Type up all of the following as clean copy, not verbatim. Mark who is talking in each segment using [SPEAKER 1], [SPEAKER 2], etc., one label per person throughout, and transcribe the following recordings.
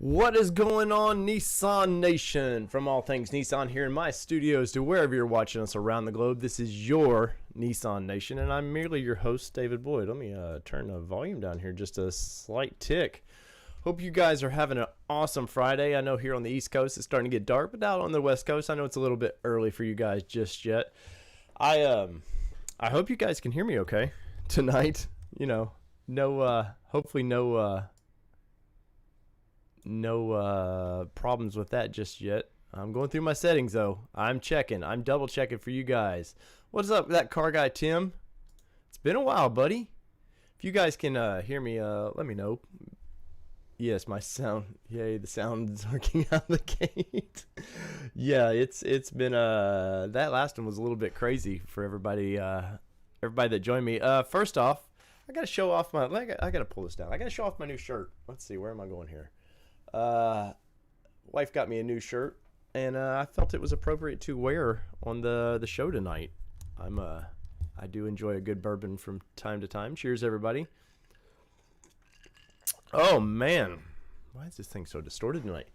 [SPEAKER 1] What is going on, Nissan Nation? From all things Nissan here in my studios to wherever you're watching us around the globe, this is your Nissan Nation, and I'm merely your host, David Boyd. Let me turn the volume down here just a slight tick. Hope you guys are having an awesome Friday. I know here on the East Coast it's starting to get dark, but out on the West Coast, I know it's a little bit early for you guys just yet. I hope you guys can hear me okay tonight. You know, hopefully no problems with that just yet. I'm going through my settings though. I'm double checking for you guys. What's up with that car guy, Tim? It's been a while, buddy. If you guys can hear me, let me know. Yes, my sound. Yay, the sound's working out the gate. Yeah, it's been that last one was a little bit crazy for everybody that joined me. First off, I gotta show off my. I gotta pull this down. I gotta show off my new shirt. Let's see, where am I going here? Wife got me a new shirt, and I felt it was appropriate to wear on the show tonight. I do enjoy a good bourbon from time to time. Cheers, everybody. Oh man, why is this thing so distorted tonight?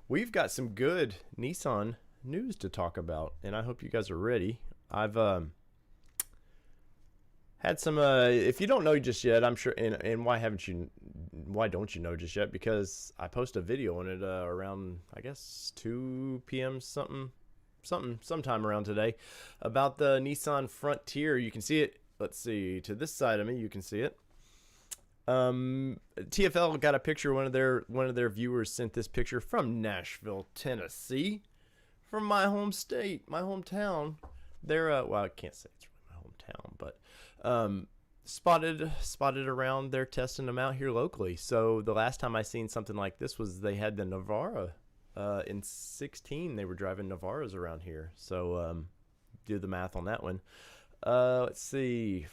[SPEAKER 1] We've got some good Nissan news to talk about, and I hope you guys are ready. I've had some if you don't know just yet, I'm sure, and why don't you know just yet? Because I posted a video on it around, I guess, 2 p.m. sometime around today, about the Nissan Frontier. You can see it. Let's see, to this side of me, you can see it. TFL got a picture. One of their viewers sent this picture from Nashville, Tennessee, from my home state, my hometown. They're well, I can't say it's really my hometown, but spotted around. They're testing them out here locally. So the last time I seen something like this was they had the Navara in 16. They were driving Navaras around here. So do the math on that one. Let's see.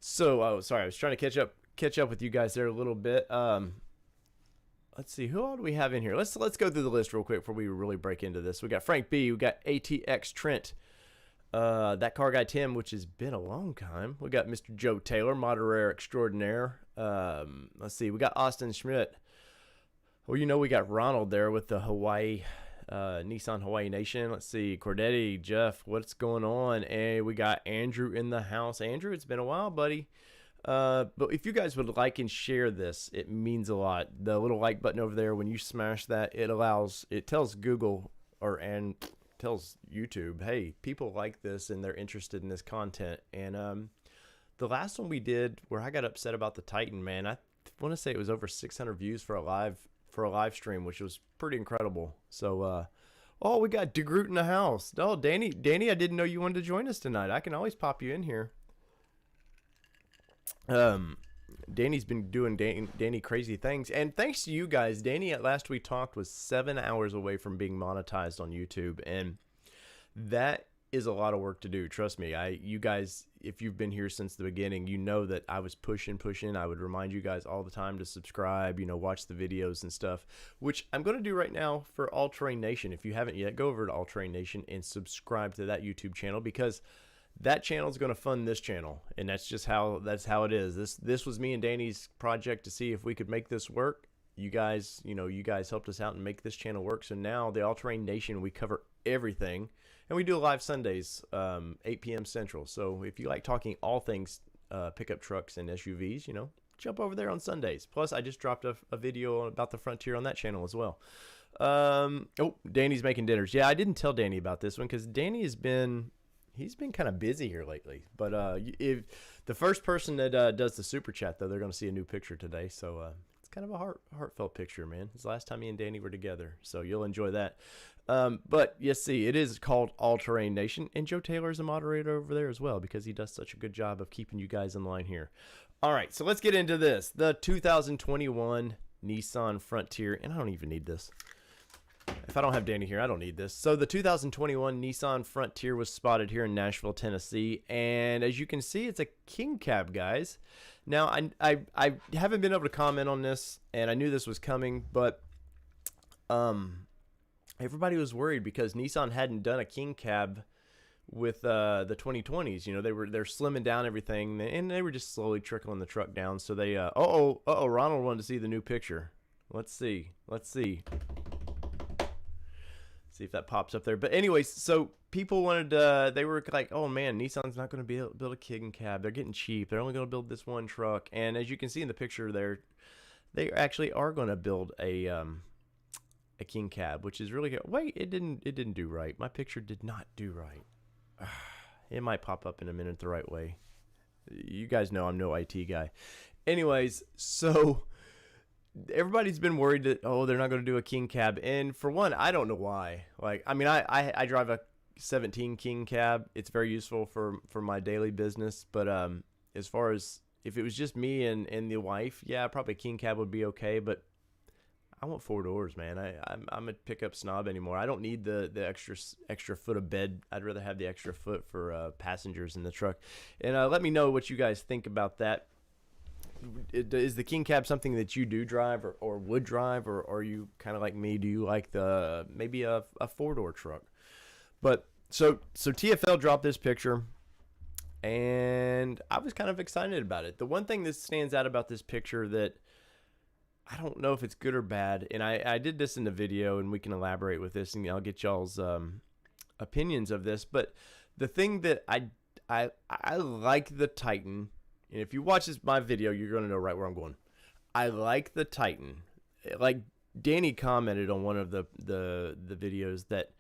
[SPEAKER 1] So, sorry, I was trying to catch up with you guys there a little bit. Let's see, who all do we have in here? Let's go through the list real quick before we really break into this. We got Frank B. We got ATX Trent. That car guy Tim, which has been a long time. We got Mr. Joe Taylor, moderator extraordinaire. Let's see, we got Austin Schmidt. Well, you know, we got Ronald there with the Hawaii. Nissan Hawaii Nation. Let's see, Cordetti, Jeff, what's going on? And we got Andrew in the house. Andrew, it's been a while, buddy. But if you guys would like and share this, it means a lot. The little like button over there, when you smash that, it tells Google and tells YouTube, hey, people like this and they're interested in this content. And the last one we did where I got upset about the Titan, man, I want to say it was over 600 views for a live stream, which was pretty incredible. So oh, we got DeGroot in the house. Oh, Danny, I didn't know you wanted to join us tonight. I can always pop you in here. Danny's been doing Danny crazy things, and thanks to you guys, Danny at last we talked was 7 hours away from being monetized on YouTube, and that is a lot of work to do. Trust me. You guys, if you've been here since the beginning, you know that I was pushing. I would remind you guys all the time to subscribe, watch the videos and stuff, which I'm going to do right now for All Terrain Nation. If you haven't yet, go over to All Terrain Nation and subscribe to that YouTube channel, because that channel is going to fund this channel, and that's how it is. This was me and Danny's project to see if we could make this work. You guys helped us out and make this channel work. So now the All Terrain Nation, we cover everything. And we do live Sundays, 8 p.m. Central. So if you like talking all things pickup trucks and SUVs, jump over there on Sundays. Plus, I just dropped a video about the Frontier on that channel as well. Oh, Danny's making dinners. Yeah, I didn't tell Danny about this one because Danny he's been kind of busy here lately. But if the first person that does the super chat, though, they're going to see a new picture today. So it's kind of a heartfelt picture, man. It's the last time me and Danny were together. So you'll enjoy that. But yes, see, it is called All Terrain Nation, and Joe Taylor is a moderator over there as well because he does such a good job of keeping you guys in line here. All right, so let's get into this. The 2021 Nissan Frontier, and I don't even need this. If I don't have Danny here, I don't need this. So the 2021 Nissan Frontier was spotted here in Nashville, Tennessee, and as you can see, it's a king cab, guys. Now, I haven't been able to comment on this, and I knew this was coming, but everybody was worried because Nissan hadn't done a king cab with the 2020s. They're slimming down everything, and they were just slowly trickling the truck down. So they Ronald wanted to see the new picture. Let's see. See if that pops up there. But anyways, so people wanted they were like, oh man, Nissan's not going to be able to build a king cab. They're getting cheap. They're only going to build this one truck. And as you can see in the picture there, they actually are going to build a king cab, which is really good. Wait, it didn't do right. My picture did not do right. It might pop up in a minute the right way. You guys know I'm no IT guy. Anyways, so everybody's been worried that, oh, they're not going to do a king cab. And for one, I don't know why. Like, I mean, I drive a 17 king cab. It's very useful for my daily business. But as far as if it was just me and the wife, yeah, probably a king cab would be okay. But I want 4 doors, man. I'm a pickup snob anymore. I don't need the extra foot of bed. I'd rather have the extra foot for passengers in the truck. And let me know what you guys think about that. Is the king cab something that you do drive or would drive, or are you kind of like me? Do you like maybe a 4-door truck? But so TFL dropped this picture, and I was kind of excited about it. The one thing that stands out about this picture that I don't know if it's good or bad, and I did this in the video, and we can elaborate with this, and I'll get y'all's opinions of this. But the thing that I like the Titan. And if you watch my video, you're going to know right where I'm going. I like the Titan. Like Danny commented on one of the videos that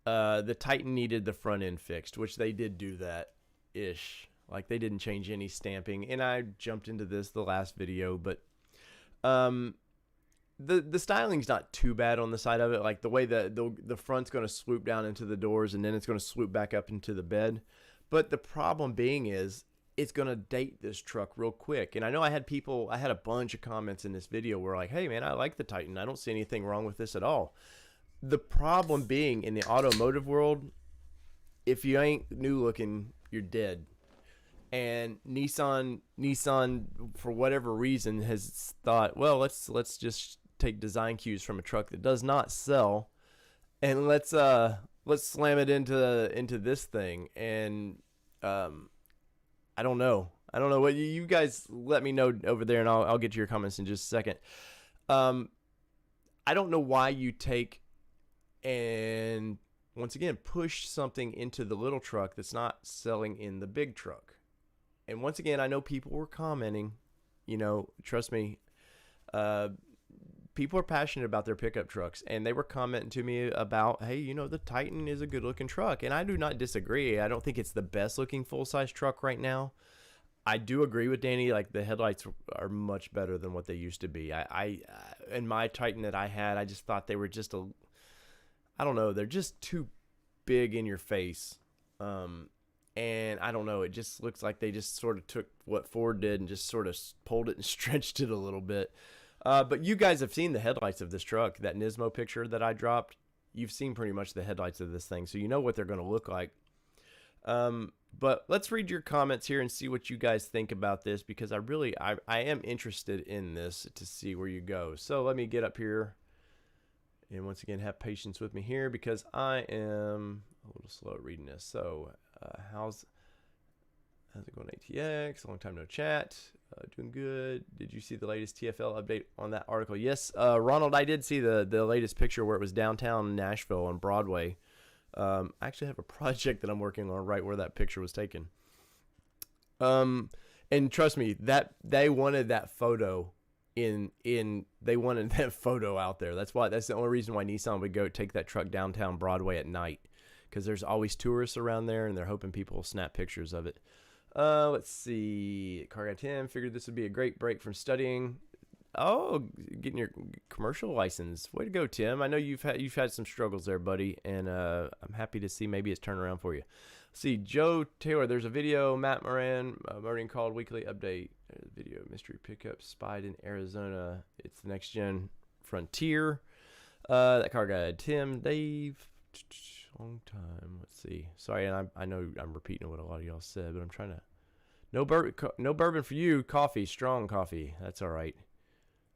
[SPEAKER 1] the Titan needed the front end fixed, which they did do that ish. Like they didn't change any stamping. And I jumped into this the last video, but the styling's not too bad on the side of it. Like the way the front's going to swoop down into the doors and then it's going to swoop back up into the bed. But the problem being is, it's going to date this truck real quick. And I know I had a bunch of comments in this video where like, hey man, I like the Titan. I don't see anything wrong with this at all. The problem being in the automotive world, if you ain't new looking, you're dead. And Nissan for whatever reason has thought, well, let's just take design cues from a truck that does not sell and let's slam it into this thing. And I don't know what you guys let me know over there, and I'll get to your comments in just a second. I don't know why you take and once again push something into the little truck that's not selling in the big truck. And once again, I know people were commenting, trust me, people are passionate about their pickup trucks, and they were commenting to me about, hey, the Titan is a good looking truck. And I do not disagree. I don't think it's the best looking full size truck right now. I do agree with Danny. Like the headlights are much better than what they used to be. I in my Titan that I had, I just thought they were just I don't know. They're just too big in your face. And I don't know. It just looks like they just sort of took what Ford did and just sort of pulled it and stretched it a little bit. But you guys have seen the headlights of this truck, that Nismo picture that I dropped. You've seen pretty much the headlights of this thing, so you know what they're going to look like. But let's read your comments here and see what you guys think about this, because I am interested in this to see where you go. So let me get up here, and once again, have patience with me here because I am a little slow at reading this. So how's it going, ATX? Long time no chat. Doing good. Did you see the latest TFL update on that article? Yes, Ronald, I did see the latest picture where it was downtown Nashville on Broadway. I actually have a project that I'm working on right where that picture was taken. And trust me, that they wanted that photo they wanted that photo out there. That's the only reason why Nissan would go take that truck downtown Broadway at night, because there's always tourists around there and they're hoping people will snap pictures of it. Let's see. Car Guy Tim figured this would be a great break from studying. Oh, getting your commercial license. Way to go, Tim. I know you've had some struggles there, buddy, and I'm happy to see maybe it's turned around for you. See, Joe Taylor, there's a video Matt Moran called Weekly Update. Video mystery pickup spied in Arizona. It's the next gen Frontier. That car guy, Tim, Dave. Long time. Let's see. Sorry, and I know I'm repeating what a lot of y'all said, but I'm trying to. No bourbon for you. Coffee, strong coffee. That's all right.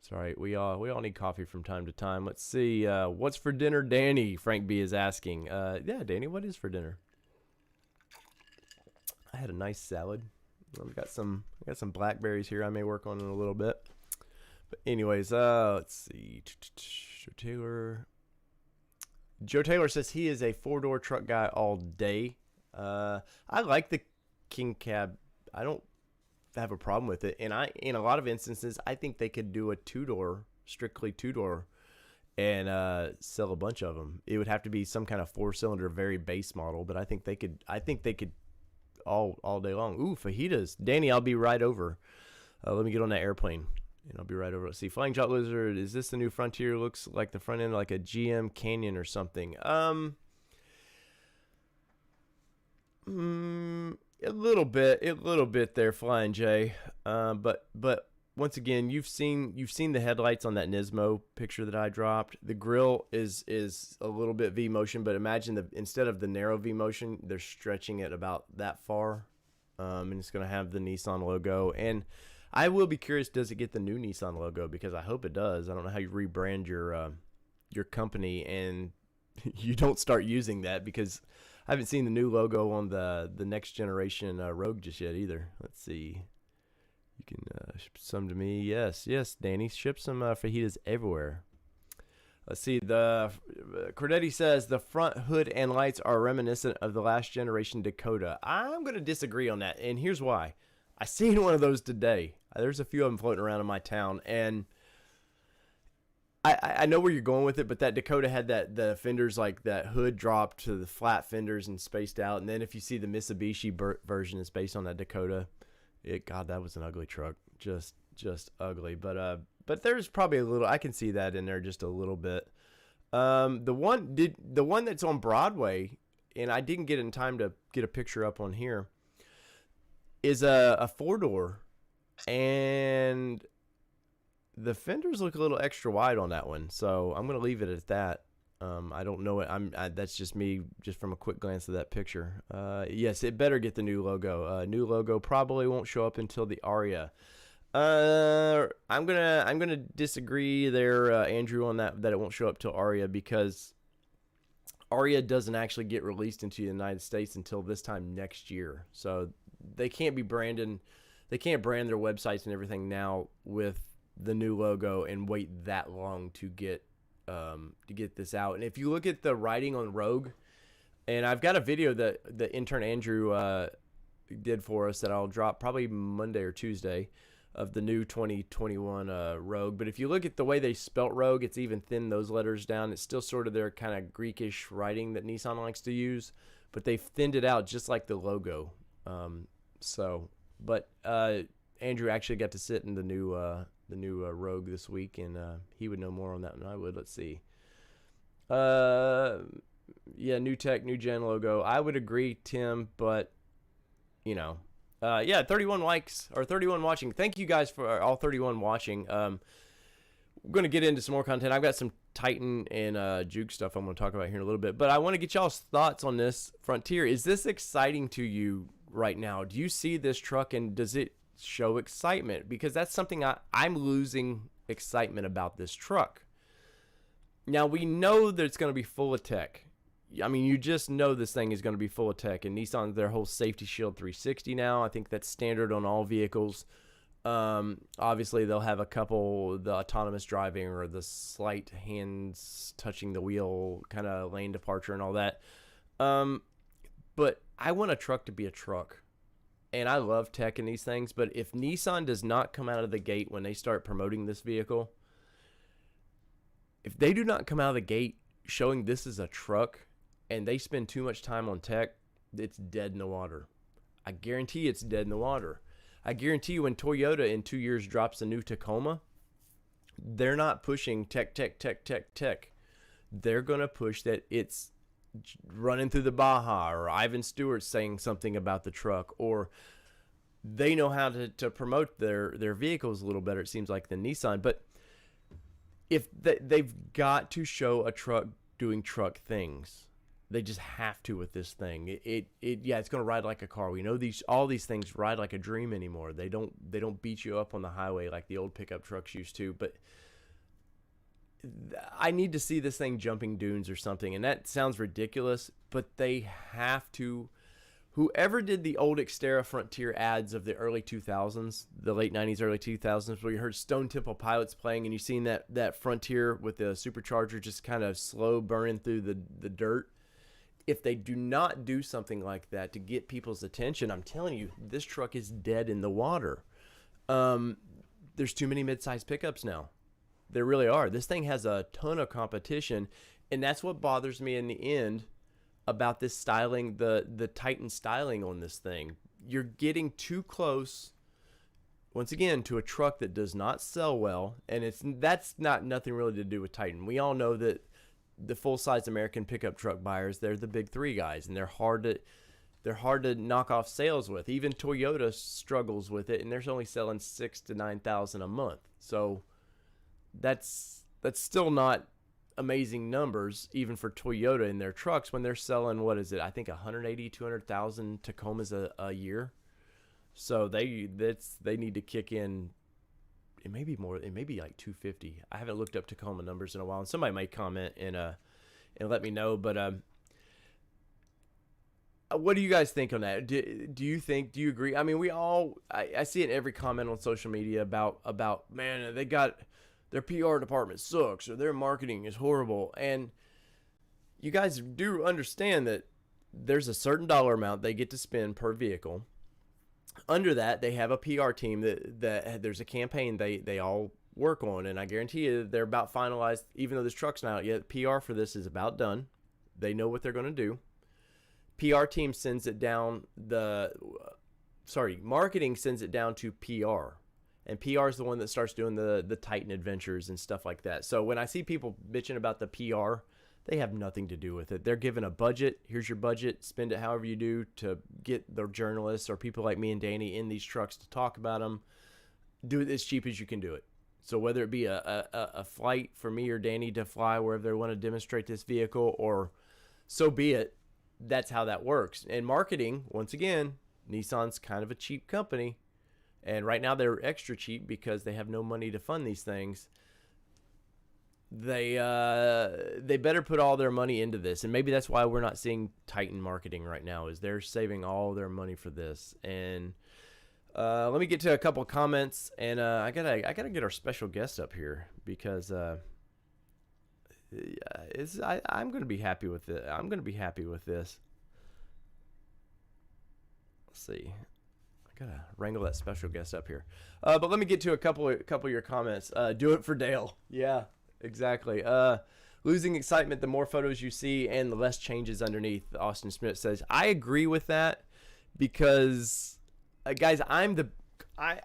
[SPEAKER 1] It's all right. We all need coffee from time to time. Let's see. What's for dinner, Danny? Frank B is asking. Yeah, Danny, what is for dinner? I had a nice salad. I've got some blackberries here I may work on in a little bit. But anyways, let's see. Joe Taylor says he is a 4-door truck guy all day. I like the King Cab. I don't have a problem with it, and in a lot of instances, I think they could do a 2-door, strictly 2-door, and sell a bunch of them. It would have to be some kind of 4-cylinder, very base model, but I think they could. All day long. Ooh, fajitas. Danny, I'll be right over. Let me get on that airplane, and I'll be right over. Let's see. Flying Jet Lizard. Is this the new Frontier? Looks like the front end like a GM Canyon or something. A little bit there, Flying J. But once again, you've seen the headlights on that Nismo picture that I dropped. The grill is a little bit V motion, but imagine instead of the narrow V motion, they're stretching it about that far, and it's going to have the Nissan logo. And I will be curious, does it get the new Nissan logo? Because I hope it does. I don't know how you rebrand your company and you don't start using that, because I haven't seen the new logo on the next generation Rogue just yet either. Let's see. You can ship some to me. Yes, Danny. Ship some fajitas everywhere. Let's see. The Cordetti says the front hood and lights are reminiscent of the last generation Dakota. I'm going to disagree on that, and here's why. I seen one of those today. There's a few of them floating around in my town, and I know where you're going with it, but that Dakota had the fenders, like that hood dropped to the flat fenders and spaced out, and then if you see the Mitsubishi version is based on that Dakota. God, that was an ugly truck, just ugly. But there's probably a little. I can see that in there just a little bit. The one that's on Broadway, and I didn't get in time to get a picture up on here, is a 4-door, and the fenders look a little extra wide on that one. So I'm gonna leave it at that. I don't know it. That's just me, just from a quick glance of that picture. Yes, it better get the new logo. New logo probably won't show up until the Aria. I'm gonna disagree there, Andrew, on that it won't show up till Aria, because Aria doesn't actually get released into the United States until this time next year. So they can't brand their websites and everything now with the new logo and wait that long to get this out. And if you look at the writing on Rogue, and I've got a video that the intern Andrew did for us that I'll drop probably Monday or Tuesday of the new 2021 Rogue. But if you look at the way they spelt Rogue, it's even thinned those letters down. It's still sort of their kind of Greekish writing that Nissan likes to use, but they've thinned it out just like the logo. But Andrew actually got to sit in the new Rogue this week, and he would know more on that than I would. Let's see. Yeah, new tech, new gen logo. I would agree, Tim, but 31 likes or 31 watching. Thank you guys for all 31 watching. We're going to get into some more content. I've got some Titan and Juke stuff I'm going to talk about here in a little bit, but I want to get y'all's thoughts on this Frontier. Is this exciting to you right now? Do you see this truck, and does it show excitement? Because that's something I'm losing excitement about this truck. Now, we know that it's going to be full of tech. I mean, you just know this thing is going to be full of tech, and Nissan, their whole Safety Shield 360 now, I think that's standard on all vehicles. Obviously, they'll have a couple, the autonomous driving or the slight hands touching the wheel kind of lane departure and all that. But I want a truck to be a truck. And I love tech in these things, but if Nissan does not come out of the gate when they start promoting this vehicle, if they do not come out of the gate showing this is a truck and they spend too much time on tech, it's dead in the water. I guarantee it's dead in the water. I guarantee you when Toyota in 2 years drops a new Tacoma, they're not pushing tech. They're going to push that it's running through the Baja, or Ivan Stewart saying something about the truck, or they know how to promote their vehicles a little better, it seems like, than Nissan. But if they've got to show a truck doing truck things, they just have to with this thing. It's going to ride like a car. We know all these things ride like a dream anymore. They don't beat you up on the highway like the old pickup trucks used to. But I need to see this thing jumping dunes or something, and that sounds ridiculous, but they have to whoever did the old Xterra Frontier ads of the early 2000s, the late 90s, early 2000s, where you heard Stone Temple Pilots playing and you seen that Frontier with the supercharger just kind of slow burning through the dirt. If they do not do something like that to get people's attention, I'm telling you, this truck is dead in the water. There's too many mid-sized pickups now. There really are. This thing has a ton of competition, and that's what bothers me in the end about this styling, the Titan styling on this thing. You're getting too close, once again, to a truck that does not sell well, and that's nothing really to do with Titan. We all know that the full-size American pickup truck buyers, they're the big three guys, and they're hard to knock off sales with. Even Toyota struggles with it, and they're only selling 6,000 to 9,000 a month. So that's still not amazing numbers, even for Toyota in their trucks, when they're selling, what is it? I think 180, 200,000 Tacomas a year. So they need to kick in. It may be more. It may be like 250. I haven't looked up Tacoma numbers in a while, and somebody might comment and let me know. But what do you guys think on that? Do you agree? I mean, I see it in every comment on social media about man, they got their PR department sucks or their marketing is horrible, and you guys do understand that there's a certain dollar amount they get to spend per vehicle. Under that, they have a PR team that there's a campaign they all work on, and I guarantee you they're about finalized. Even though this truck's not out yet, PR for this is about done. They know what they're going to do. PR team sends it down marketing sends it down to PR, and PR is the one that starts doing the Titan adventures and stuff like that. So when I see people bitching about the PR, they have nothing to do with it. They're given a budget. Here's your budget. Spend it however you do to get the journalists or people like me and Danny in these trucks to talk about them. Do it as cheap as you can do it. So whether it be a flight for me or Danny to fly wherever they want to demonstrate this vehicle, or so be it, that's how that works. And marketing, once again, Nissan's kind of a cheap company. And right now they're extra cheap because they have no money to fund these things. They better put all their money into this, and maybe that's why we're not seeing Titan marketing right now, is they're saving all their money for this. And let me get to a couple comments, and I gotta get our special guest up here because I'm gonna be happy with it. I'm gonna be happy with this. Let's see. I gotta wrangle that special guest up here. But let me get to a couple of your comments. Do it for Dale. Yeah. Exactly. Losing excitement the more photos you see and the less changes underneath, Austin Smith says. I agree with that because, guys, I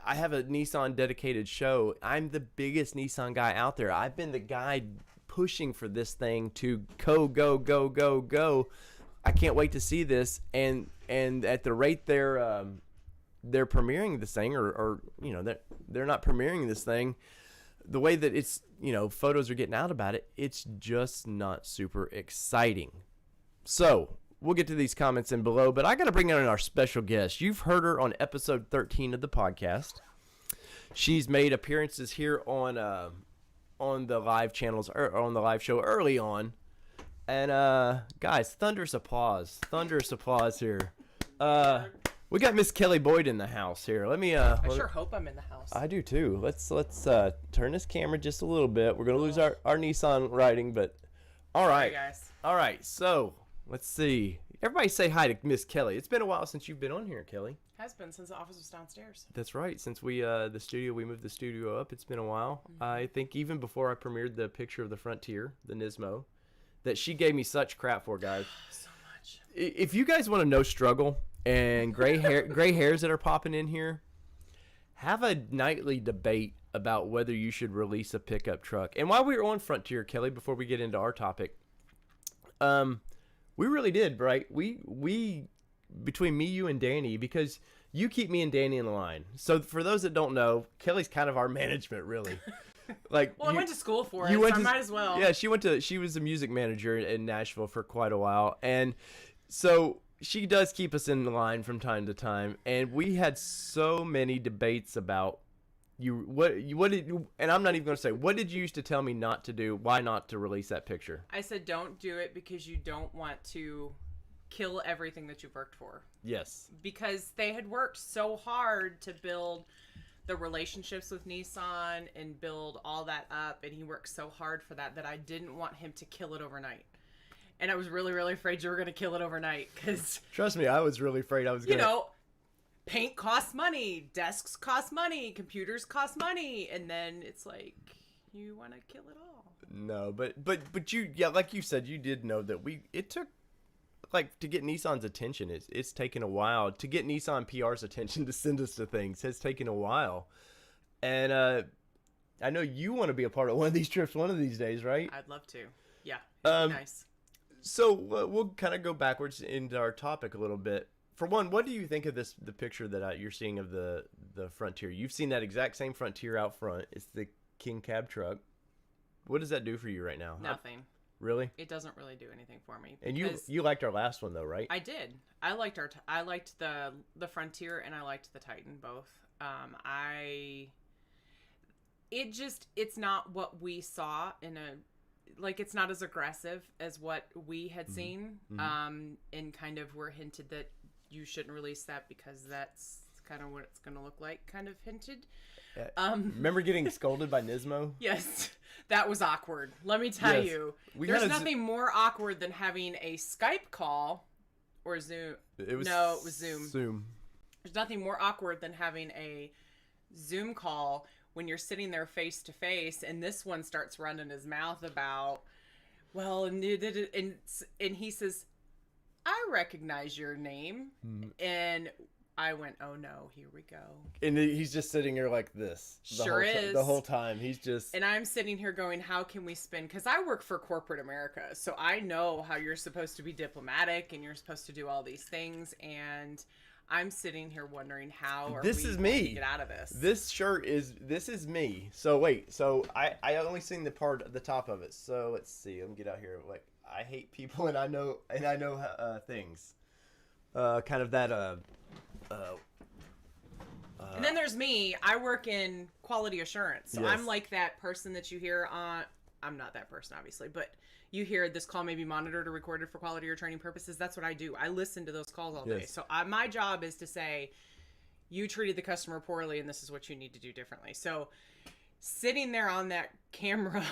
[SPEAKER 1] have a Nissan dedicated show. I'm the biggest Nissan guy out there. I've been the guy pushing for this thing to go. I can't wait to see this. And at the rate they're premiering this thing, or you know, they're not premiering this thing, the way that it's, you know, photos are getting out about it, it's just not super exciting. So we'll get to these comments in below, but I got to bring in our special guest. You've heard her on episode 13 of the podcast. She's made appearances here on the live channels, or on the live show early on. And guys, thunderous applause here. We got Miss Kelly Boyd in the house here. Let me.
[SPEAKER 2] I sure hope I'm in the house.
[SPEAKER 1] I do too. Let's turn this camera just a little bit. We're gonna lose our Nissan writing, but all right,
[SPEAKER 2] hey guys.
[SPEAKER 1] All right. So let's see. Everybody say hi to Miss Kelly. It's been a while since you've been on here, Kelly.
[SPEAKER 2] Has been since the office was downstairs.
[SPEAKER 1] That's right. Since we moved the studio up. It's been a while. Mm-hmm. I think even before I premiered the picture of the Frontier, the Nismo, that she gave me such crap for, guys.
[SPEAKER 2] So much.
[SPEAKER 1] If you guys want to know struggle and gray hairs that are popping in here, have a nightly debate about whether you should release a pickup truck. And while we were on Frontier, Kelly, before we get into our topic, we really did, right? We between me, you, and Danny, because you keep me and Danny in the line. So for those that don't know, Kelly's kind of our management, really. Like,
[SPEAKER 2] well, I went to school for it, so I might as well.
[SPEAKER 1] Yeah, she was a music manager in Nashville for quite a while, and so she does keep us in line from time to time. And we had so many debates about and I'm not even going to say, what did you used to tell me not to do? Why not to release that picture?
[SPEAKER 2] I said don't do it because you don't want to kill everything that you've worked for.
[SPEAKER 1] Yes.
[SPEAKER 2] Because they had worked so hard to build the relationships with Nissan and build all that up, and he worked so hard for that I didn't want him to kill it overnight. And I was really, really afraid you were going to kill it overnight, because...
[SPEAKER 1] Trust me, I was really afraid I was going to...
[SPEAKER 2] You know, paint costs money, desks cost money, computers cost money, and then it's like, you want to kill it all.
[SPEAKER 1] No, but you, yeah, like you said, you did know that it took, like, to get Nissan's attention, it's taken a while. To get Nissan PR's attention to send us to things has taken a while. And I know you want to be a part of one of these trips one of these days, right?
[SPEAKER 2] I'd love to. Yeah, it'd be nice.
[SPEAKER 1] So we'll kind of go backwards into our topic a little bit. For one, what do you think of the picture that you're seeing of the Frontier? You've seen that exact same Frontier out front. It's the King Cab truck. What does that do for you right now?
[SPEAKER 2] Nothing.
[SPEAKER 1] Really?
[SPEAKER 2] It doesn't really do anything for me.
[SPEAKER 1] And you liked our last one though, right?
[SPEAKER 2] I did. I liked the Frontier, and I liked the Titan both. It's not what we saw it's not as aggressive as what we had seen. And kind of were hinted that you shouldn't release that because that's kind of what it's going to look like, kind of hinted.
[SPEAKER 1] Remember getting scolded by Nismo?
[SPEAKER 2] Yes, that was awkward. Let me tell you. There's nothing more awkward than having a Skype call or Zoom. It was Zoom. There's nothing more awkward than having a Zoom call when you're sitting there face to face, and this one starts running his mouth about, well, and he says, I recognize your name. And I went, oh no, here we go.
[SPEAKER 1] And he's just sitting here like this. The whole time. He's just...
[SPEAKER 2] And I'm sitting here going, how can we spin? Because I work for corporate America, so I know how you're supposed to be diplomatic and you're supposed to do all these things, and I'm sitting here wondering how are we going to get out of this.
[SPEAKER 1] This is me. So wait, I only seen the top of it. So let's see. Let me get out here. Like, I hate people and I know things. Kind of that
[SPEAKER 2] and then there's me. I work in quality assurance. So
[SPEAKER 1] yes.
[SPEAKER 2] I'm like that person that you hear on... I'm not that person, obviously, but you hear this call may be monitored or recorded for quality or training purposes. That's what I do. I listen to those calls all day. So my job is to say, you treated the customer poorly and this is what you need to do differently. So sitting there on that camera,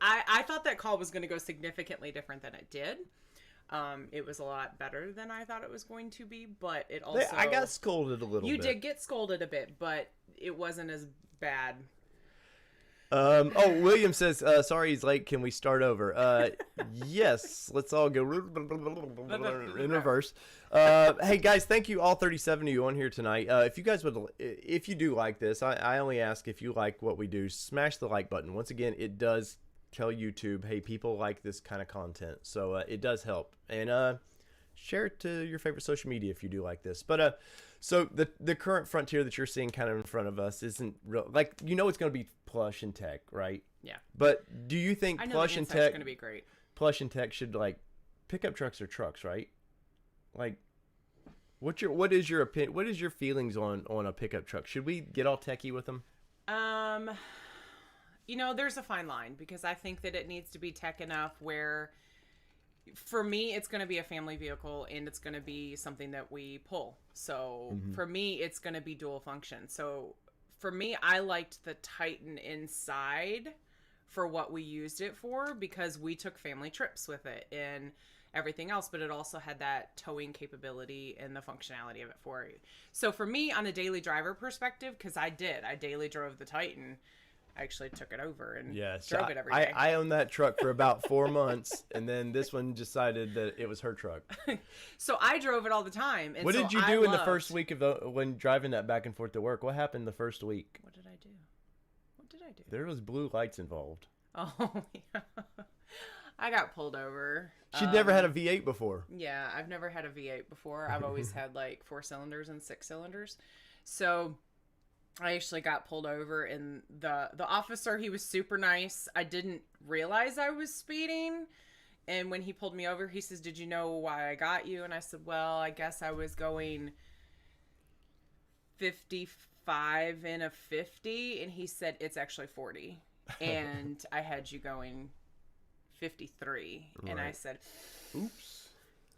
[SPEAKER 2] I thought that call was going to go significantly different than it did. It was a lot better than I thought it was going to be, but it also...
[SPEAKER 1] I got scolded a little bit.
[SPEAKER 2] You did get scolded a bit, but it wasn't as bad.
[SPEAKER 1] William says, sorry he's late. Can we start over? Yes, let's all go in reverse. Hey guys, thank you all 37 of you on here tonight. If you do like this, I only ask if you like what we do, smash the like button. Once again, it does tell YouTube, hey, people like this kind of content. So it does help. And share it to your favorite social media if you do like this. But so the current Frontier that you're seeing kind of in front of us isn't real, like, it's going to be plush and tech, right?
[SPEAKER 2] Yeah.
[SPEAKER 1] But do you think plush and tech
[SPEAKER 2] going to be great?
[SPEAKER 1] Plush and tech should, like, pickup trucks or trucks, right? Like, what is your opinion? What is your feelings on a pickup truck? Should we get all techie with them?
[SPEAKER 2] There's a fine line, because I think that it needs to be tech enough where, for me, it's going to be a family vehicle and it's going to be something that we pull. So for me, it's going to be dual function. So for me, I liked the Titan inside for what we used it for, because we took family trips with it and everything else, but it also had that towing capability and the functionality of it for you. So for me, on a daily driver perspective, because I daily drove the Titan. I actually took it over and drove it every day.
[SPEAKER 1] I owned that truck for about 4 months, and then this one decided that it was her truck.
[SPEAKER 2] So I drove it all the time. And
[SPEAKER 1] what did you do in the first week when driving that back and forth to work? What happened the first week?
[SPEAKER 2] What did I do?
[SPEAKER 1] There was blue lights involved.
[SPEAKER 2] Oh, yeah. I got pulled over.
[SPEAKER 1] She'd never had a V8 before.
[SPEAKER 2] Yeah, I've never had a V8 before. I've always had like 4 cylinders and 6 cylinders. So I actually got pulled over, and the officer, he was super nice. I didn't realize I was speeding. And when he pulled me over, he says, did you know why I got you? And I said, well, I guess I was going 55 in a 50. And he said, it's actually 40. And I had you going 53. And I
[SPEAKER 1] Right.
[SPEAKER 2] said,
[SPEAKER 1] Oops.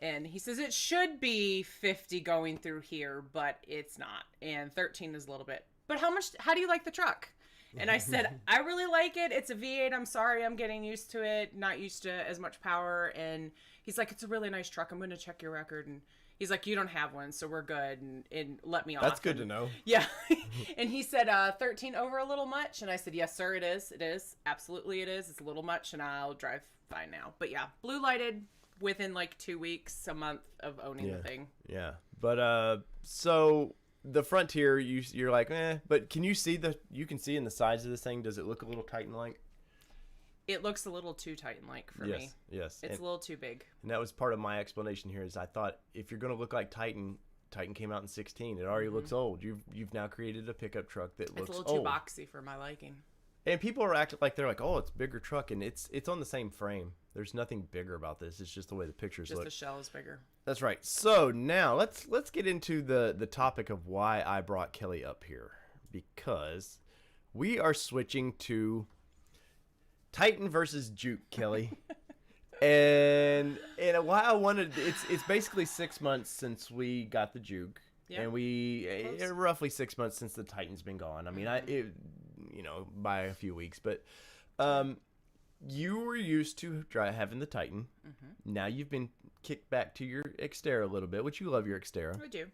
[SPEAKER 2] and he says, it should be 50 going through here, but it's not. And 13 is a little bit. But how do you like the truck? And I said, I really like it. It's a V8. I'm sorry. I'm getting used to it. Not used to as much power. And he's like, it's a really nice truck. I'm going to check your record. And he's like, you don't have one, so we're good. And let me off.
[SPEAKER 1] That's good to know.
[SPEAKER 2] Yeah. And he said, 13 over a little much. And I said, yes, sir, it is. It is. Absolutely it is. It's a little much, and I'll drive fine now. But yeah, blue lighted within like 2 weeks, a month of owning the thing.
[SPEAKER 1] Yeah. But, so the Frontier, you're like, but can you see you can see in the sides of this thing, does it look a little Titan-like?
[SPEAKER 2] It looks a little too Titan-like for me.
[SPEAKER 1] Yes.
[SPEAKER 2] It's a little too big.
[SPEAKER 1] And that was part of my explanation here is I thought if you're going to look like Titan came out in 16. It already looks old. You've now created a pickup truck that looks old.
[SPEAKER 2] It's a little too boxy for my liking.
[SPEAKER 1] And people are acting like they're like, oh, it's a bigger truck, and it's on the same frame. There's nothing bigger about this. It's just the way the pictures look.
[SPEAKER 2] Just the shell is bigger.
[SPEAKER 1] That's right. So now let's get into the topic of why I brought Kelly up here, because we are switching to Titan versus Juke, Kelly. and why I wanted it's basically 6 months since we got the Juke, and roughly 6 months since the Titan's been gone. I mean, by a few weeks, but you were used to having the Titan. Now you've been kicked back to your Xterra a little bit, which you love your Xterra.
[SPEAKER 2] I do.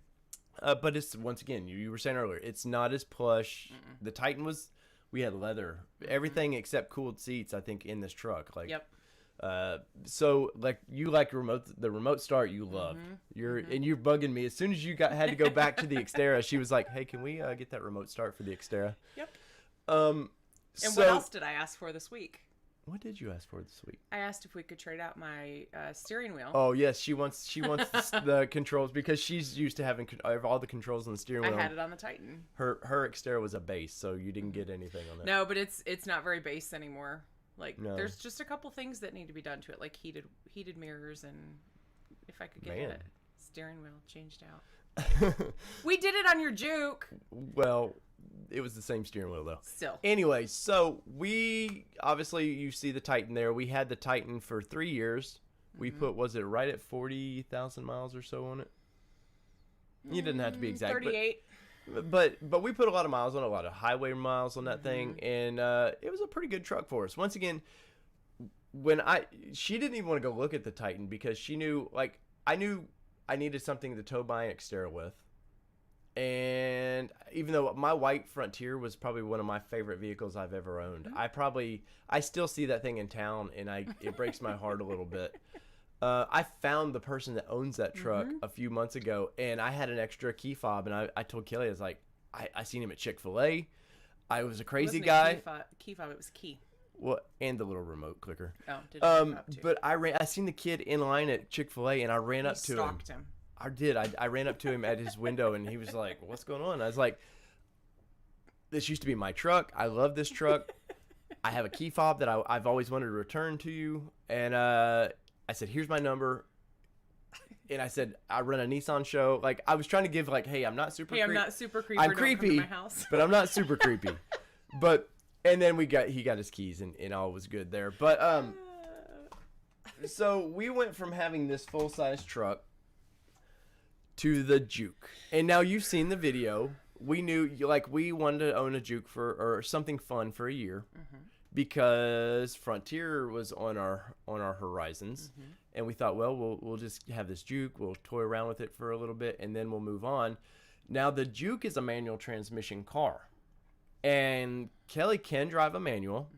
[SPEAKER 1] But it's, once again, you were saying earlier, it's not as plush. The Titan we had leather, everything except cooled seats, I think, in this truck. Like,
[SPEAKER 2] yep.
[SPEAKER 1] So like you like the remote start you loved. And you're bugging me. As soon as you had to go back to the Xterra, she was like, "Hey, can we get that remote start for the Xterra?"
[SPEAKER 2] Yep.
[SPEAKER 1] And
[SPEAKER 2] what else did I ask for this week?
[SPEAKER 1] What did you ask for this week?
[SPEAKER 2] I asked if we could trade out my steering wheel.
[SPEAKER 1] Oh yes, she wants the controls because she's used to having all the controls on the steering wheel.
[SPEAKER 2] I had it on the Titan.
[SPEAKER 1] Her Xterra was a base, so you didn't get anything on that.
[SPEAKER 2] No, but it's not very base anymore. Like,
[SPEAKER 1] No.
[SPEAKER 2] There's just a couple things that need to be done to it, like heated mirrors, and if I could get a steering wheel changed out. We did it on your Juke.
[SPEAKER 1] Well, it was the same steering wheel though.
[SPEAKER 2] Still.
[SPEAKER 1] Anyway, so you see the Titan there. We had the Titan for 3 years. We put, was it right at 40,000 miles or so on it? You didn't have to be exact.
[SPEAKER 2] 38.
[SPEAKER 1] But we put a lot of miles on, a lot of highway miles on that thing, and it was a pretty good truck for us. Once again, she didn't even want to go look at the Titan because she knew, like, I knew I needed something to tow my Xterra with. And even though my white Frontier was probably one of my favorite vehicles I've ever owned, I still see that thing in town, and it breaks my heart a little bit. I found the person that owns that truck a few months ago, and I had an extra key fob, and I told Kelly, I was like, I seen him at Chick-fil-A. I was a crazy guy.
[SPEAKER 2] Key fob, it was key.
[SPEAKER 1] Well, and the little remote clicker.
[SPEAKER 2] Oh, did you too?
[SPEAKER 1] But I seen the kid in line at Chick-fil-A, and I ran up to him.
[SPEAKER 2] Stalked him.
[SPEAKER 1] I did. I ran up to him at his window, and he was like, "What's going on?" I was like, "This used to be my truck. I love this truck. I have a key fob that I've always wanted to return to you." And I said, "Here's my number." And I said, "I run a Nissan show." Like, I was trying to give, like, "Hey, I'm not super.
[SPEAKER 2] I'm not super creepy.
[SPEAKER 1] I'm creepy,
[SPEAKER 2] my house.
[SPEAKER 1] but I'm not super creepy." And then he got his keys, and all was good there. But so we went from having this full size truck to the Juke. And now you've seen the video. We knew, like, we wanted to own a Juke or something fun for a year because Frontier was on our horizons. And we thought, well, we'll just have this Juke. We'll toy around with it for a little bit, and then we'll move on. Now, the Juke is a manual transmission car. And Kelly can drive a manual.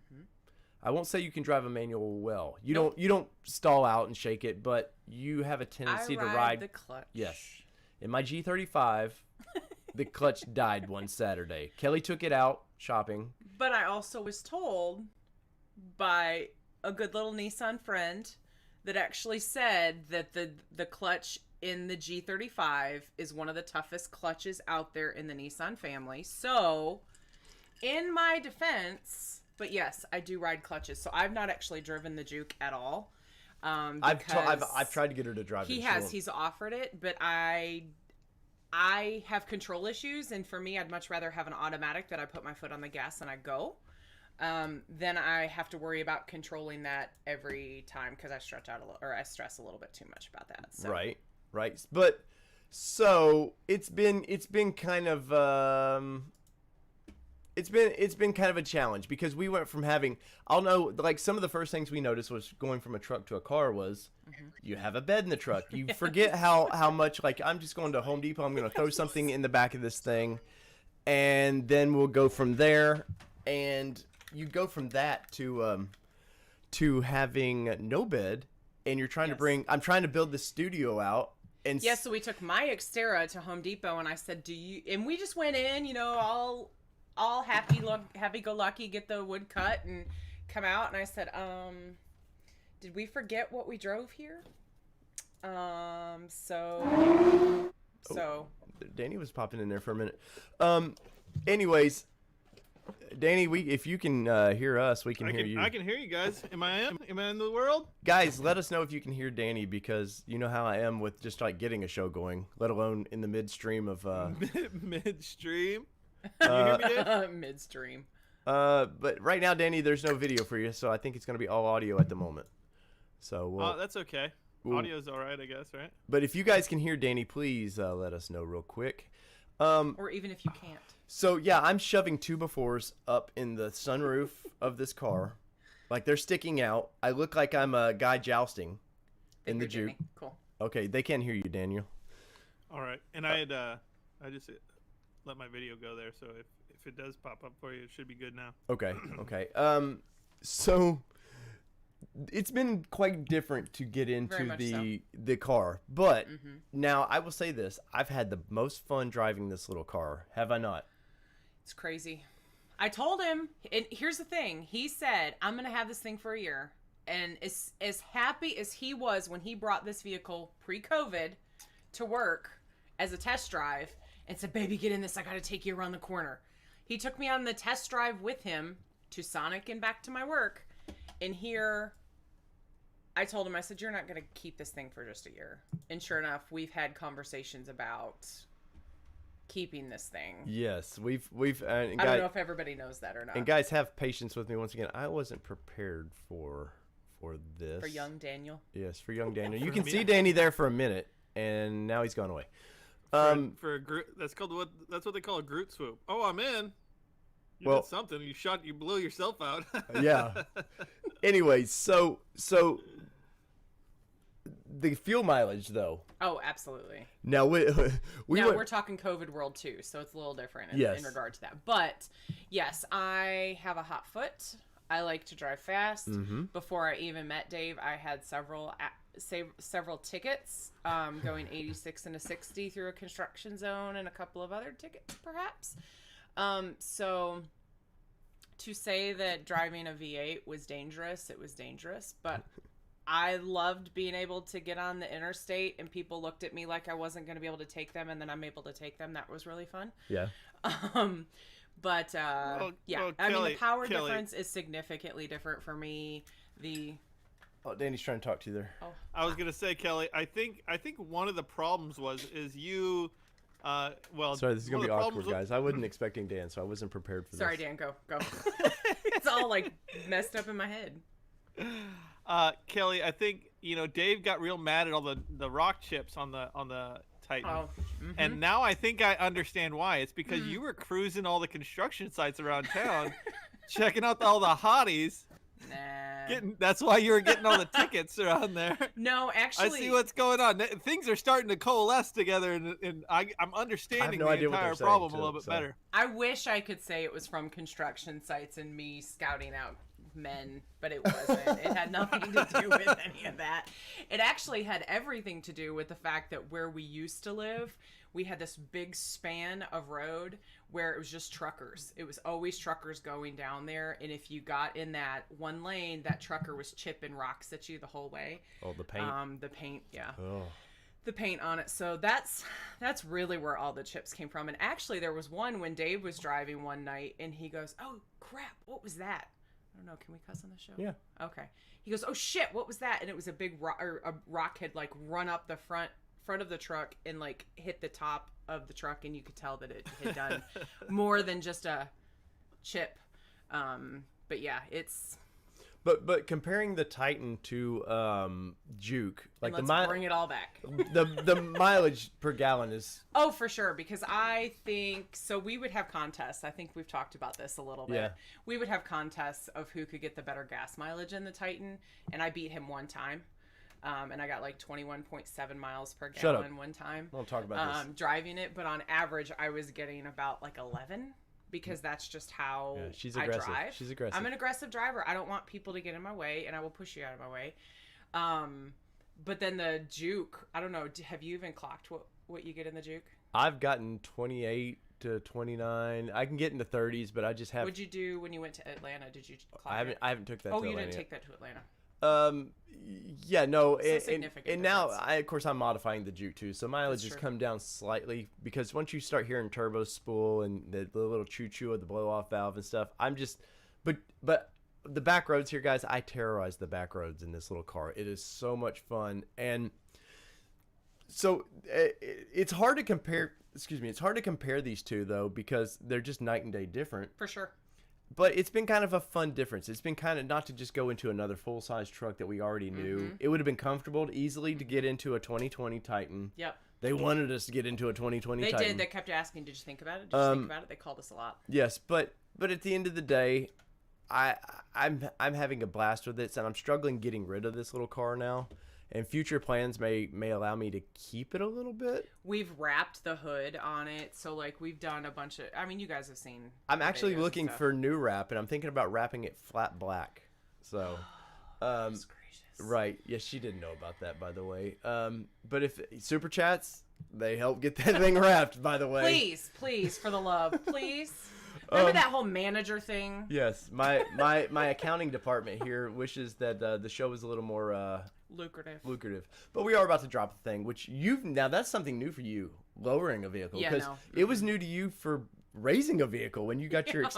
[SPEAKER 1] I won't say you can drive a manual well. You don't stall out and shake it, but you have a tendency to ride
[SPEAKER 2] the clutch.
[SPEAKER 1] Yes. In my G35, the clutch died one Saturday. Kelly took it out shopping.
[SPEAKER 2] But I also was told by a good little Nissan friend that actually said that the clutch in the G35 is one of the toughest clutches out there in the Nissan family. So, in my defense, but yes, I do ride clutches. So I've not actually driven the Juke at all.
[SPEAKER 1] I've tried to get her to drive it.
[SPEAKER 2] He's offered it, but I have control issues, and for me, I'd much rather have an automatic that I put my foot on the gas and I go. then I have to worry about controlling that every time because I stretch out a little, or I stress a little bit too much about that. So.
[SPEAKER 1] Right. But so it's been kind of it's been kind of a challenge because we went from having, I'll know, like some of the first things we noticed was going from a truck to a car was you have a bed in the truck. You forget how much, like, I'm just going to Home Depot, I'm going to throw something in the back of this thing, and then we'll go from there. And you go from that to having no bed, and you're trying to bring, I'm trying to build the studio out. And
[SPEAKER 2] yeah, so we took my Xterra to Home Depot, and I said, and we just went in, you know, all happy-go-lucky, get the wood cut and come out. And I said, did we forget what we drove here? So
[SPEAKER 1] Danny was popping in there for a minute. Anyways, Danny, if you can hear us, we can hear you.
[SPEAKER 3] I can hear you guys. Am I in the world?
[SPEAKER 1] Guys, let us know if you can hear Danny, because you know how I am with just like getting a show going, let alone in the midstream of
[SPEAKER 3] midstream. You hear me, Dave?
[SPEAKER 2] Midstream.
[SPEAKER 1] But right now, Danny, there's no video for you, so I think it's going to be all audio at the moment. So
[SPEAKER 3] that's okay. Audio's all right, I guess, right?
[SPEAKER 1] But if you guys can hear Danny, please let us know real quick.
[SPEAKER 2] Or even if you can't.
[SPEAKER 1] So yeah, I'm shoving 2x4s up in the sunroof of this car, like they're sticking out. I look like I'm a guy jousting in the Juke.
[SPEAKER 2] Cool.
[SPEAKER 1] Okay, they can't hear you, Daniel.
[SPEAKER 3] All right, and I just let my video go there, so if it does pop up for you, it should be good now.
[SPEAKER 1] Okay. So it's been quite different to get into the car, but now I will say this: I've had the most fun driving this little car. Have I not?
[SPEAKER 2] It's crazy. I told him, and here's the thing: he said, "I'm gonna have this thing for a year," and as happy as he was when he brought this vehicle pre-COVID to work as a test drive. And said, "Baby, get in this. I got to take you around the corner." He took me on the test drive with him to Sonic and back to my work. And here, I told him, I said, "You're not going to keep this thing for just a year." And sure enough, we've had conversations about keeping this thing.
[SPEAKER 1] Yes, we've.
[SPEAKER 2] I don't know if everybody knows that or not.
[SPEAKER 1] And guys, have patience with me once again. I wasn't prepared for this.
[SPEAKER 2] For young Daniel.
[SPEAKER 1] Yes, for young Daniel. You can see Danny there for a minute, and now he's gone away.
[SPEAKER 3] For a Groot, that's what they call a Groot swoop. Oh, I'm in. You did something. You blew yourself out.
[SPEAKER 1] Yeah. Anyways, so the fuel mileage though.
[SPEAKER 2] Oh, absolutely.
[SPEAKER 1] Now
[SPEAKER 2] we're talking COVID world too, so it's a little different in regard to that. But yes, I have a hot foot. I like to drive fast. Before I even met Dave, I had several tickets, going 86 and a 60 through a construction zone, and a couple of other tickets, perhaps. So to say that driving a V8 was dangerous, it was dangerous, but I loved being able to get on the interstate and people looked at me like I wasn't going to be able to take them, and then I'm able to take them. That was really fun.
[SPEAKER 1] Yeah.
[SPEAKER 2] But I mean, the power difference is significantly different for me.
[SPEAKER 1] Oh, Danny's trying to talk to you there.
[SPEAKER 2] Oh.
[SPEAKER 3] I was gonna say, Kelly, I think one of the problems is you.
[SPEAKER 1] Sorry, this is gonna be awkward, guys. I wasn't expecting Dan, so I wasn't prepared for this.
[SPEAKER 2] Sorry, Dan, go. It's all like messed up in my head.
[SPEAKER 3] Kelly, I think Dave got real mad at all the rock chips on the Titan.
[SPEAKER 2] Oh.
[SPEAKER 3] And now I think I understand why. It's because you were cruising all the construction sites around town, checking out all the hotties.
[SPEAKER 2] Nah.
[SPEAKER 3] That's why you were getting all the tickets around there.
[SPEAKER 2] No, actually.
[SPEAKER 3] I see what's going on. Things are starting to coalesce together, and I'm understanding the entire problem a little bit better.
[SPEAKER 2] I wish I could say it was from construction sites and me scouting out men, but it wasn't. It had nothing to do with any of that. It actually had everything to do with the fact that where we used to live, we had this big span of road where it was just truckers. It was always truckers going down there, and if you got in that one lane, that trucker was chipping rocks at you the whole way.
[SPEAKER 1] Oh, the paint.
[SPEAKER 2] The paint, yeah.
[SPEAKER 1] Oh.
[SPEAKER 2] The paint on it. So that's really where all the chips came from. And actually, there was one when Dave was driving one night, and he goes, "Oh crap, what was that?" I don't know. Can we cuss on the show?
[SPEAKER 1] Yeah.
[SPEAKER 2] Okay. He goes, "Oh shit, what was that?" And it was a big rock, or a rock had like run up the front of the truck and like hit the top of the truck, and you could tell that it had done more than just a chip. But But yeah, it's.
[SPEAKER 1] But comparing the Titan to Juke, like
[SPEAKER 2] let's bring it all back.
[SPEAKER 1] the mileage per gallon is.
[SPEAKER 2] Oh, for sure, because I think so. We would have contests. I think we've talked about this a little bit.
[SPEAKER 1] Yeah.
[SPEAKER 2] We would have contests of who could get the better gas mileage in the Titan, and I beat him one time. And I got like 21.7 miles per gallon one time.
[SPEAKER 1] Don't talk about this.
[SPEAKER 2] Driving it, but on average, I was getting about like 11. Because that's just how
[SPEAKER 1] she's
[SPEAKER 2] I
[SPEAKER 1] aggressive.
[SPEAKER 2] drive.
[SPEAKER 1] She's aggressive.
[SPEAKER 2] I'm an aggressive driver. I don't want people to get in my way, and I will push you out of my way. But then the Juke, I don't know. Have you even clocked what you get in the Juke?
[SPEAKER 1] I've gotten 28 to 29. I can get into 30s, but I just have.
[SPEAKER 2] What'd you do when you went to Atlanta? Did you clock
[SPEAKER 1] I haven't took that.
[SPEAKER 2] Oh,
[SPEAKER 1] to
[SPEAKER 2] you
[SPEAKER 1] Atlanta
[SPEAKER 2] didn't
[SPEAKER 1] yet.
[SPEAKER 2] take that to Atlanta.
[SPEAKER 1] Yeah, no,
[SPEAKER 2] Significant
[SPEAKER 1] and now of course I'm modifying the Juke too, so mileage has come down slightly because once you start hearing turbo spool and the little choo-choo of the blow-off valve and stuff, I'm just, but the back roads here, guys, I terrorize the back roads in this little car. It is so much fun, and so it's hard to compare. Excuse me, it's hard to compare these two though because they're just night and day different.
[SPEAKER 2] For sure.
[SPEAKER 1] But it's been kind of a fun difference. It's been kind of not to just go into another full-size truck that we already knew. It would have been comfortable easily to get into a 2020 Titan.
[SPEAKER 2] Yep.
[SPEAKER 1] They wanted us to get into a 2020 Titan.
[SPEAKER 2] They did. They kept asking, did you think about it? Did you think about it? They called us a lot.
[SPEAKER 1] Yes, but at the end of the day, I'm having a blast with it, and I'm struggling getting rid of this little car now. And future plans may allow me to keep it a little bit.
[SPEAKER 2] We've wrapped the hood on it, so like we've done a bunch of. I mean, you guys have seen.
[SPEAKER 1] I'm actually looking for new wrap, and I'm thinking about wrapping it flat black. So,
[SPEAKER 2] Goodness gracious.
[SPEAKER 1] right? Yes, she didn't know about that, by the way. But if super chats, they help get that thing wrapped. By the way,
[SPEAKER 2] please, for the love, please. Remember that whole manager thing?
[SPEAKER 1] Yes, my accounting department here wishes that the show was a little more lucrative. But we are about to drop the thing, which now that's something new for you, lowering a vehicle.
[SPEAKER 2] Yeah,
[SPEAKER 1] because it was new to you for raising a vehicle when you got your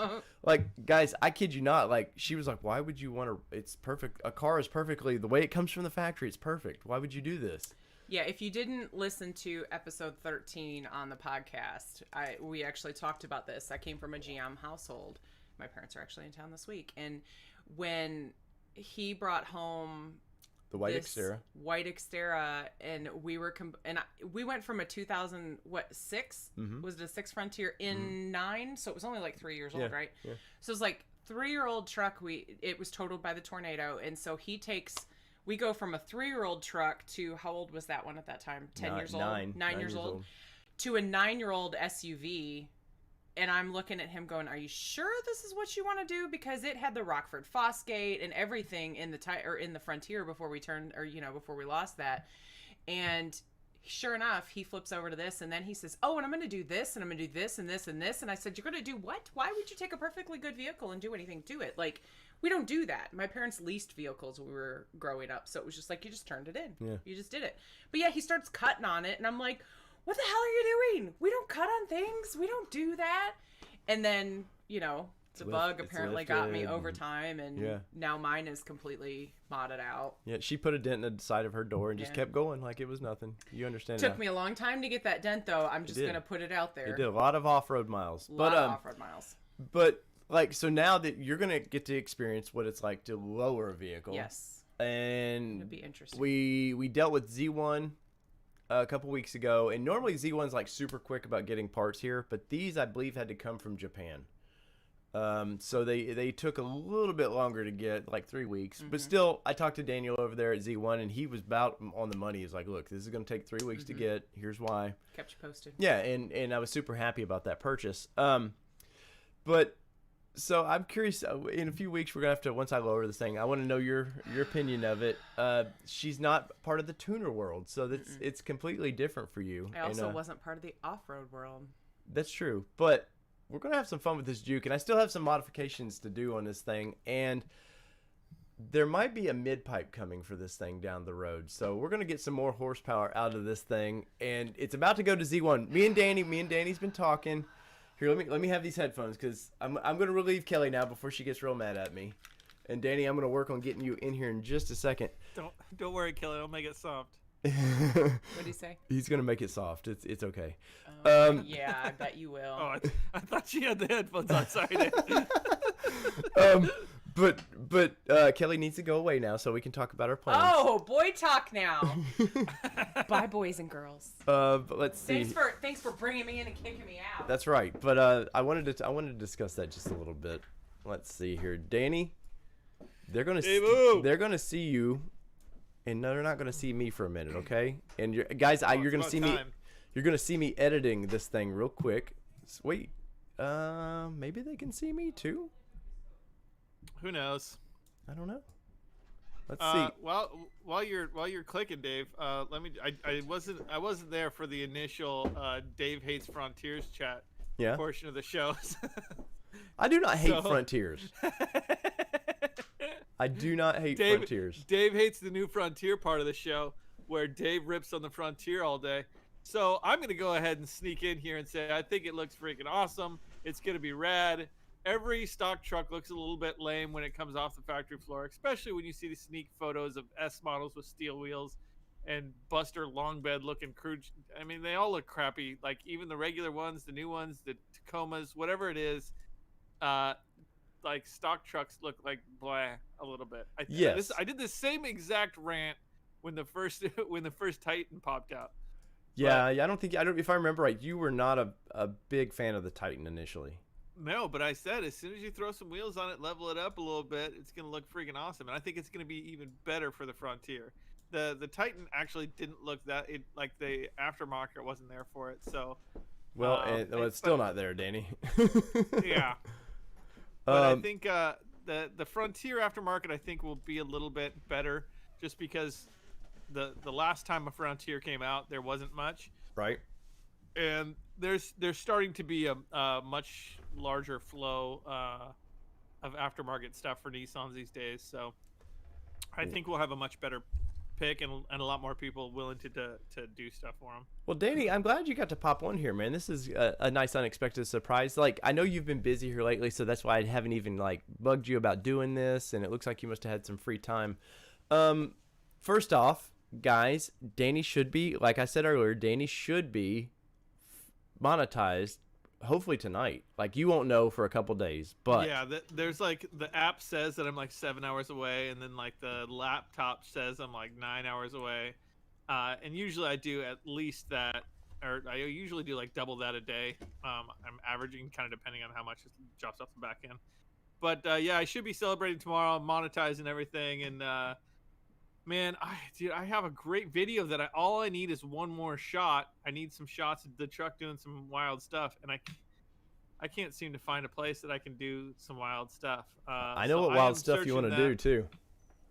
[SPEAKER 1] like, guys, I kid you not, like she was like, why would you want to? It's perfect. A car is perfectly the way it comes from the factory. It's perfect. Why would you do this?
[SPEAKER 2] Yeah, if you didn't listen to episode 13 on the podcast, we actually talked about this. I came from a GM household. My parents are actually in town this week. And when he brought home
[SPEAKER 1] the white Xterra,
[SPEAKER 2] and we were we went from a 2006 was it a 6 Frontier in 9, so it was only like 3 years old, right?
[SPEAKER 1] Yeah.
[SPEAKER 2] So it was like 3-year-old truck. It was totaled by the tornado, and so we go from a 3-year-old truck to, how old was that one at that time? 10 years old? 9 years old. To a 9-year-old SUV. And I'm looking at him going, are you sure this is what you want to do? Because it had the Rockford Fosgate and everything in the Frontier before we before we lost that. And sure enough, he flips over to this, and then he says, oh, and I'm going to do this, and I'm going to do this, and this, and this. And I said, you're going to do what? Why would you take a perfectly good vehicle and do anything to it? Like, we don't do that. My parents leased vehicles when we were growing up, so it was just like, you just turned it in.
[SPEAKER 1] Yeah.
[SPEAKER 2] You just did it. But yeah, he starts cutting on it, and I'm like, what the hell are you doing? We don't cut on things. We don't do that. And then, the bug apparently got me over time, and now mine is completely modded out.
[SPEAKER 1] Yeah, she put a dent in the side of her door and just kept going like it was nothing. You understand?
[SPEAKER 2] Took me a long time to get that dent, though. I'm just going to put it out there.
[SPEAKER 1] It did a lot of off-road miles.
[SPEAKER 2] A lot of off-road miles.
[SPEAKER 1] But, so now that you're going to get to experience what it's like to lower a vehicle.
[SPEAKER 2] Yes.
[SPEAKER 1] And
[SPEAKER 2] it'd be interesting.
[SPEAKER 1] We dealt with Z1 a couple weeks ago, and normally Z1's like super quick about getting parts here, but these I believe had to come from Japan. So they took a little bit longer to get, like 3 weeks. But still, I talked to Daniel over there at Z1, and he was about on the money. He's like, look, this is going to take 3 weeks to get. Here's why.
[SPEAKER 2] Kept you posted.
[SPEAKER 1] Yeah, and I was super happy about that purchase. But so I'm curious, in a few weeks, we're going to have to, once I lower this thing, I want to know your opinion of it. She's not part of the tuner world, so it's completely different for you.
[SPEAKER 2] I also wasn't part of the off-road world.
[SPEAKER 1] That's true, but we're going to have some fun with this Juke, and I still have some modifications to do on this thing, and there might be a mid-pipe coming for this thing down the road, so we're going to get some more horsepower out of this thing, and it's about to go to Z1. Me and Danny's been talking. Here, let me have these headphones, because I'm going to relieve Kelly now before she gets real mad at me. And Danny, I'm going to work on getting you in here in just a second.
[SPEAKER 3] Don't worry, Kelly. I'll make it soft.
[SPEAKER 2] What'd he say?
[SPEAKER 1] He's going to make it soft. It's okay.
[SPEAKER 2] Yeah, I bet you will.
[SPEAKER 3] Oh, I thought she had the headphones on. Sorry.
[SPEAKER 1] But Kelly needs to go away now so we can talk about our plans.
[SPEAKER 2] Oh, boy talk now. Bye, boys and girls.
[SPEAKER 1] But let's see.
[SPEAKER 2] Thanks for bringing me in and kicking me out.
[SPEAKER 1] That's right. But I wanted to discuss that just a little bit. Let's see here, Danny. They're gonna see you, and they're not gonna see me for a minute, okay? And you're gonna see me. You're gonna see me editing this thing real quick. Wait, maybe they can see me too.
[SPEAKER 3] Who knows?
[SPEAKER 1] I don't know. Let's see.
[SPEAKER 3] Well, while you're clicking, Dave, I wasn't there for the initial Dave hates Frontiers chat portion of the show.
[SPEAKER 1] I do not hate Frontiers. I do not hate Frontiers.
[SPEAKER 3] Dave hates the new Frontier part of the show where Dave rips on the Frontier all day. So I'm going to go ahead and sneak in here and say I think it looks freaking awesome. It's going to be rad. Every stock truck looks a little bit lame when it comes off the factory floor, especially when you see the sneak photos of S models with steel wheels and Buster long bed looking crude. I mean, they all look crappy. Like even the regular ones, the new ones, the Tacomas, whatever it is. Like stock trucks look like blah a little bit. I did the same exact rant when the first Titan popped out.
[SPEAKER 1] Yeah, I don't. If I remember right, you were not a big fan of the Titan initially.
[SPEAKER 3] No, but I said as soon as you throw some wheels on it, level it up a little bit, it's gonna look freaking awesome, and I think it's gonna be even better for the Frontier. The Titan actually didn't look like the aftermarket wasn't there for it. So,
[SPEAKER 1] it's still not there, Danny.
[SPEAKER 3] Yeah. But I think the Frontier aftermarket I think will be a little bit better just because the last time a Frontier came out there wasn't much.
[SPEAKER 1] Right.
[SPEAKER 3] And there's starting to be a much larger flow of aftermarket stuff for Nissans these days. So I think we'll have a much better pick and a lot more people willing to do stuff for them.
[SPEAKER 1] Well, Danny, I'm glad you got to pop on here, man. This is a nice unexpected surprise. Like, I know you've been busy here lately, so that's why I haven't even like bugged you about doing this, and it looks like you must have had some free time. First off, guys, Danny should be, like I said earlier, Danny should be monetized hopefully tonight. Like, you won't know for a couple days, but
[SPEAKER 3] yeah, there's like the app says that I'm like 7 hours away, and then like the laptop says I'm like 9 hours away, and usually I do at least that, or I usually do like double that a day. I'm averaging kind of depending on how much it drops off the back end, but yeah, I should be celebrating tomorrow, monetizing everything, and man, I have a great video that all I need is one more shot. I need some shots of the truck doing some wild stuff, and I can't seem to find a place that I can do some wild stuff.
[SPEAKER 1] I know what wild stuff you want to do too.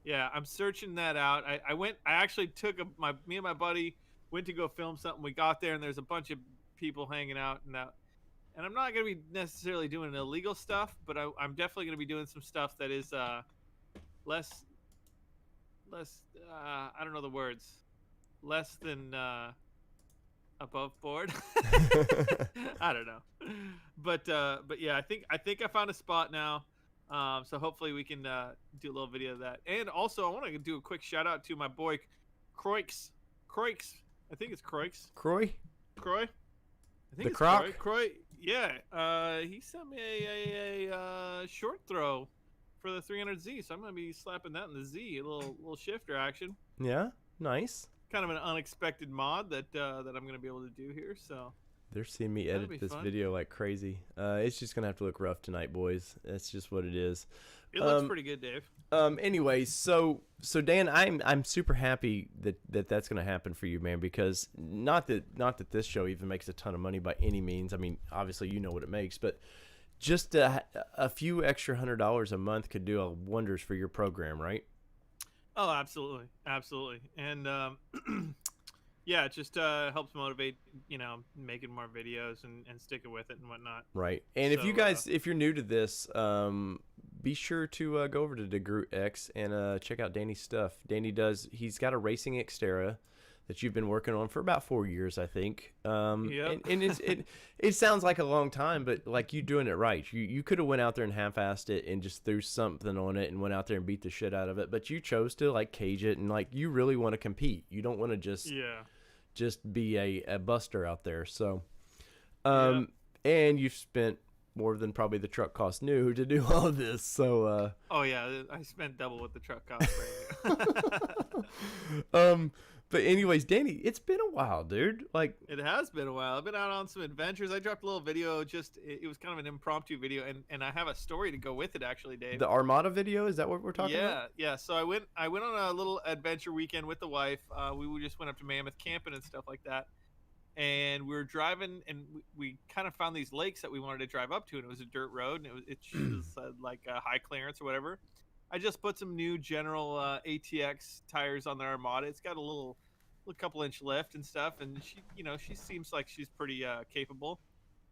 [SPEAKER 3] Yeah, I'm searching that out. I actually took me and my buddy went to go film something. We got there and there's a bunch of people hanging out and I'm not going to be necessarily doing illegal stuff, but I'm definitely going to be doing some stuff that is less I don't know the words, less than above board. I don't know, but yeah, I think I found a spot now, so hopefully we can do a little video of that. And also I want to do a quick shout out to my boy Croix. I think it's Croix.
[SPEAKER 1] Croy.
[SPEAKER 3] I think it's
[SPEAKER 1] Croc?
[SPEAKER 3] Croy. Yeah, he sent me a short throw for the 300Z, so I'm gonna be slapping that in the Z, a little shifter action.
[SPEAKER 1] Yeah, nice.
[SPEAKER 3] Kind of an unexpected mod that I'm gonna be able to do here. So
[SPEAKER 1] they're seeing me edit this video like crazy. It's just gonna have to look rough tonight, boys. That's just what it is.
[SPEAKER 3] It looks pretty good, Dave.
[SPEAKER 1] Anyways, so Dan, I'm super happy that's gonna happen for you, man. Because not that this show even makes a ton of money by any means. I mean, obviously you know what it makes, but just a few extra $100 a month could do wonders for your program, right?
[SPEAKER 3] Oh, absolutely, and yeah, it just helps motivate, making more videos and sticking with it and whatnot.
[SPEAKER 1] Right. And if you're new to this, be sure to go over to DeGroot X and check out Danny's stuff. He's got a racing Xterra that you've been working on for about 4 years, I think.
[SPEAKER 3] Yep.
[SPEAKER 1] And it sounds like a long time, but like you doing it right. You could have went out there and half-assed it and just threw something on it and went out there and beat the shit out of it, but you chose to like cage it and like you really want to compete. You don't want to just be a buster out there. So, and you've spent more than probably the truck cost new to do all of this. So,
[SPEAKER 3] Oh yeah, I spent double what the truck cost.
[SPEAKER 1] but anyways, Danny, it's been a while, dude. Like,
[SPEAKER 3] It has been a while. I've been out on some adventures. I dropped a little video. It was kind of an impromptu video, and I have a story to go with it, actually, Dave.
[SPEAKER 1] the Armada video, is that what we're talking about?
[SPEAKER 3] Yeah. So I went on a little adventure weekend with the wife. We just went up to Mammoth camping and stuff like that. And we were driving, and we kind of found these lakes that we wanted to drive up to, and it was a dirt road, and it was like high clearance or whatever. I just put some new General ATX tires on the Armada. It's got a little couple inch lift and stuff, and she seems like she's pretty capable.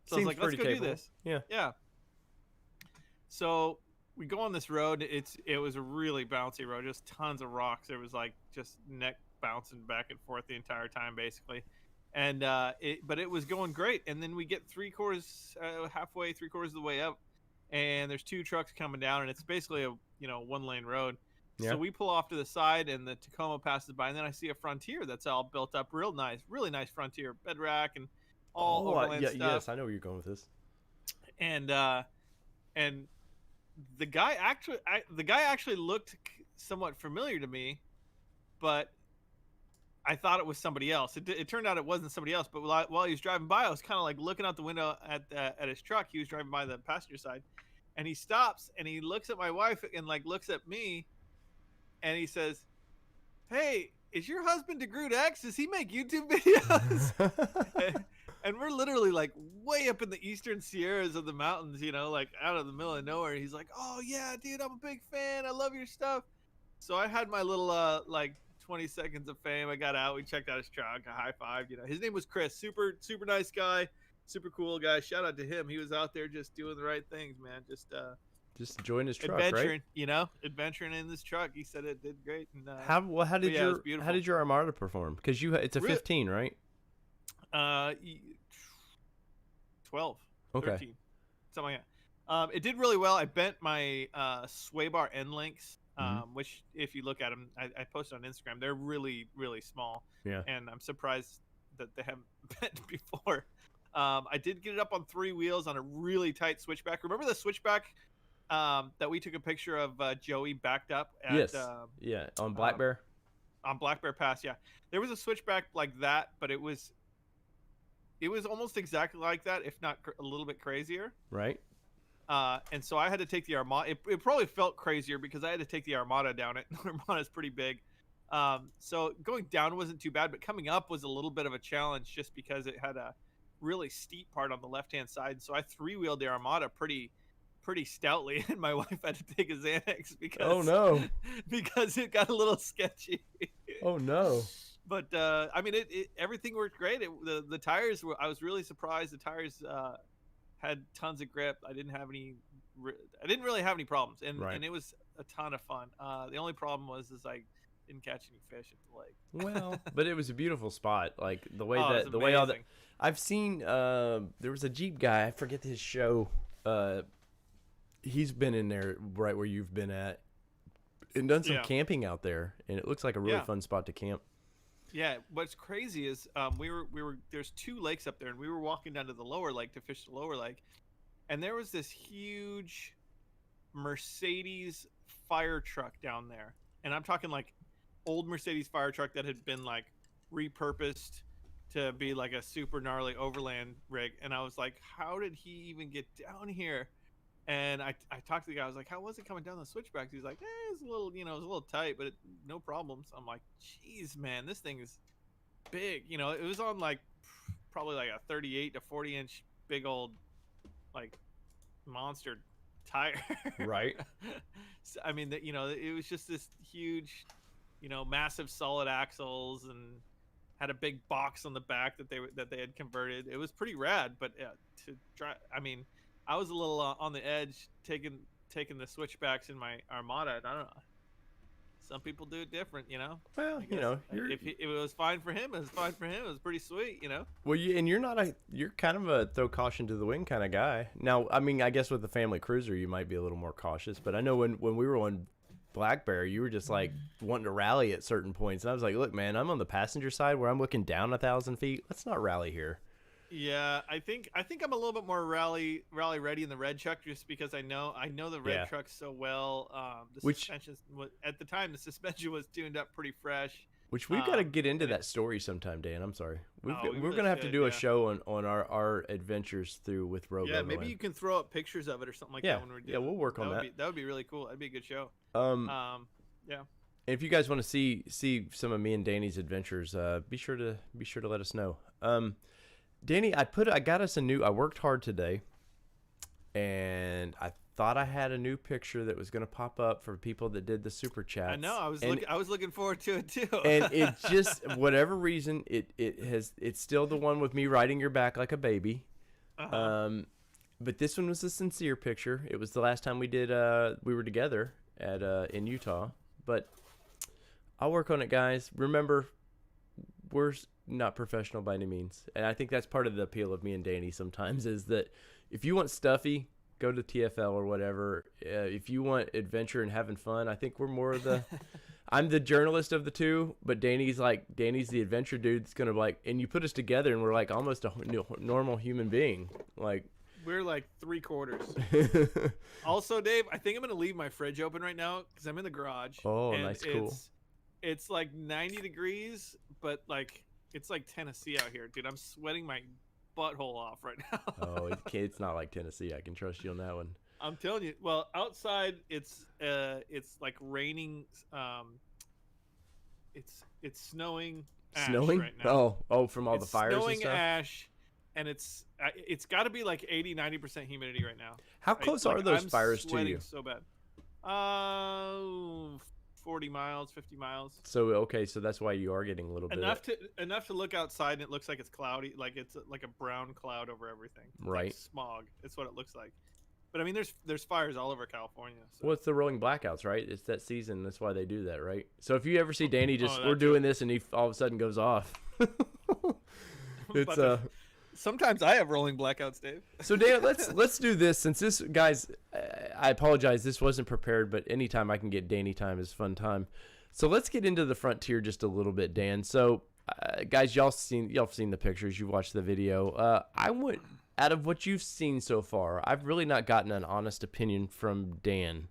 [SPEAKER 3] So
[SPEAKER 1] Seems
[SPEAKER 3] I was like, let's go
[SPEAKER 1] capable.
[SPEAKER 3] do this.
[SPEAKER 1] Yeah.
[SPEAKER 3] So we go on this road. It was a really bouncy road, just tons of rocks. There was like just neck bouncing back and forth the entire time, basically. And but it was going great. And then we get halfway, 3/4 of the way up, and there's two trucks coming down, and it's basically a 1-lane road.
[SPEAKER 1] Yeah.
[SPEAKER 3] So we pull off to the side, and the Tacoma passes by, and then I see a Frontier that's all built up, real nice, really nice Frontier, bed rack and all overland stuff.
[SPEAKER 1] Yes, I know where you're going with this.
[SPEAKER 3] And the guy actually looked somewhat familiar to me, but I thought it was somebody else. It turned out it wasn't somebody else. But while he was driving by, I was kind of like looking out the window at his truck. He was driving by the passenger side, and he stops and he looks at my wife and like looks at me, and he says, "Hey, is your husband DeGroot X? Does he make YouTube videos?" And we're literally like way up in the eastern Sierras of the mountains, like out of the middle of nowhere. He's like, "Oh yeah, dude, I'm a big fan. I love your stuff." So I had my little like 20 seconds of fame. I got out. We checked out his truck. A high five. His name was Chris. Super nice guy. Super cool guy. Shout out to him. He was out there just doing the right things, man.
[SPEAKER 1] Just enjoying his truck,
[SPEAKER 3] adventuring,
[SPEAKER 1] right?
[SPEAKER 3] Adventuring in this truck. He said it did great. And,
[SPEAKER 1] how did your Armada perform? Because it's a 15, right?
[SPEAKER 3] 12.
[SPEAKER 1] Okay.
[SPEAKER 3] 13, something like that. It did really well. I bent my sway bar end links, which if you look at them, I posted on Instagram. They're really, really small.
[SPEAKER 1] Yeah.
[SPEAKER 3] And I'm surprised that they haven't bent before. I did get it up on 3 wheels on a really tight switchback. Remember the switchback that we took a picture of Joey backed up at?
[SPEAKER 1] Yes. On Black Bear?
[SPEAKER 3] On Black Bear Pass, yeah. There was a switchback like that, but it was almost exactly like that, if not a little bit crazier.
[SPEAKER 1] Right.
[SPEAKER 3] And so I had to take the Armada. It probably felt crazier because I had to take the Armada down it. The Armada's pretty big. So going down wasn't too bad, but coming up was a little bit of a challenge just because it had a really steep part on the left-hand side. So I 3-wheeled the Armada pretty stoutly, and my wife had to take a Xanax because it got a little sketchy.
[SPEAKER 1] Oh no.
[SPEAKER 3] But I mean, everything worked great. The tires I was really surprised. The tires had tons of grip. I didn't really have any problems, and it was a ton of fun. The only problem was I didn't catch any fish at the lake.
[SPEAKER 1] Well, but it was a beautiful spot. Like the way I've seen. There was a Jeep guy. I forget his show. He's been in there right where you've been at, and done some camping out there, and it looks like a really fun spot to camp.
[SPEAKER 3] Yeah, what's crazy is we were there's 2 lakes up there, and we were walking down to the lower lake to fish the lower lake, and there was this huge Mercedes fire truck down there, and I'm talking like old Mercedes fire truck that had been like repurposed to be like a super gnarly overland rig, and I was like, how did he even get down here? And I talked to the guy. I was like, how was it coming down the switchbacks? He's like, it's a little, it was a little tight, but no problems. I'm like, geez, man, this thing is big. It was on like probably like a 38 to 40 inch big old like monster tire.
[SPEAKER 1] Right.
[SPEAKER 3] So, I mean, it was just this huge, massive solid axles, and had a big box on the back that they had converted. It was pretty rad, but to try, I mean, I was a little on the edge taking the switchbacks in my Armada. I don't know. Some people do it different,
[SPEAKER 1] Well,
[SPEAKER 3] if it was fine for him, it was fine for him. It was pretty sweet,
[SPEAKER 1] Well, you're kind of a throw caution to the wind kind of guy. Now, I mean, I guess with the family cruiser, you might be a little more cautious. But I know when we were on Black Bear, you were just like wanting to rally at certain points, and I was like, look, man, I'm on the passenger side where I'm looking down 1,000 feet. Let's not rally here.
[SPEAKER 3] Yeah, I think I'm a little bit more rally ready in the red truck just because I know the red
[SPEAKER 1] Yeah.
[SPEAKER 3] truck so well. The
[SPEAKER 1] Which
[SPEAKER 3] suspension at the time the suspension was tuned up pretty fresh.
[SPEAKER 1] Which we've got to get into
[SPEAKER 3] And it,
[SPEAKER 1] that story sometime, Dan. I'm sorry.
[SPEAKER 3] we
[SPEAKER 1] We're
[SPEAKER 3] really
[SPEAKER 1] gonna have to
[SPEAKER 3] should,
[SPEAKER 1] do a
[SPEAKER 3] yeah.
[SPEAKER 1] show on our adventures through with Rogue
[SPEAKER 3] Yeah, maybe
[SPEAKER 1] Overland.
[SPEAKER 3] you can throw up pictures of it or something like
[SPEAKER 1] Yeah,
[SPEAKER 3] that when we're doing
[SPEAKER 1] yeah, we'll work on
[SPEAKER 3] that.
[SPEAKER 1] that.
[SPEAKER 3] That would be really cool. That'd be a good show.
[SPEAKER 1] Um,
[SPEAKER 3] Yeah.
[SPEAKER 1] and if you guys want to see some of me and Danny's adventures, be sure to let us know. Danny, I worked hard today, and I thought I had a new picture that was going to pop up for people that did the super chats.
[SPEAKER 3] I know. I was looking forward to it too.
[SPEAKER 1] And it just, whatever reason, it's still the one with me riding your back like a baby. But this one was a sincere picture. It was the last time we were together at in Utah. But I'll work on it, guys. Remember, we're not professional by any means, and I think that's part of the appeal of me and Danny sometimes is that if you want stuffy, go to TFL or whatever. If you want adventure and having fun, I think we're more of the I'm the journalist of the two, but Danny's the adventure dude that's gonna and you put us together and we're like almost a normal human being. Like
[SPEAKER 3] we're like 3/4. Also, Dave, I think I'm gonna leave my fridge open right now because I'm in the garage.
[SPEAKER 1] Oh,
[SPEAKER 3] and
[SPEAKER 1] nice, cool.
[SPEAKER 3] It's like 90 degrees, but like it's like Tennessee out here, dude. I'm sweating my butthole off right now.
[SPEAKER 1] Oh, it's not like Tennessee. I can trust you on that one.
[SPEAKER 3] I'm telling you. Well, outside it's like raining. It's snowing.
[SPEAKER 1] Snowing
[SPEAKER 3] right now.
[SPEAKER 1] Oh, from all the fires
[SPEAKER 3] snowing
[SPEAKER 1] and stuff.
[SPEAKER 3] ash, and it's got to be like 80-90% humidity right now.
[SPEAKER 1] How close are those fires to you?
[SPEAKER 3] So bad. 40 miles, 50 miles.
[SPEAKER 1] So okay, so that's why you are getting a little bit
[SPEAKER 3] enough to look outside and it looks like it's cloudy, like it's like a brown cloud over everything.
[SPEAKER 1] Right.
[SPEAKER 3] Like smog. It's what it looks like. But I mean, there's fires all over California. So.
[SPEAKER 1] Well, it's the rolling blackouts, right? It's that season. That's why they do that, right? So if you ever see Danny we're doing this and he all of a sudden goes off. It's
[SPEAKER 3] Sometimes I have rolling blackouts, Dave.
[SPEAKER 1] So Dan, let's do this since this guys. I apologize, this wasn't prepared, but anytime I can get Danny time is fun time. So let's get into the Frontier just a little bit, Dan. So guys, y'all seen the pictures, you watched the video. I want out of what you've seen so far, I've really not gotten an honest opinion from Dan.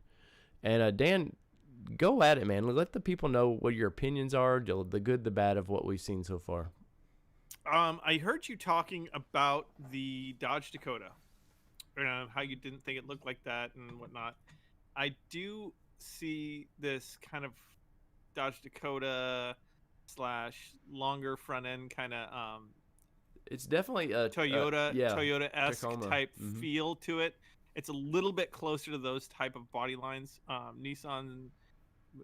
[SPEAKER 1] And Dan, go at it, man. Let the people know what your opinions are, the good, the bad of what we've seen so far.
[SPEAKER 3] I heard you talking about the Dodge Dakota, how you didn't think it looked like that and whatnot. I do see this kind of Dodge Dakota / longer front end kind of
[SPEAKER 1] it's definitely a
[SPEAKER 3] Toyota-esque
[SPEAKER 1] Tacoma
[SPEAKER 3] type feel to it. It's a little bit closer to those type of body lines. Nissan,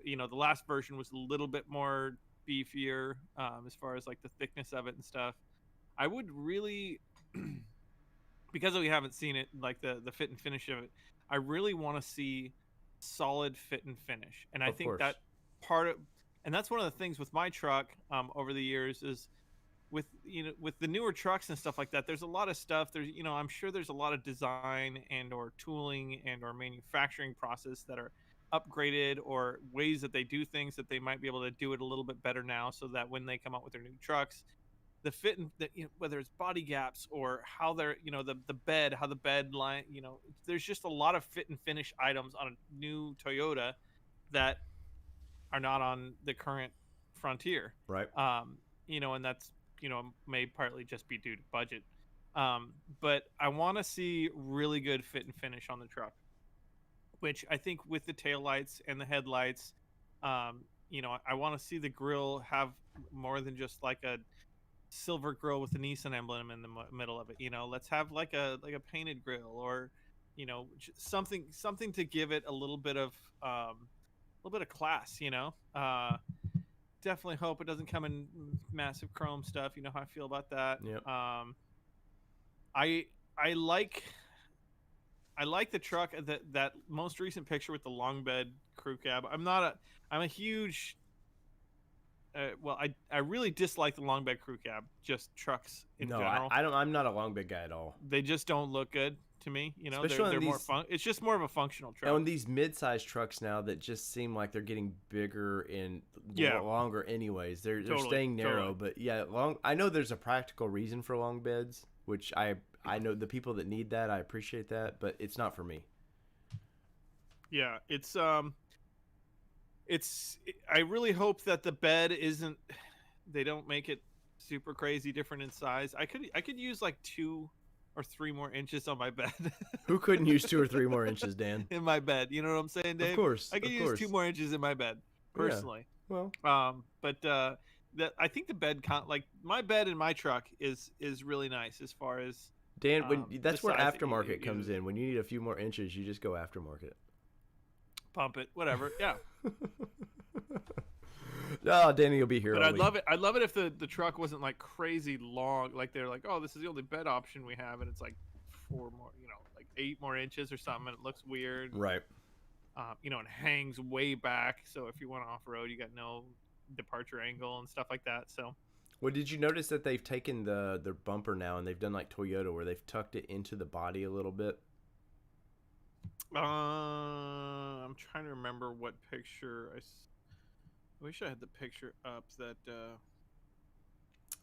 [SPEAKER 3] the last version was a little bit more beefier as far as like the thickness of it and stuff. I would really, because we haven't seen it, like the fit and finish of it, I really want to see solid fit and finish. And I think that and that's one of the things with my truck over the years is with the newer trucks and stuff like that, there's a lot of stuff there's I'm sure there's a lot of design and or tooling and or manufacturing process that are upgraded or ways that they do things that they might be able to do it a little bit better now, so that when they come out with their new trucks, the fit and whether it's body gaps or how they're how the bed line, there's just a lot of fit and finish items on a new Toyota that are not on the current Frontier,
[SPEAKER 1] right?
[SPEAKER 3] And that's may partly just be due to budget, but I want to see really good fit and finish on the truck, which I think with the taillights and the headlights, I want to see the grille have more than just like a silver grille with the Nissan emblem in the middle of it. Let's have like a painted grille or, something to give it a little bit of class. Definitely hope it doesn't come in massive chrome stuff. You know how I feel about that.
[SPEAKER 1] Yep.
[SPEAKER 3] I like the truck, that most recent picture with the long bed crew cab. I'm a huge I really dislike the long bed crew cab, just trucks in general.
[SPEAKER 1] I'm not a long bed guy at all.
[SPEAKER 3] They just don't look good to me.
[SPEAKER 1] Especially
[SPEAKER 3] they're more fun. It's just more of a functional truck.
[SPEAKER 1] On these mid-sized trucks now that just seem like they're getting bigger and longer anyways. They're staying narrow, but long. I know there's a practical reason for long beds. which I know the people that need that. I appreciate that, but it's not for me.
[SPEAKER 3] Yeah, I really hope that the bed isn't. They don't make it super crazy different in size. I could use like 2 or 3 more inches on my bed.
[SPEAKER 1] Who couldn't use 2 or 3 more inches, Dan?
[SPEAKER 3] In my bed, you know what I'm saying, Dave?
[SPEAKER 1] Of course,
[SPEAKER 3] I could
[SPEAKER 1] of
[SPEAKER 3] use
[SPEAKER 1] course.
[SPEAKER 3] 2 more inches in my bed, personally.
[SPEAKER 1] Yeah. Well,
[SPEAKER 3] But that I think the bed like my bed in my truck is really nice as far as
[SPEAKER 1] Dan, when that's
[SPEAKER 3] the
[SPEAKER 1] where
[SPEAKER 3] size that
[SPEAKER 1] aftermarket
[SPEAKER 3] you
[SPEAKER 1] comes
[SPEAKER 3] use.
[SPEAKER 1] in. When you need a few more inches, you just go aftermarket.
[SPEAKER 3] Pump it, whatever. Yeah.
[SPEAKER 1] Oh, Danny will be here.
[SPEAKER 3] But
[SPEAKER 1] all
[SPEAKER 3] I'd
[SPEAKER 1] week.
[SPEAKER 3] love it. I'd love it if the truck wasn't like crazy long. Like they're like, oh, this is the only bed option we have, and it's like 4 more, like 8 more inches or something, and it looks weird.
[SPEAKER 1] Right.
[SPEAKER 3] And hangs way back. So if you want to off road, you got no departure angle and stuff like that. So.
[SPEAKER 1] Well, did you notice that they've taken the bumper now and they've done like Toyota where they've tucked it into the body a little bit?
[SPEAKER 3] I'm trying to remember what picture I wish I had the picture up that.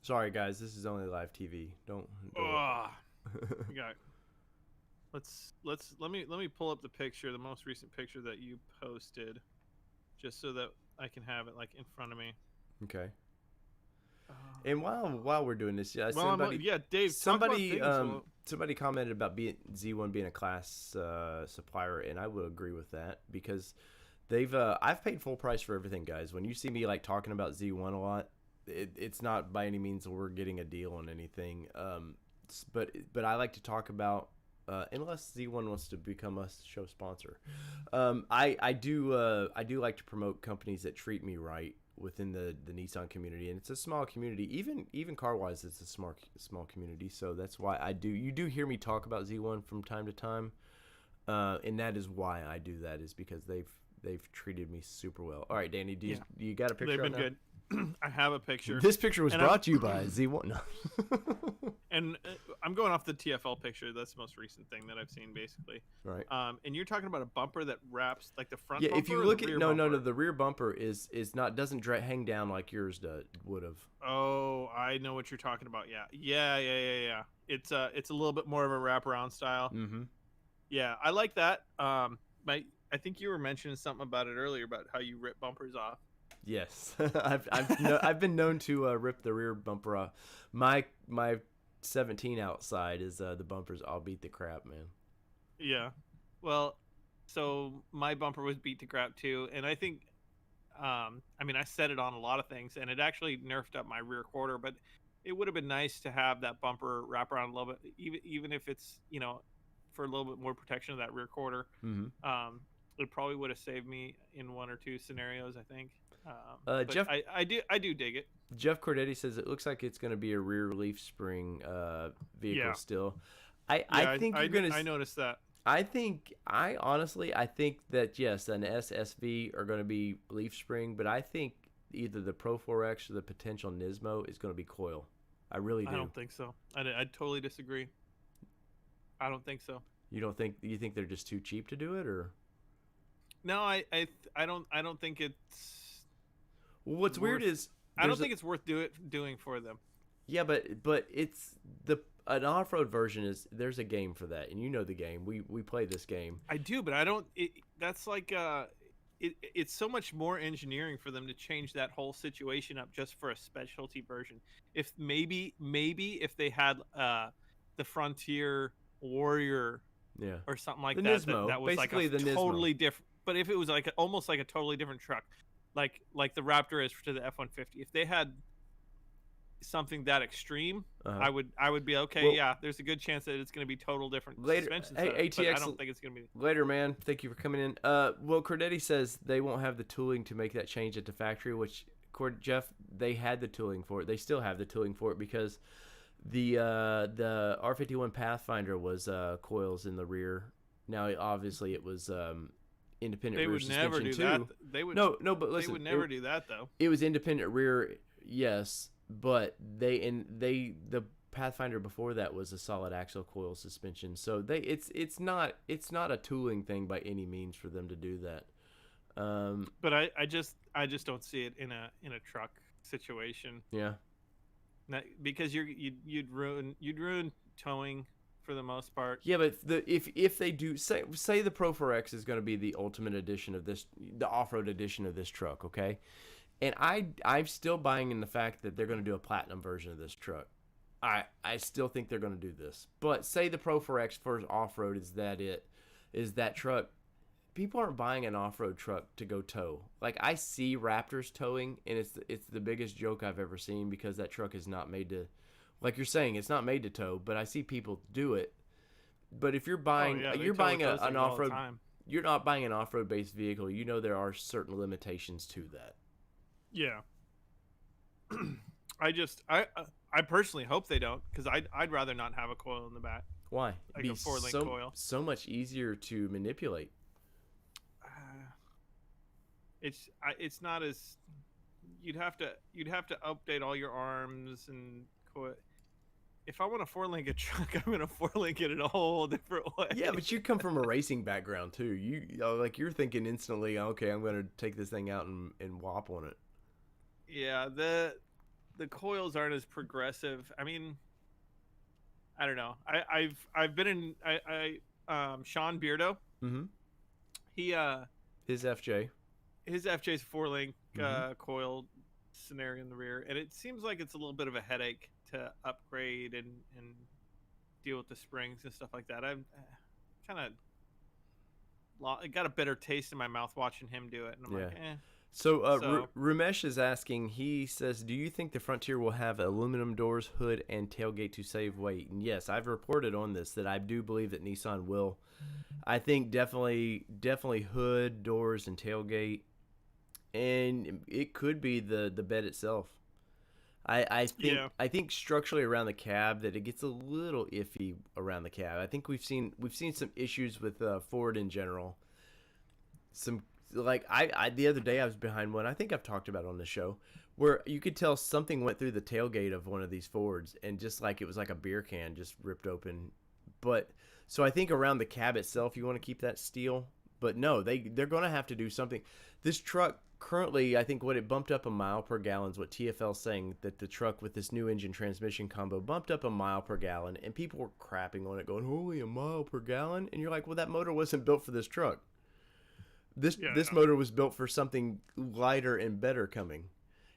[SPEAKER 1] Sorry, guys, this is only live TV. Don't.
[SPEAKER 3] We got. Let me pull up the picture, the most recent picture that you posted, just so that I can have it like in front of me.
[SPEAKER 1] Okay. And while we're doing this,
[SPEAKER 3] Dave.
[SPEAKER 1] somebody somebody commented about Z1 being a class supplier, and I would agree with that because I've paid full price for everything, guys. When you see me like talking about Z1 a lot, it's not by any means that we're getting a deal on anything. But I like to talk about unless Z1 wants to become a show sponsor. I do like to promote companies that treat me right within the Nissan community, and it's a small community. Even car wise, it's a small community. So that's why you do hear me talk about Z1 from time to time, and that is why I do that, is because they've treated me super well. All right, Danny, do you got a picture?
[SPEAKER 3] They've been good. I have a picture.
[SPEAKER 1] This picture was brought to you by Z1. No.
[SPEAKER 3] And I'm going off the TFL picture. That's the most recent thing that I've seen, basically.
[SPEAKER 1] Right.
[SPEAKER 3] And you're talking about a bumper that wraps like the front.
[SPEAKER 1] Yeah.
[SPEAKER 3] Bumper
[SPEAKER 1] If you
[SPEAKER 3] or
[SPEAKER 1] look
[SPEAKER 3] the
[SPEAKER 1] at
[SPEAKER 3] rear
[SPEAKER 1] no,
[SPEAKER 3] bumper?
[SPEAKER 1] the rear bumper doesn't hang down like yours would have.
[SPEAKER 3] Oh, I know what you're talking about. Yeah. It's a little bit more of a wraparound style.
[SPEAKER 1] Mm-hmm.
[SPEAKER 3] Yeah, I like that. I think you were mentioning something about it earlier about how you rip bumpers off.
[SPEAKER 1] Yes, I've been known to rip the rear bumper off. My 17 outside is the bumpers. I'll beat the crap, man.
[SPEAKER 3] Yeah, well, so my bumper was beat to crap too, and I think, I set it on a lot of things, and it actually nerfed up my rear quarter. But it would have been nice to have that bumper wrap around a little bit, even if it's for a little bit more protection of that rear quarter.
[SPEAKER 1] Mm-hmm.
[SPEAKER 3] It probably would have saved me in 1 or 2 scenarios, I think.
[SPEAKER 1] Jeff,
[SPEAKER 3] I do dig it.
[SPEAKER 1] Jeff Cordetti says it looks like it's going to be a rear leaf spring vehicle still. I think you're going to.
[SPEAKER 3] I noticed that.
[SPEAKER 1] I honestly think that yes, an SSV are going to be leaf spring, but I think either the Pro 4X or the potential Nismo is going to be coil. I really do.
[SPEAKER 3] I don't think so. I totally disagree. I don't think so.
[SPEAKER 1] You think they're just too cheap to do it, or?
[SPEAKER 3] No, I don't think it's.
[SPEAKER 1] Well, what's weird is
[SPEAKER 3] I don't think it's worth doing for them. Yeah,
[SPEAKER 1] but it's an off-road version is there's a game for that, and you know the game. We play this game.
[SPEAKER 3] I do, but I don't. That's like it's so much more engineering for them to change that whole situation up just for a specialty version. If maybe if they had the Frontier Warrior, or something like
[SPEAKER 1] the
[SPEAKER 3] that,
[SPEAKER 1] Nismo,
[SPEAKER 3] that was
[SPEAKER 1] basically
[SPEAKER 3] like a
[SPEAKER 1] the
[SPEAKER 3] totally different. But if it was like almost like a totally different truck, like the Raptor is to the F-150, if they had something that extreme, I would be okay. Well, yeah, there's a good chance that it's going to be total different suspension setup,
[SPEAKER 1] ATX,
[SPEAKER 3] but I don't think it's going to be
[SPEAKER 1] later, man. Thank you for coming in. Well, Cordetti says they won't have the tooling to make that change at the factory, which Jeff, they had the tooling for it. They still have the tooling for it because the R51 Pathfinder was coils in the rear. Now, obviously, it was independent rear suspension too.
[SPEAKER 3] That. They would
[SPEAKER 1] no, but listen,
[SPEAKER 3] they would never do that though.
[SPEAKER 1] It was independent rear, yes, but the Pathfinder before that was a solid axle coil suspension. So it's not a tooling thing by any means for them to do that.
[SPEAKER 3] But I just don't see it in a truck situation.
[SPEAKER 1] Yeah.
[SPEAKER 3] Because you'd ruin towing for the most part.
[SPEAKER 1] Yeah, but if they do say the Pro 4X is going to be the ultimate edition of this, the off-road edition of this truck, okay? And I'm still buying in the fact that they're going to do a platinum version of this truck. I still think they're going to do this. But say the Pro 4X for off-road is that truck. People aren't buying an off-road truck to go tow. Like, I see Raptors towing, and it's the biggest joke I've ever seen because that truck is not made to, like you're saying, it's not made to tow. But I see people do it. But if you're buying, you're buying an off-road, you're not buying an off-road based vehicle. You know there are certain limitations to that.
[SPEAKER 3] Yeah. I personally hope they don't, because I'd rather not have a coil in the back.
[SPEAKER 1] Why?
[SPEAKER 3] Like a 4-link coil.
[SPEAKER 1] So much easier to manipulate.
[SPEAKER 3] It's not as you'd have to update all your arms and coil. If I want a 4-link truck, I'm gonna 4-link it in a whole different way.
[SPEAKER 1] Yeah, but you come from a racing background too. Like you're thinking instantly, okay, I'm gonna take this thing out and whop on it.
[SPEAKER 3] Yeah, the coils aren't as progressive. I mean, I don't know. I've been in Sean Beardo.
[SPEAKER 1] Mm-hmm.
[SPEAKER 3] He
[SPEAKER 1] his FJ.
[SPEAKER 3] His FJ's 4-link coil scenario in the rear, and it seems like it's a little bit of a headache to upgrade and deal with the springs and stuff like that. I've kind of got a bitter taste in my mouth watching him do it, and I'm like, eh.
[SPEAKER 1] So Ramesh is asking, he says, do you think the Frontier will have aluminum doors, hood, and tailgate to save weight? And yes, I've reported on this that I do believe that Nissan will. I think definitely hood, doors, and tailgate. And it could be the bed itself. I think structurally around the cab that it gets a little iffy around the cab. I think we've seen some issues with Ford in general. Like I the other day I was behind one, I think I've talked about it on the show, where you could tell something went through the tailgate of one of these Fords, and just like it was like a beer can just ripped open. But so I think around the cab itself you want to keep that steel, but no, they're going to have to do something. This truck currently, I think what it bumped up a mile per gallon is what TFL's saying, that the truck with this new engine transmission combo bumped up a mile per gallon, and people were crapping on it going, holy, a mile per gallon? And you're like, well, that motor wasn't built for this truck. This motor was built for something lighter and better coming.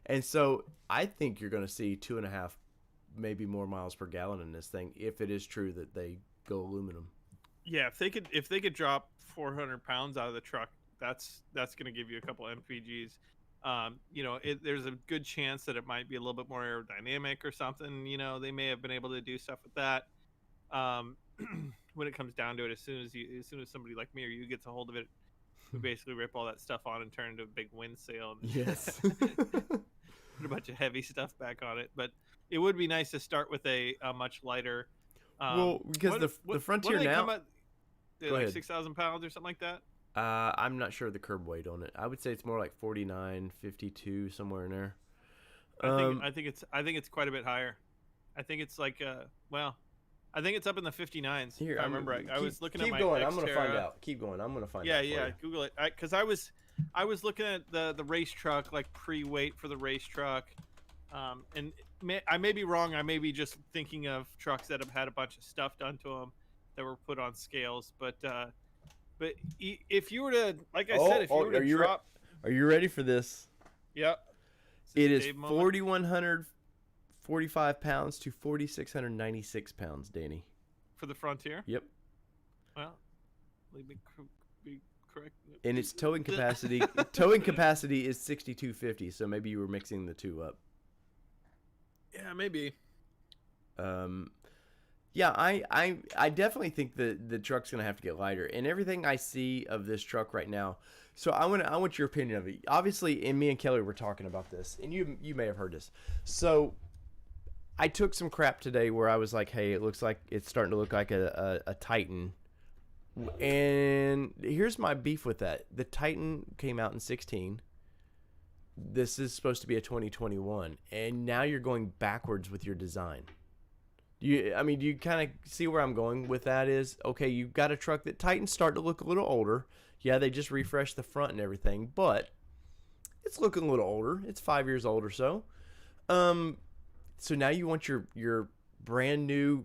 [SPEAKER 1] And so I think you're going to see 2.5, maybe more miles per gallon in this thing, if it is true that they go aluminum.
[SPEAKER 3] Yeah, if they could drop 400 pounds out of the truck, that's going to give you a couple MPGs. There's a good chance that it might be a little bit more aerodynamic or something. They may have been able to do stuff with that. When it comes down to it, as soon as somebody like me or you gets a hold of it, we basically rip all that stuff on and turn it into a big wind sail. And
[SPEAKER 1] yes.
[SPEAKER 3] Put a bunch of heavy stuff back on it. But it would be nice to start with a much lighter.
[SPEAKER 1] Because the Frontier now,
[SPEAKER 3] they're like 6,000 pounds or something like that.
[SPEAKER 1] I'm not sure the curb weight on it. I would say it's more like 49, 52, somewhere in there.
[SPEAKER 3] I think it's quite a bit higher. I think it's like I think it's up in the 59s.
[SPEAKER 1] Here,
[SPEAKER 3] I remember right. I was looking at my
[SPEAKER 1] Keep going.
[SPEAKER 3] Xterra.
[SPEAKER 1] I'm going to find out. Keep going. I'm going to find out.
[SPEAKER 3] Yeah. Google it. Because I was looking at the race truck, like pre-weight for the race truck. And I may be wrong. I may be just thinking of trucks that have had a bunch of stuff done to them that were put on scales. But if you were to, like I said, if you were to drop...
[SPEAKER 1] Are you ready for this?
[SPEAKER 3] Yep.
[SPEAKER 1] It is 4,145 pounds to 4,696 pounds, Danny.
[SPEAKER 3] For the Frontier?
[SPEAKER 1] Yep.
[SPEAKER 3] Well, let me be correct.
[SPEAKER 1] And its towing capacity is 6,250, so maybe you were mixing the two up.
[SPEAKER 3] Yeah, maybe.
[SPEAKER 1] Yeah, I definitely think the truck's gonna have to get lighter, and everything I see of this truck right now. So I want your opinion of it. Obviously, and me and Kelly were talking about this, and you may have heard this. So I took some crap today where I was like, hey, it looks like it's starting to look like a Titan. And here's my beef with that. The Titan came out in 2016. This is supposed to be a 2021, and now you're going backwards with your design. Do you kind of see where I'm going with that? Is okay, you've got a truck that Titan's starting to look a little older. Yeah, they just refreshed the front and everything, but it's looking a little older. It's 5 years old or so. So now you want your brand new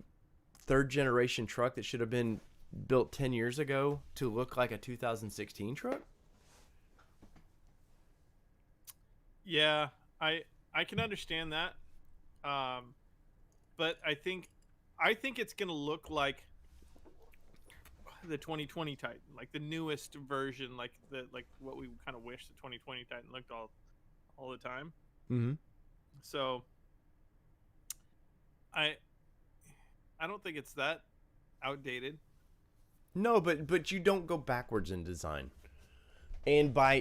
[SPEAKER 1] third generation truck that should have been built 10 years ago to look like a 2016 truck?
[SPEAKER 3] Yeah, I can understand that. But I think it's gonna look like the 2020 Titan, like the newest version, like what we kind of wish the 2020 Titan looked all the time.
[SPEAKER 1] Mm-hmm.
[SPEAKER 3] So I don't think it's that outdated.
[SPEAKER 1] No, but you don't go backwards in design. And by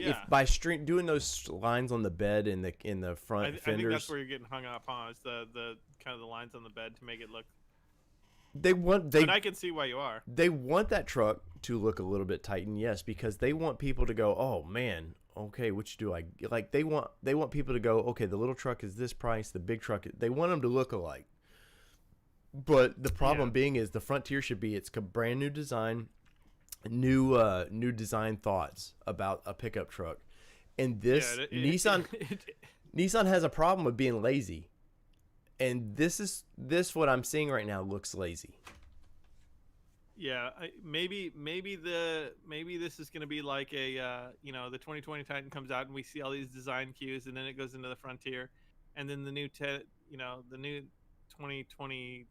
[SPEAKER 1] doing those lines on the bed in the front fenders,
[SPEAKER 3] I think that's where you're getting hung up on, is the kind of the lines on the bed to make it look. But I can see why you are.
[SPEAKER 1] They want that truck to look a little bit Titan, yes, because they want people to go, oh man, okay, which do I like? They want people to go, okay, the little truck is this price, the big truck. They want them to look alike. But the problem being is the Frontier should be, it's a brand new design, new design thoughts about a pickup truck, and this Nissan has a problem with being lazy, and this what I'm seeing right now looks lazy.
[SPEAKER 3] Yeah, maybe this is going to be like a the 2020 Titan comes out and we see all these design cues, and then it goes into the Frontier, and then the new the new 2029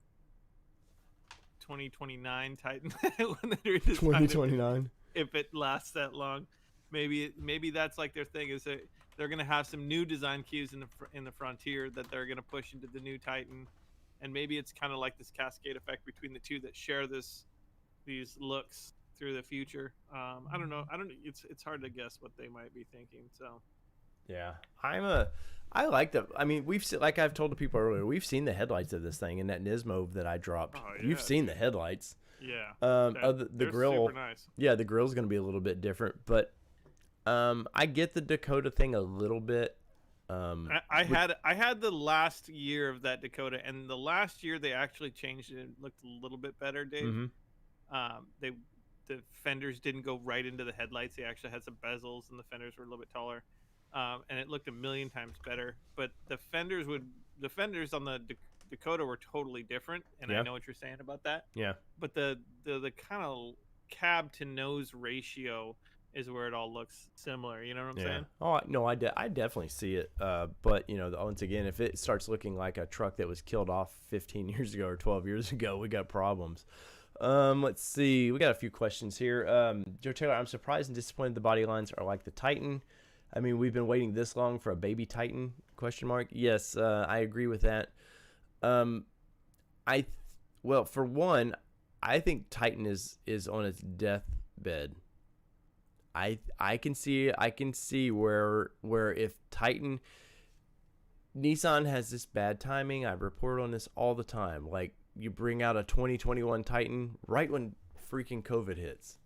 [SPEAKER 3] Titan when they redesign
[SPEAKER 1] 2029,
[SPEAKER 3] if it lasts that long, maybe that's like their thing, is that they're gonna have some new design cues in the Frontier that they're gonna push into the new Titan, and maybe it's kind of like this cascade effect between the two that share these looks through the future. I don't know. It's hard to guess what they might be thinking. So
[SPEAKER 1] yeah, I like the. I mean, like I've told the people earlier, we've seen the headlights of this thing in that Nismo that I dropped.
[SPEAKER 3] Oh, yeah,
[SPEAKER 1] You've seen the headlights.
[SPEAKER 3] Yeah.
[SPEAKER 1] The grill.
[SPEAKER 3] Super nice.
[SPEAKER 1] Yeah, the grill's going to be a little bit different, but I get the Dakota thing a little bit.
[SPEAKER 3] I had the last year of that Dakota, and the last year they actually changed it. It looked a little bit better, Dave.
[SPEAKER 1] Mm-hmm.
[SPEAKER 3] The fenders didn't go right into the headlights. They actually had some bezels, and the fenders were a little bit taller. And it looked a million times better. But the fenders on the Dakota were totally different, and I know what you're saying about that.
[SPEAKER 1] Yeah.
[SPEAKER 3] But the kind of cab to nose ratio is where it all looks similar. You know what I'm saying?
[SPEAKER 1] Oh no, I definitely see it. But once again, if it starts looking like a truck that was killed off 15 years ago or 12 years ago, we got problems. Let's see. We got a few questions here. Joe Taylor, I'm surprised and disappointed the body lines are like the Titan. I mean, we've been waiting this long for a baby Titan? ? Yes, I agree with that. Well, for one, I think Titan is on its deathbed. I can see where if Nissan has this bad timing. I report on this all the time. Like, you bring out a 2021 Titan right when freaking COVID hits.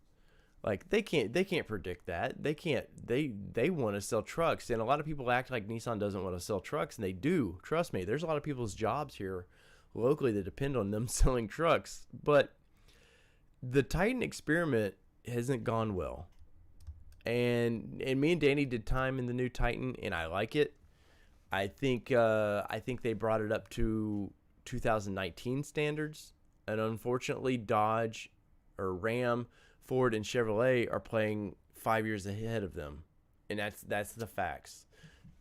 [SPEAKER 1] Like, they can't predict that. They want to sell trucks, and a lot of people act like Nissan doesn't want to sell trucks, and they do. Trust me, there's a lot of people's jobs here locally that depend on them selling trucks. But the Titan experiment hasn't gone well. And me and Danny did time in the new Titan, and I like it. I think they brought it up to 2019 standards, and unfortunately Dodge or Ram, Ford, and Chevrolet are playing 5 years ahead of them, and that's the facts.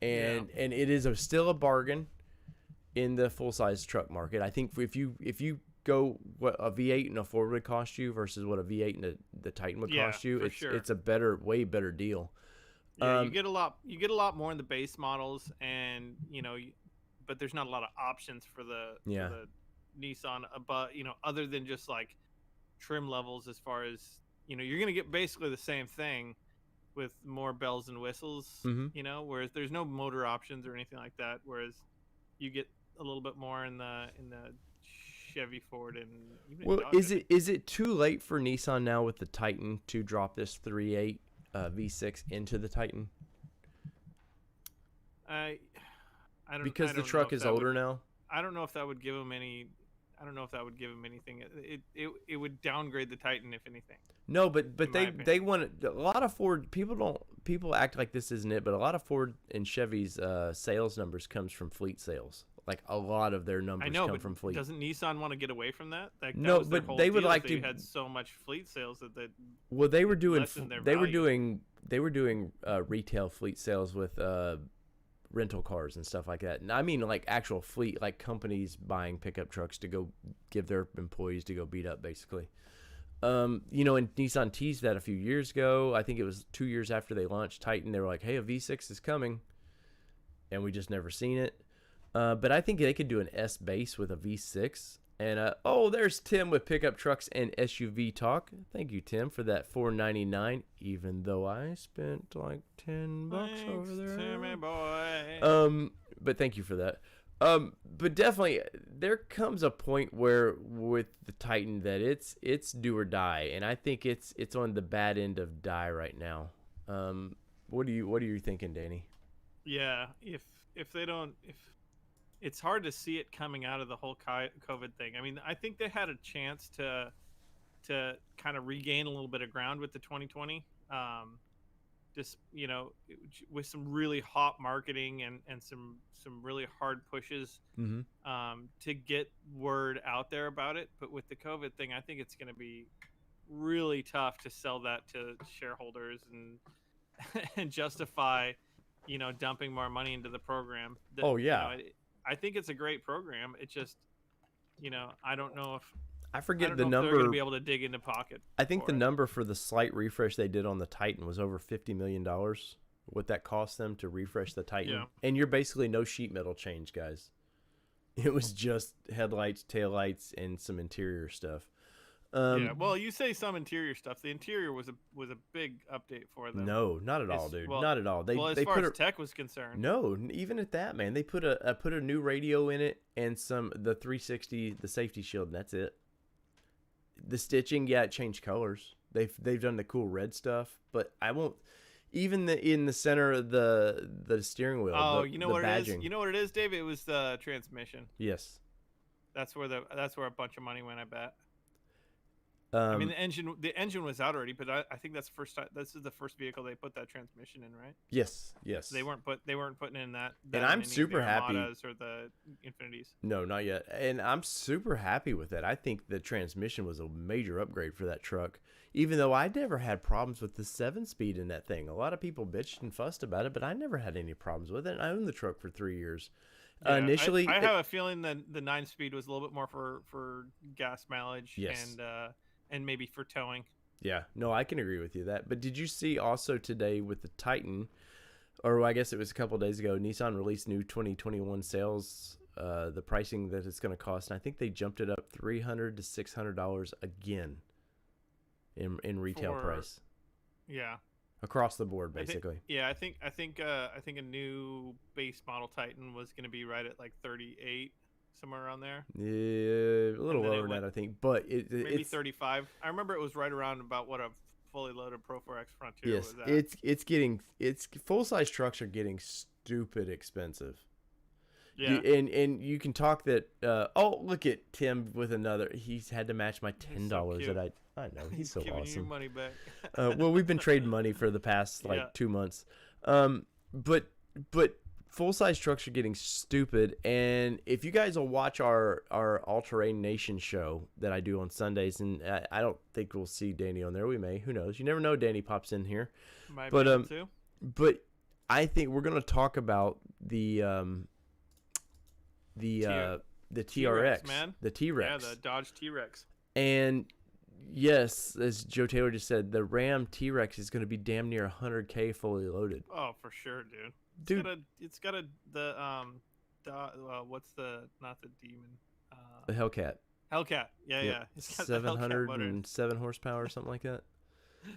[SPEAKER 1] And it is still a bargain in the full size truck market. I think if you go what a V8 and a Ford would cost you versus what a V8 and the Titan would cost you, it's a way better deal.
[SPEAKER 3] Yeah, you get a lot more in the base models, and but there's not a lot of options for the Nissan, but other than just like trim levels, as far as you're gonna get basically the same thing with more bells and whistles.
[SPEAKER 1] Mm-hmm.
[SPEAKER 3] Whereas there's no motor options or anything like that, whereas you get a little bit more in the Chevy, Ford, and even Dodge.
[SPEAKER 1] Is it too late for Nissan now with the Titan to drop this 3.8 V6 into the Titan?
[SPEAKER 3] I don't,
[SPEAKER 1] because the truck is older now.
[SPEAKER 3] I don't know if that would give them any. I don't know if that would give them anything. It would downgrade the Titan, if anything.
[SPEAKER 1] No, but they want a lot of Ford people act like this isn't it, but a lot of Ford and Chevy's sales numbers comes from fleet sales. Like a lot of their numbers
[SPEAKER 3] I know,
[SPEAKER 1] come
[SPEAKER 3] but
[SPEAKER 1] from fleet.
[SPEAKER 3] doesn't Nissan want to get away from that? Like, that
[SPEAKER 1] No,
[SPEAKER 3] was their
[SPEAKER 1] but
[SPEAKER 3] whole
[SPEAKER 1] they would
[SPEAKER 3] deal,
[SPEAKER 1] like
[SPEAKER 3] is they
[SPEAKER 1] to.
[SPEAKER 3] had so much fleet sales that
[SPEAKER 1] Well, they were doing
[SPEAKER 3] lessen their value.
[SPEAKER 1] they were doing retail fleet sales with rental cars and stuff like that. And I mean like actual fleet, like companies buying pickup trucks to go give their employees to go beat up, basically. And Nissan teased that a few years ago. I think it was 2 years after they launched Titan. They were like, "Hey, a V6 is coming," and we just never seen it. But I think they could do an S base with a V6. And there's Tim with pickup trucks and SUV talk. Thank you, Tim, for that $4.99. Even though I spent like $10 over there.
[SPEAKER 3] Timmy boy.
[SPEAKER 1] But thank you for that. But definitely there comes a point where with the Titan that it's do or die, and I think it's on the bad end of die right now. What are you thinking, Danny?
[SPEAKER 3] Yeah, if they don't, if it's hard to see it coming out of the whole COVID thing. I mean, I think they had a chance to kind of regain a little bit of ground with the 2020. Just with some really hot marketing and some really hard pushes to get word out there about it. But with the COVID thing, I think it's going to be really tough to sell that to shareholders and justify dumping more money into the program. I think it's a great program. It just I don't know if
[SPEAKER 1] I forget
[SPEAKER 3] don't
[SPEAKER 1] the
[SPEAKER 3] know if
[SPEAKER 1] number.
[SPEAKER 3] they're going to be able to dig into pocket.
[SPEAKER 1] I think the number for the slight refresh they did on the Titan was over $50 million. What that cost them to refresh the Titan.
[SPEAKER 3] Yeah.
[SPEAKER 1] And you're basically no sheet metal change, guys. It was just headlights, taillights, and some interior stuff.
[SPEAKER 3] Well, you say some interior stuff. The interior was a big update for them.
[SPEAKER 1] No, not at all, dude. Not at all.
[SPEAKER 3] As far as tech was concerned.
[SPEAKER 1] No, even at that, man. They put a new radio in it and the 360, the safety shield, and that's it. The stitching, it changed colors. They've done the cool red stuff, but I won't. Even in the center of the steering wheel.
[SPEAKER 3] Oh,
[SPEAKER 1] the
[SPEAKER 3] what
[SPEAKER 1] badging.
[SPEAKER 3] it is? You know what it is, Dave? It was the transmission.
[SPEAKER 1] Yes.
[SPEAKER 3] That's where a bunch of money went, I bet. I mean, the engine was out already, but I think that's the first time. This is the first vehicle they put that transmission in, right?
[SPEAKER 1] Yes.
[SPEAKER 3] They weren't putting in that.
[SPEAKER 1] And I'm super happy.
[SPEAKER 3] Or the Infinities.
[SPEAKER 1] No, not yet. And I'm super happy with that. I think the transmission was a major upgrade for that truck. Even though I never had problems with the 7-speed in that thing. A lot of people bitched and fussed about it, but I never had any problems with it. And I owned the truck for 3 years.
[SPEAKER 3] Yeah,
[SPEAKER 1] Initially,
[SPEAKER 3] I have a feeling that the 9-speed was a little bit more for gas mileage.
[SPEAKER 1] Yes.
[SPEAKER 3] And maybe for towing.
[SPEAKER 1] Yeah, no, I can agree with you that. But did you see also today with the Titan, or I guess it was a couple of days ago, Nissan released new 2021 sales, the pricing that it's going to cost, and I think they jumped it up $300 to $600 again in retail price.
[SPEAKER 3] Yeah.
[SPEAKER 1] Across the board, basically.
[SPEAKER 3] I think a new base model Titan was going to be right at like 38. Somewhere around there.
[SPEAKER 1] Yeah, a little lower than that, I think. But
[SPEAKER 3] maybe
[SPEAKER 1] it's
[SPEAKER 3] 35. I remember it was right around about what a fully loaded Pro 4X Frontier was at.
[SPEAKER 1] It's full size trucks are getting stupid expensive.
[SPEAKER 3] Yeah.
[SPEAKER 1] And you can talk that. Look at Tim with another. He's had to match my $10 that I know. He's so
[SPEAKER 3] giving
[SPEAKER 1] awesome.
[SPEAKER 3] You money back.
[SPEAKER 1] Well, we've been trading money for the past 2 months. But full-size trucks are getting stupid, and if you guys will watch our All-Terrain Nation show that I do on Sundays, and I don't think we'll see Danny on there. We may. Who knows? You never know. Danny pops in here. But I think we're going to talk about the TRX,
[SPEAKER 3] man.
[SPEAKER 1] the T-Rex.
[SPEAKER 3] Yeah, the Dodge T-Rex.
[SPEAKER 1] And yes, as Joe Taylor just said, the Ram T-Rex is going to be damn near $100K fully loaded.
[SPEAKER 3] Oh, for sure, dude. It's got what's not the Demon?
[SPEAKER 1] The Hellcat.
[SPEAKER 3] Hellcat. Yeah,
[SPEAKER 1] Yep.
[SPEAKER 3] yeah. It's got
[SPEAKER 1] 707 horsepower or something like that.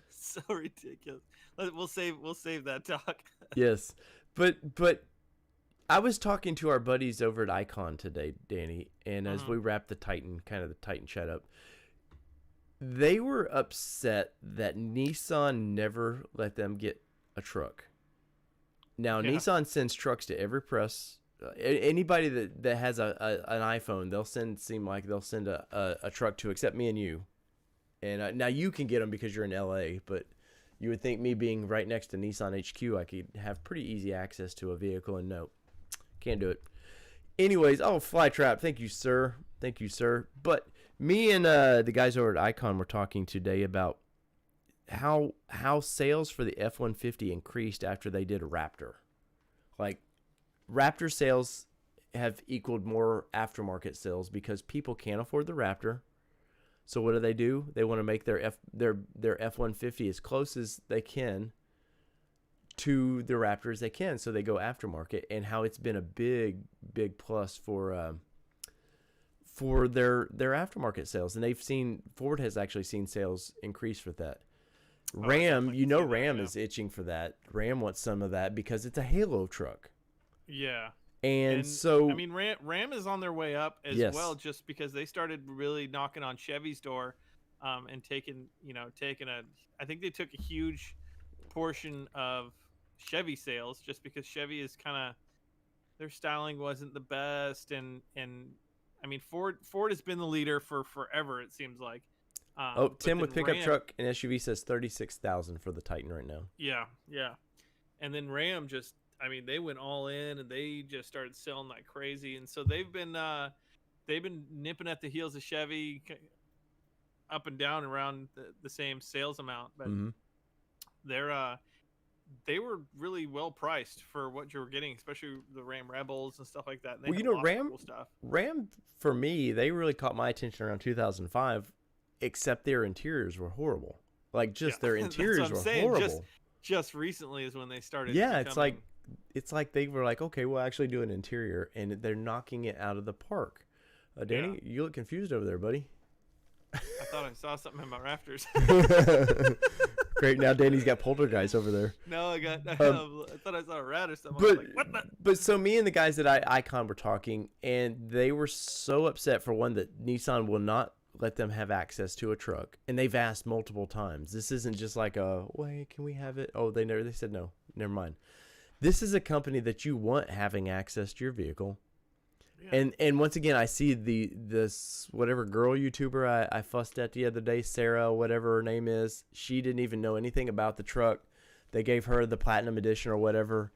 [SPEAKER 3] So ridiculous. We'll save that talk.
[SPEAKER 1] Yes, but I was talking to our buddies over at Icon today, Danny, and as we wrapped the Titan chat up, they were upset that Nissan never let them get a truck. Now, Nissan sends trucks to every press. Anybody that has an iPhone, they'll send a truck to, except me and you. And now you can get them because you're in LA, but you would think me being right next to Nissan HQ, I could have pretty easy access to a vehicle, and no, can't do it. Anyways, oh, Flytrap, thank you, sir. Thank you, sir. But me and the guys over at Icon were talking today about how sales for the F-150 increased after they did a Raptor. Like, Raptor sales have equaled more aftermarket sales because people can't afford the Raptor. So what do? They want to make their F-150 as close as they can to the Raptor as they can, so they go aftermarket, and how it's been a big plus for their aftermarket sales, and Ford has actually seen sales increase for that. Ram, Ram is itching for that. Ram wants some of that because it's a Halo truck.
[SPEAKER 3] Yeah.
[SPEAKER 1] And so,
[SPEAKER 3] I mean, Ram is on their way up as well, just because they started really knocking on Chevy's door, and taking I think they took a huge portion of Chevy sales, just because Chevy is kind of, their styling wasn't the best, and I mean, Ford has been the leader for forever, it seems like.
[SPEAKER 1] Tim with pickup truck and SUV says 36,000 for the Titan right now.
[SPEAKER 3] Yeah, and then Ram just, I mean, they went all in and they just started selling like crazy, and so they've been nipping at the heels of Chevy, up and down around the same sales amount, but they were really well priced for what you were getting, especially the Ram Rebels and stuff like that. And
[SPEAKER 1] Ram for me, they really caught my attention around 2005, except their interiors were horrible. Like, just their interiors were horrible.
[SPEAKER 3] Just recently is when they started.
[SPEAKER 1] Yeah, it's like they were like, okay, we'll actually do an interior, and they're knocking it out of the park. Danny, you look confused over there, buddy.
[SPEAKER 3] I thought I saw something in my rafters.
[SPEAKER 1] Great, now Danny's got poltergeist over there.
[SPEAKER 3] No, I thought I saw a rat or something. I was like, what the?
[SPEAKER 1] But so me and the guys at Icon were talking, and they were so upset, for one, that Nissan will not let them have access to a truck, and they've asked multiple times. This isn't just like wait, can we have it? Oh, they said no, never mind. This is a company that you want having access to your vehicle. Yeah. And once again, I see this whatever girl YouTuber I fussed at the other day, Sarah, whatever her name is. She didn't even know anything about the truck. They gave her the Platinum Edition or whatever.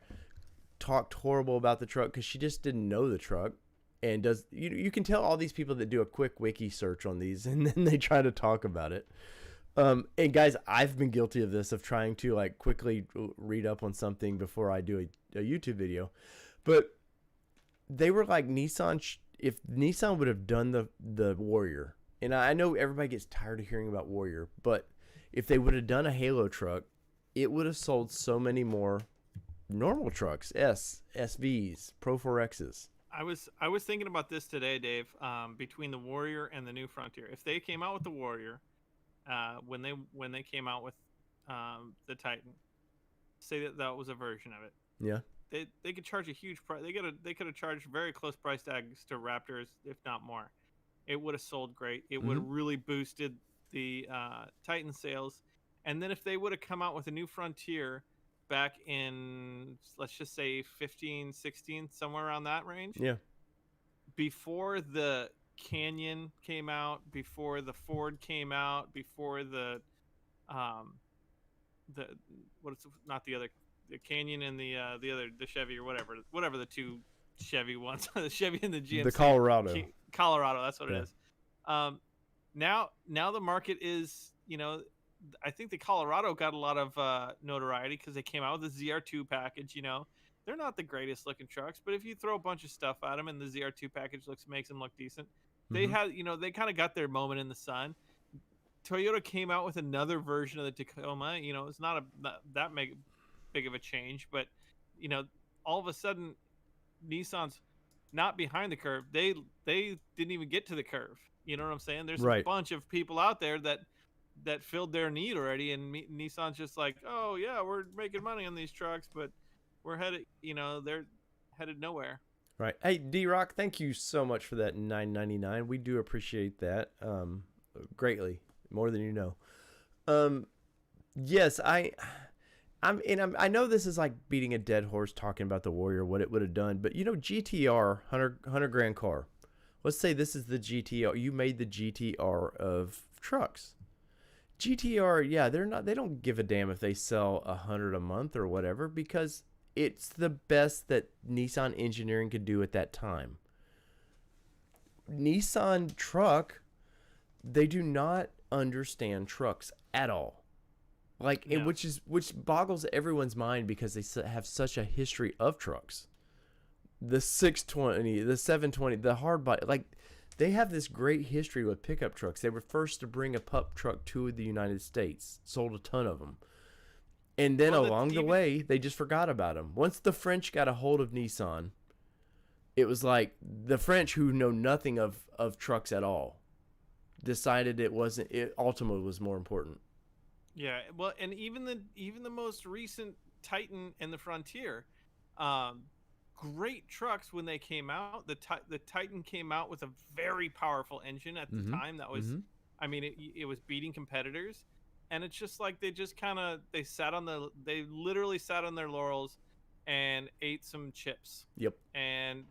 [SPEAKER 1] Talked horrible about the truck because she just didn't know the truck. And you can tell all these people that do a quick wiki search on these, and then they try to talk about it. And guys, I've been guilty of this, of trying to like quickly read up on something before I do a YouTube video. But they were like, if Nissan would have done the Warrior, and I know everybody gets tired of hearing about Warrior, but if they would have done a Halo truck, it would have sold so many more normal trucks, SVs, Pro 4Xs.
[SPEAKER 3] I was thinking about this today, Dave, between the Warrior and the new Frontier. If they came out with the Warrior, when they came out with the Titan, say that was a version of it.
[SPEAKER 1] Yeah.
[SPEAKER 3] They could charge a huge price. They could have charged very close price tags to Raptors, if not more. It would have sold great. It would have really boosted the Titan sales. And then if they would have come out with a new Frontier back in, let's just say 15, 16, somewhere around that range.
[SPEAKER 1] Yeah. Before
[SPEAKER 3] the Canyon came out, before the Ford came out, before the Canyon and the Chevy or whatever the two Chevy ones, the Chevy and the GMC.
[SPEAKER 1] The Colorado.
[SPEAKER 3] Colorado, that's what it is. Now the market is, I think the Colorado got a lot of notoriety because they came out with the ZR2 package. They're not the greatest looking trucks, but if you throw a bunch of stuff at them and the ZR2 package makes them look decent, they had, they kind of got their moment in the sun. Toyota came out with another version of the Tacoma. It's not that big of a change, but all of a sudden Nissan's not behind the curve. They didn't even get to the curve. You know what I'm saying? There's a bunch of people out there that filled their need already, and Nissan's just like, oh yeah, we're making money on these trucks, but we're headed, they're headed nowhere.
[SPEAKER 1] Right. Hey, D-Rock, thank you so much for that $9.99. We do appreciate that greatly, more than you know. Yes, I know this is like beating a dead horse talking about the Warrior, what it would have done, but GTR, 100 grand car. Let's say this is the GTR. You made the GTR of trucks. GTR, yeah, they don't give a damn if they sell 100 a month or whatever, because it's the best that Nissan engineering could do at that time. Nissan truck, they do not understand trucks at all. Like,
[SPEAKER 3] No.
[SPEAKER 1] which boggles everyone's mind because they have such a history of trucks. The 620, the 720, the hard body, like they have this great history with pickup trucks. They were first to bring a pup truck to the United States, sold a ton of them. And then along the way, they just forgot about them. Once the French got a hold of Nissan, it was like the French, who know nothing of trucks at all, decided it ultimately was more important.
[SPEAKER 3] Yeah, well, and even the most recent Titan and the Frontier, great trucks when they came out. The Titan came out with a very powerful engine at the time. That was, I mean, it was beating competitors, and it's just like they literally sat on their laurels and ate some chips.
[SPEAKER 1] Yep.
[SPEAKER 3] And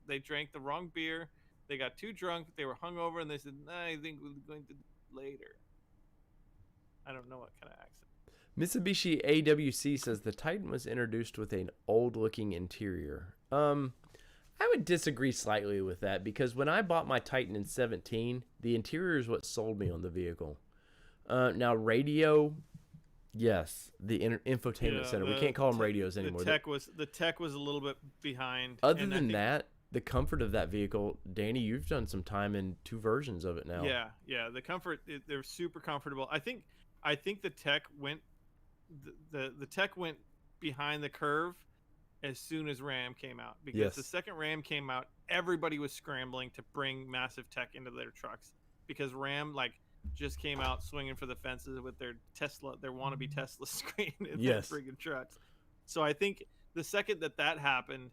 [SPEAKER 3] they drank the wrong beer. They got too drunk. They were hungover, and they said, "I think we're going to later." I don't know what kind of accent.
[SPEAKER 1] Mitsubishi AWC says the Titan was introduced with an old-looking interior. I would disagree slightly with that because when I bought my Titan in 2017, the interior is what sold me on the vehicle. Now, radio, yes, the infotainment center. We can't call them radios anymore.
[SPEAKER 3] The tech was a little bit behind.
[SPEAKER 1] Other than that, the comfort of that vehicle, Danny, you've done some time in 2 versions of it now.
[SPEAKER 3] Yeah. The comfort, they're super comfortable. I think the tech went. The tech went behind the curve as soon as Ram came out, because the second Ram came out, everybody was scrambling to bring massive tech into their trucks because Ram just came out swinging for the fences with their wannabe Tesla screen in their friggin' trucks. So I think the second that happened,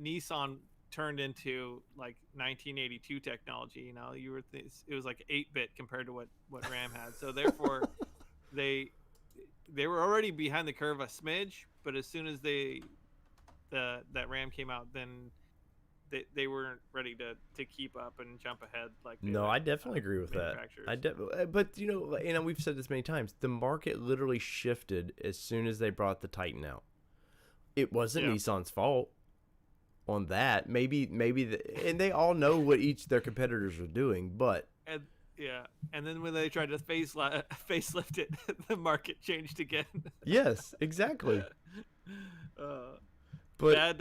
[SPEAKER 3] Nissan turned into 1982 technology. You know, it was like 8-bit compared to what Ram had. So therefore, they were already behind the curve a smidge, but as soon as that Ram came out, then they weren't ready to keep up and jump ahead.
[SPEAKER 1] I definitely agree with that. But we've said this many times. The market literally shifted as soon as they brought the Titan out. It wasn't Nissan's fault on that. Maybe and they all know what their competitors are doing, but.
[SPEAKER 3] And then when they tried to facelift it, the market changed again.
[SPEAKER 1] Yes, exactly.
[SPEAKER 3] But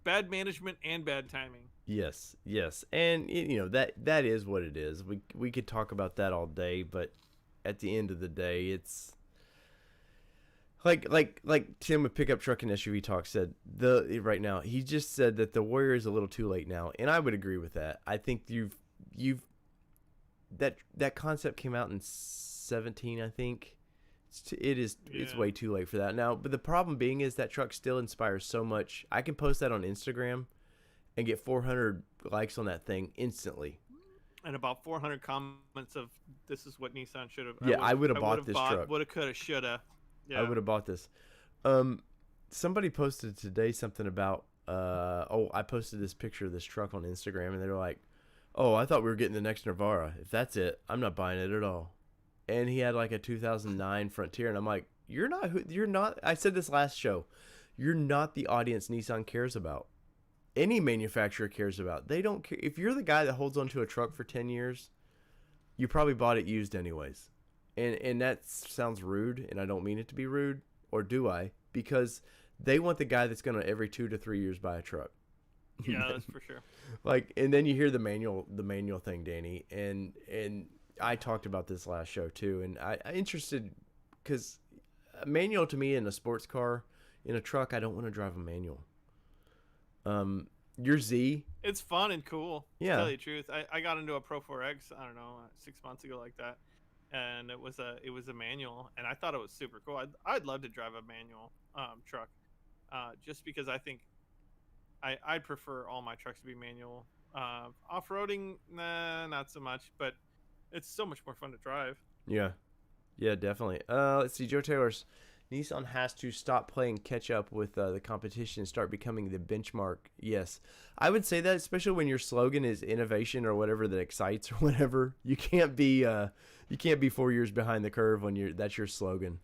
[SPEAKER 3] bad management and bad timing.
[SPEAKER 1] Yes, and that is what it is. We could talk about that all day, but at the end of the day, it's like Tim with Pickup Truck and SUV Talk said. Right now, he just said that the Warrior is a little too late now, and I would agree with that. I think you've that concept came out in 2017, I think. It's way too late for that now. But the problem being is that truck still inspires so much. I can post that on Instagram and get 400 likes on that thing instantly.
[SPEAKER 3] And about 400 comments of this is what Nissan should have.
[SPEAKER 1] Yeah, I would have bought this truck.
[SPEAKER 3] Woulda, coulda, shoulda. Yeah.
[SPEAKER 1] I would have bought this. Somebody posted today something about I posted this picture of this truck on Instagram, and they were like, "Oh, I thought we were getting the next Navara. If that's it, I'm not buying it at all." And he had a 2009 Frontier, and I'm like, you're not. I said this last show. You're not the audience Nissan cares about. Any manufacturer cares about. They don't care. If you're the guy that holds onto a truck for 10 years, you probably bought it used anyways. And that sounds rude, and I don't mean it to be rude, or do I? Because they want the guy that's going to every 2 to 3 years buy a truck.
[SPEAKER 3] Yeah, that's for sure.
[SPEAKER 1] And then you hear the manual thing, Danny, and I talked about this last show too, and I'm interested because a manual to me in a sports car, in a truck, I don't want to drive a manual. Your Z,
[SPEAKER 3] it's fun and cool.
[SPEAKER 1] Yeah,
[SPEAKER 3] to tell you the truth, I got into a Pro 4X, I don't know, 6 months ago like that, and it was a manual, and I thought it was super cool. I'd love to drive a manual truck, just because I think I'd prefer all my trucks to be manual. Off-roading, nah, not so much, but it's so much more fun to drive.
[SPEAKER 1] Yeah, definitely. Let's see. Joe Taylor's Nissan has to stop playing catch up with the competition and start becoming the benchmark. Yes, I would say that, especially when your slogan is innovation or whatever that excites or whatever. You can't be 4 years behind the curve when that's your slogan.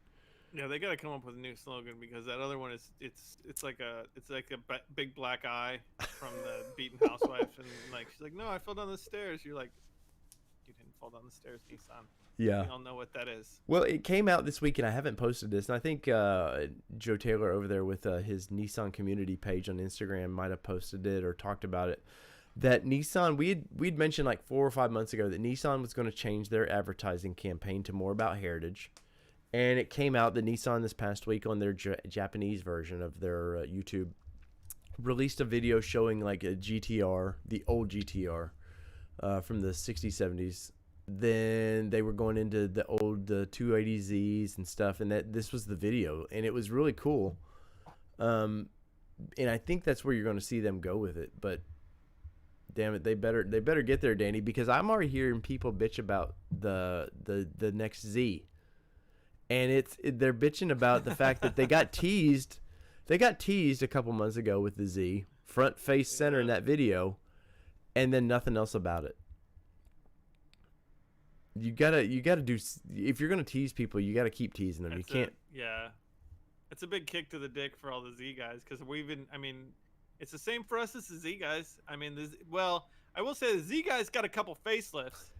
[SPEAKER 3] Yeah, they got to come up with a new slogan because that other one is it's like a big black eye from the beaten housewife, and like she's like, no, I fell down the stairs. You're like, you didn't fall down the stairs, Nissan.
[SPEAKER 1] Yeah.
[SPEAKER 3] We all know what that is.
[SPEAKER 1] Well, it came out this week, and I haven't posted this. And I think Joe Taylor over there with his Nissan community page on Instagram might have posted it or talked about it. That Nissan, we'd mentioned like 4 or 5 months ago that Nissan was going to change their advertising campaign to more about heritage. And it came out that Nissan this past week on their Japanese version of their YouTube released a video showing like a GTR, the old GTR from the 60s, 70s. Then they were going into the old 280Zs and stuff, and this was the video, and it was really cool. And I think that's where you're going to see them go with it. But damn it, they better get there, Danny, because I'm already hearing people bitch about the next Z. And they're bitching about the fact that they got teased. They got teased a couple months ago with the Z, front, face, center in that video, and then nothing else about it. You gotta do, if you're gonna tease people, you gotta keep teasing them. You can't.
[SPEAKER 3] It's a big kick to the dick for all the Z guys because it's the same for us as the Z guys. I mean, I will say the Z guys got a couple facelifts.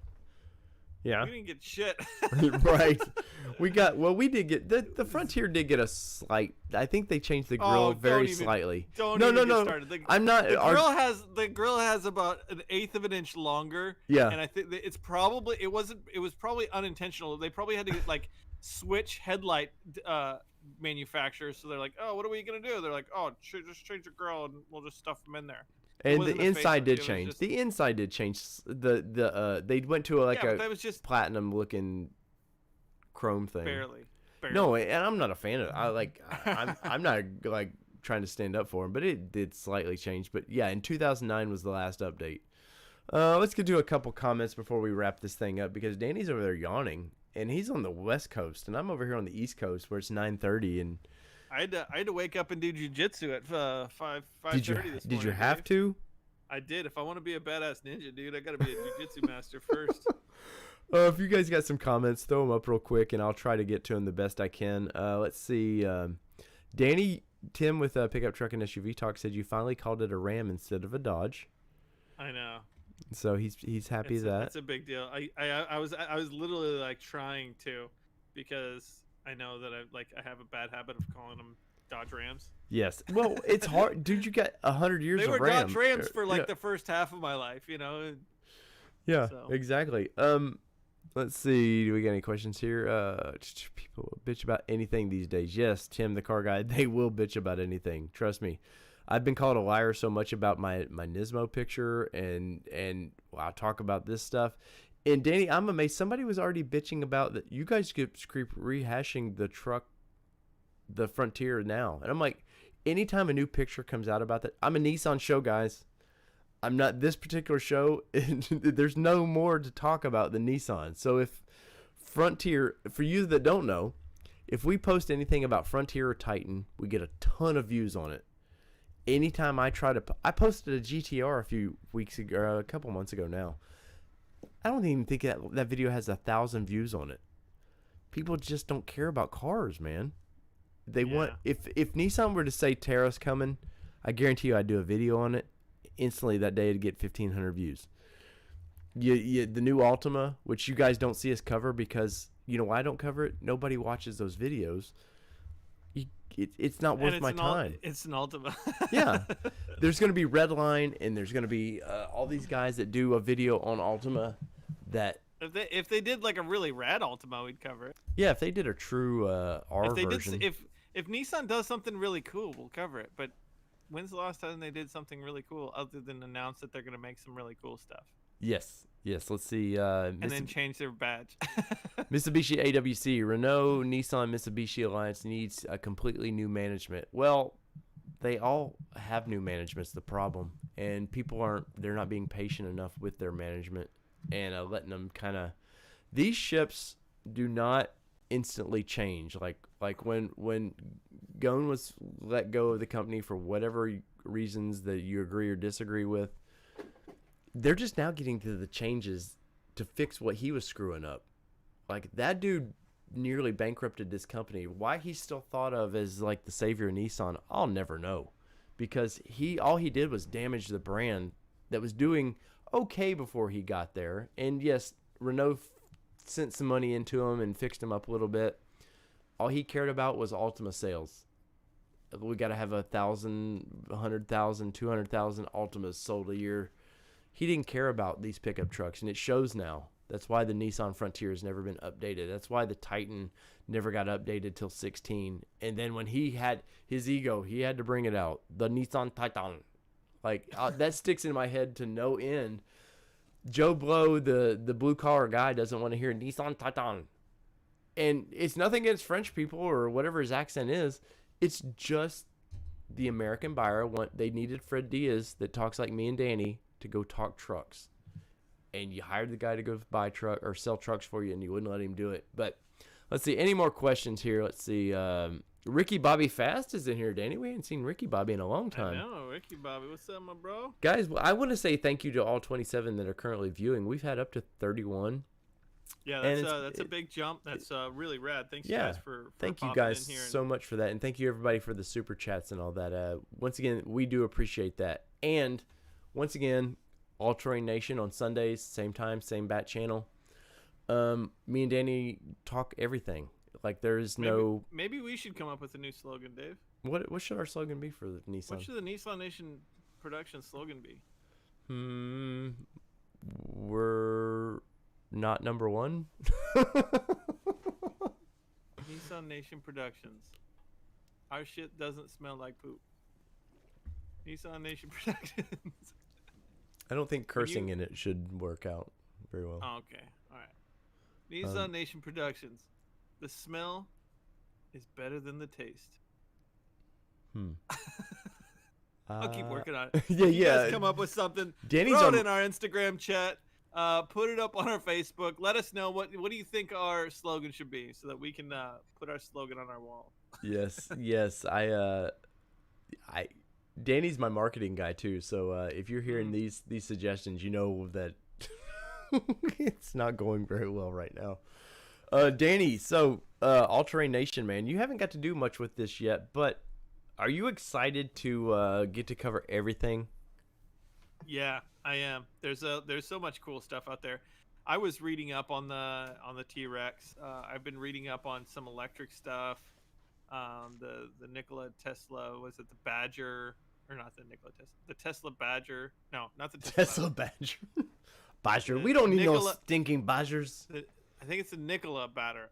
[SPEAKER 1] Yeah.
[SPEAKER 3] We didn't get shit.
[SPEAKER 1] Right. We did get the Frontier did get a slight. I think they changed the grill very slightly.
[SPEAKER 3] No.
[SPEAKER 1] Started. I'm not.
[SPEAKER 3] The grill has about an eighth of an inch longer.
[SPEAKER 1] Yeah.
[SPEAKER 3] And I think it was probably unintentional. They probably had to like switch headlight manufacturers. So they're like, oh, what are we gonna do? They're like, oh, just change the grill and we'll just stuff them in there.
[SPEAKER 1] And the inside did change. The inside did change. They went to
[SPEAKER 3] that was just
[SPEAKER 1] platinum looking chrome thing.
[SPEAKER 3] Barely.
[SPEAKER 1] No, and I'm not a fan of it. I'm not like trying to stand up for him, but it did slightly change. But yeah, in 2009 was the last update. Let's get to a couple comments before we wrap this thing up because Danny's over there yawning, and he's on the West Coast, and I'm over here on the East Coast where it's 9:30 and.
[SPEAKER 3] I had to wake up and do jujitsu at 5:30 this morning.
[SPEAKER 1] Did you have to?
[SPEAKER 3] I did. If I want to be a badass ninja, dude, I got to be a jujitsu master first.
[SPEAKER 1] If you guys got some comments, throw them up real quick, and I'll try to get to them the best I can. Let's see. Danny Tim with Pickup Truck and SUV Talk said you finally called it a Ram instead of a Dodge.
[SPEAKER 3] I know.
[SPEAKER 1] So he's happy with that.
[SPEAKER 3] That's a big deal. I was literally like trying to, because I know that I have a bad habit of calling them Dodge Rams.
[SPEAKER 1] Yes. Well, it's hard, dude. You got 100 years of Ram.
[SPEAKER 3] They were Dodge Rams for the first half of my life, you know.
[SPEAKER 1] Yeah, exactly. Let's see. Do we got any questions here? People bitch about anything these days. Yes, Tim, the car guy. They will bitch about anything. Trust me. I've been called a liar so much about my Nismo picture, and I'll talk about this stuff. And Danny, I'm amazed. Somebody was already bitching about that. You guys keep rehashing the Frontier now, and I'm like, anytime a new picture comes out about that, I'm a Nissan show, guys. I'm not this particular show. There's no more to talk about than Nissan. So if Frontier, for you that don't know, if we post anything about Frontier or Titan, we get a ton of views on it. Anytime I posted a GTR a few weeks ago, or a couple months ago now. I don't even think that video has 1,000 views on it. People just don't care about cars, man. They want, if Nissan were to say tariffs coming, I guarantee you I'd do a video on it. Instantly that day it'd get 1,500 views. The new Altima, which you guys don't see us cover because, you know why I don't cover it? Nobody watches those videos. It's not worth my time.
[SPEAKER 3] It's an Altima.
[SPEAKER 1] Yeah. There's going to be Redline, and there's going to be all these guys that do a video on Altima that...
[SPEAKER 3] If they did like a really rad Altima, we'd cover it.
[SPEAKER 1] Yeah, if they did a true R version.
[SPEAKER 3] If Nissan does something really cool, we'll cover it. But when's the last time they did something really cool other than announce that they're going to make some really cool stuff?
[SPEAKER 1] Yes. Let's see.
[SPEAKER 3] And then change their badge.
[SPEAKER 1] Mitsubishi AWC, Renault, Nissan, Mitsubishi Alliance needs a completely new management. Well, they all have new management's the problem, and people they're not being patient enough with their management and letting them kind of. These ships do not instantly change. Like when Ghosn was let go of the company for whatever reasons that you agree or disagree with. They're just now getting to the changes to fix what he was screwing up. Like, that dude nearly bankrupted this company. Why he's still thought of as like the savior of Nissan, I'll never know, because all he did was damage the brand that was doing okay before he got there. And yes, Renault sent some money into him and fixed him up a little bit. All he cared about was Altima sales. We got to have 1,000, 100,000, 200,000 Altimas sold a year. He didn't care about these pickup trucks, and it shows now. That's why the Nissan Frontier has never been updated. That's why the Titan never got updated till 16. And then when he had his ego, he had to bring it out. The Nissan Titan. Like, that sticks in my head to no end. Joe Blow, the blue-collar guy, doesn't want to hear Nissan Titan. And it's nothing against French people or whatever his accent is. It's just the American buyer. They needed Fred Diaz that talks like me and Danny to go talk trucks. And you hired the guy to go buy truck or sell trucks for you, and you wouldn't let him do it. But let's see. Any more questions here? Let's see. Ricky Bobby Fast is in here, Danny. We ain't seen Ricky Bobby in a long time.
[SPEAKER 3] I know, Ricky Bobby. What's up, my bro?
[SPEAKER 1] Guys, I want to say thank you to all 27 that are currently viewing. We've had up to 31.
[SPEAKER 3] Yeah, that's a big jump. That's really rad. Thanks, guys, for
[SPEAKER 1] thank you
[SPEAKER 3] popping
[SPEAKER 1] guys
[SPEAKER 3] in here
[SPEAKER 1] so much for that, and thank you everybody for the super chats and all that. Once again, we do appreciate that. And once again, All Terrain Nation on Sundays, same time, same bat channel. Me and Danny talk everything. Like there's no.
[SPEAKER 3] Maybe we should come up with a new slogan, Dave.
[SPEAKER 1] What should our slogan be for the Nissan?
[SPEAKER 3] What should the Nissan Nation production slogan be?
[SPEAKER 1] We're not number one.
[SPEAKER 3] Nissan Nation Productions. Our shit doesn't smell like poop. Nissan Nation Productions.
[SPEAKER 1] I don't think cursing in it should work out very well.
[SPEAKER 3] Oh, okay. All right. Nissan Nation Productions. The smell is better than the taste. I'll keep working on it.
[SPEAKER 1] Yeah,
[SPEAKER 3] you guys come up with something.
[SPEAKER 1] Danny's
[SPEAKER 3] throw it in our Instagram chat. Put it up on our Facebook. Let us know what do you think our slogan should be, so that we can put our slogan on our wall.
[SPEAKER 1] Yes. Danny's my marketing guy too. So if you're hearing these suggestions, you know that it's not going very well right now. Danny, so All Terrain Nation, man, you haven't got to do much with this yet, but are you excited to get to cover everything?
[SPEAKER 3] Yeah, I am. There's so much cool stuff out there. I was reading up on the T-Rex. I've been reading up on some electric stuff. The Nikola Tesla, was it the Badger or not the Nikola Tesla? The Tesla Badger? No, not the
[SPEAKER 1] Tesla Badger. Badger. We don't need no stinking Badgers.
[SPEAKER 3] I think it's the Nikola Badger.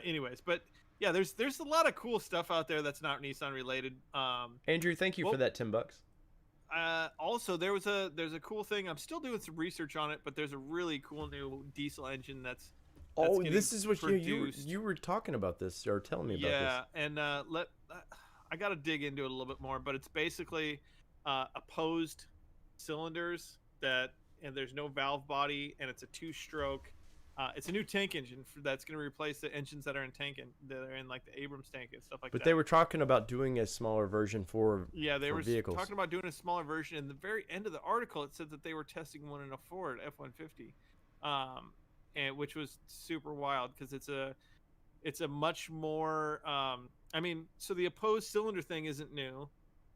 [SPEAKER 3] Anyways, but yeah, there's a lot of cool stuff out there that's not Nissan related.
[SPEAKER 1] Andrew, thank you for that $10.
[SPEAKER 3] Also, there's a cool thing. I'm still doing some research on it, but there's a really cool new diesel engine that's
[SPEAKER 1] this is what you were talking about this or telling me about this.
[SPEAKER 3] Yeah, and I got to dig into it a little bit more, but it's basically opposed cylinders and there's no valve body, and it's a 2-stroke. It's a new tank engine that's going to replace the engines that are in like the Abrams tank and stuff like that.
[SPEAKER 1] But they were talking about doing a smaller version for vehicles.
[SPEAKER 3] Talking about doing a smaller version. In the very end of the article, it said that they were testing one in a Ford F-150, and which was super wild because it's a much more. So the opposed cylinder thing isn't new.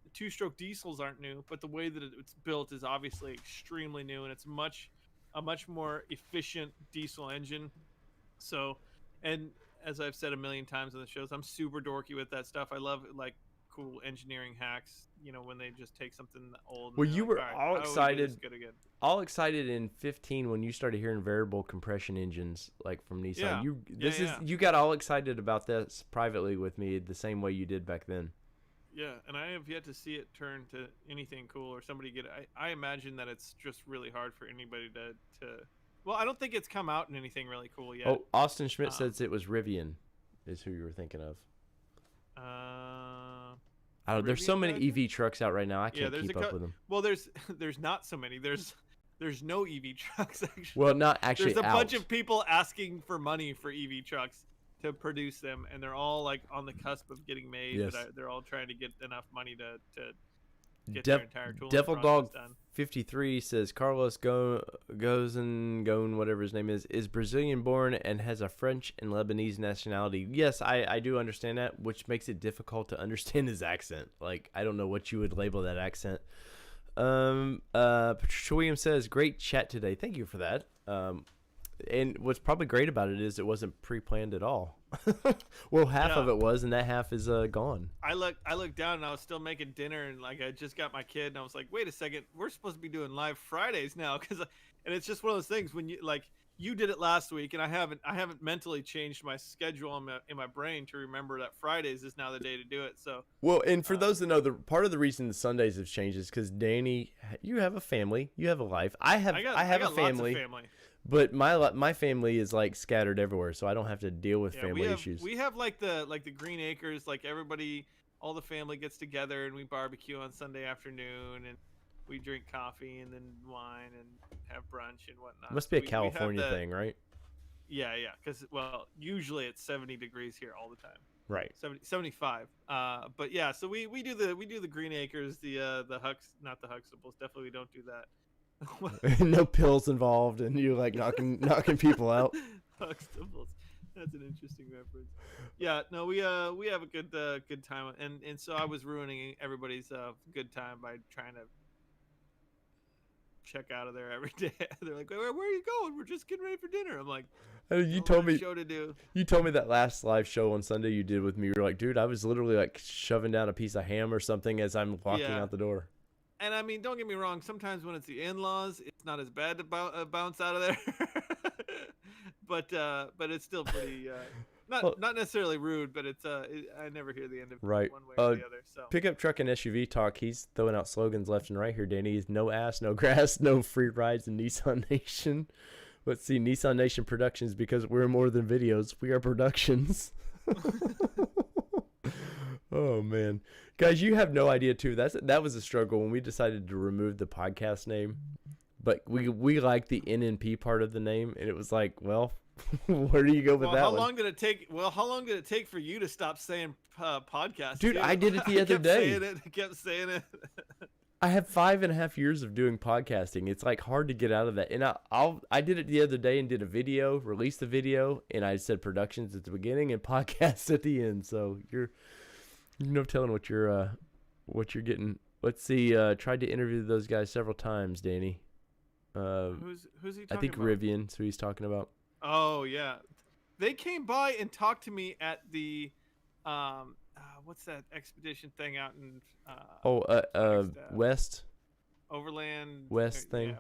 [SPEAKER 3] The 2-stroke diesels aren't new, but the way that it's built is obviously extremely new, and it's a much more efficient diesel engine. So, and as I've said a million times on the shows, I'm super dorky with that stuff. I love like cool engineering hacks, when they just take something old.
[SPEAKER 1] Well, you were all excited in 15 when you started hearing variable compression engines like from Nissan. You got all excited about this privately with me the same way you did back then.
[SPEAKER 3] Yeah, and I have yet to see it turn to anything cool or somebody get it. I imagine that it's just really hard for anybody to. Well, I don't think it's come out in anything really cool yet.
[SPEAKER 1] Oh, Austin Schmidt says it was Rivian, is who you were thinking of. I don't know, there's so many EV trucks out right now. I can't keep up with them.
[SPEAKER 3] Well, there's not so many. There's no EV trucks actually.
[SPEAKER 1] Well, not actually.
[SPEAKER 3] There's a bunch of people asking for money for EV trucks to produce them, and they're all like on the cusp of getting made.
[SPEAKER 1] Yes.
[SPEAKER 3] But they're all trying to get enough money to get their entire tooling
[SPEAKER 1] Devil
[SPEAKER 3] process
[SPEAKER 1] Dog
[SPEAKER 3] done.
[SPEAKER 1] 53 says Carlos Gozan, whatever his name is Brazilian born and has a French and Lebanese nationality. Yes, I do understand that, which makes it difficult to understand his accent. Like, I don't know what you would label that accent. Patricia Williams says, great chat today. Thank you for that. And what's probably great about it is it wasn't pre-planned at all. Well, half of it was, and that half is gone.
[SPEAKER 3] I looked down and I was still making dinner, and like I just got my kid, and I was like, wait a second, we're supposed to be doing live Fridays now, and it's just one of those things when you did it last week, and I haven't mentally changed my schedule in my brain to remember that Fridays is now the day to do it. So
[SPEAKER 1] well, and for those that know, the part of the reason the Sundays have changed is because Danny, you have a family, you have a life. I have a family.
[SPEAKER 3] Lots of family.
[SPEAKER 1] But my family is like scattered everywhere, so I don't have to deal with family issues.
[SPEAKER 3] We have like the Green Acres, like everybody, all the family gets together and we barbecue on Sunday afternoon and we drink coffee and then wine and have brunch and whatnot.
[SPEAKER 1] Must be a California thing, right?
[SPEAKER 3] Yeah, because usually it's 70 degrees here all the time.
[SPEAKER 1] Right.
[SPEAKER 3] 75. But yeah, so we do the Green Acres, the not the Huxtables. Definitely we don't do that.
[SPEAKER 1] No pills involved, and you like knocking people out.
[SPEAKER 3] Huxtables. That's an interesting reference. Yeah, no, we have a good time, and so I was ruining everybody's good time by trying to check out of there every day. They're like, where are you going? We're just getting ready for dinner. I'm like,
[SPEAKER 1] you told me
[SPEAKER 3] show to do.
[SPEAKER 1] You told me that last live show on Sunday you did with me. You were like, dude, I was literally like shoving down a piece of ham or something as I'm walking out the door.
[SPEAKER 3] And I mean, don't get me wrong. Sometimes when it's the in-laws, it's not as bad to bounce out of there. but it's still pretty not necessarily rude. But it's I never hear the end of it one way or the other. So
[SPEAKER 1] pickup truck and SUV talk. He's throwing out slogans left and right here. Danny is no ass, no grass, no free rides in Nissan Nation. Let's see, Nissan Nation Productions, because we're more than videos. We are productions. Oh man, guys, you have no idea too. That was a struggle when we decided to remove the podcast name, but we like the NNP part of the name, and it was like, well, where do you go with that?
[SPEAKER 3] How long did it take? Well, how long did it take for you to stop saying podcast?
[SPEAKER 1] Dude, I did it the other day.
[SPEAKER 3] I kept saying it.
[SPEAKER 1] I have 5.5 years of doing podcasting. It's like hard to get out of that. And I did it the other day and did a video, released the video, and I said productions at the beginning and podcasts at the end. So you're no telling what you're getting. Let's see. Tried to interview those guys several times, Danny.
[SPEAKER 3] Who's he talking
[SPEAKER 1] I think
[SPEAKER 3] about?
[SPEAKER 1] Rivian's who he's talking about.
[SPEAKER 3] Oh yeah, they came by and talked to me at the what's that expedition thing out in
[SPEAKER 1] West
[SPEAKER 3] Overland
[SPEAKER 1] West thing.
[SPEAKER 3] Yeah,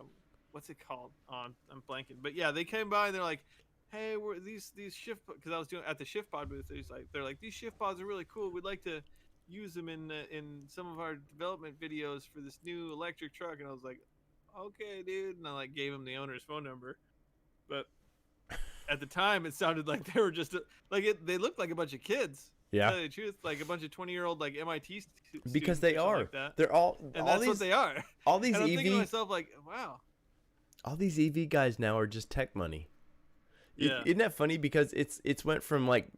[SPEAKER 3] what's it called? I'm blanking. But yeah, they came by and they're like, hey, we're these shift, because I was doing at the shift pod booth. They're like these shift pods are really cool. We'd like to use them in some of our development videos for this new electric truck. And I was like, okay, dude. And I like gave him the owner's phone number, but at the time it sounded like they were just they looked like a bunch of kids.
[SPEAKER 1] Yeah,
[SPEAKER 3] to tell you the truth, like a bunch of 20-year-old like MIT students.
[SPEAKER 1] Because they are.
[SPEAKER 3] Like that.
[SPEAKER 1] They're all.
[SPEAKER 3] And
[SPEAKER 1] all
[SPEAKER 3] that's
[SPEAKER 1] these,
[SPEAKER 3] what they are.
[SPEAKER 1] All these
[SPEAKER 3] and I'm
[SPEAKER 1] EV.
[SPEAKER 3] thinking to myself like, wow.
[SPEAKER 1] All these EV guys now are just tech money.
[SPEAKER 3] Yeah.
[SPEAKER 1] Isn't that funny? Because it's went from like,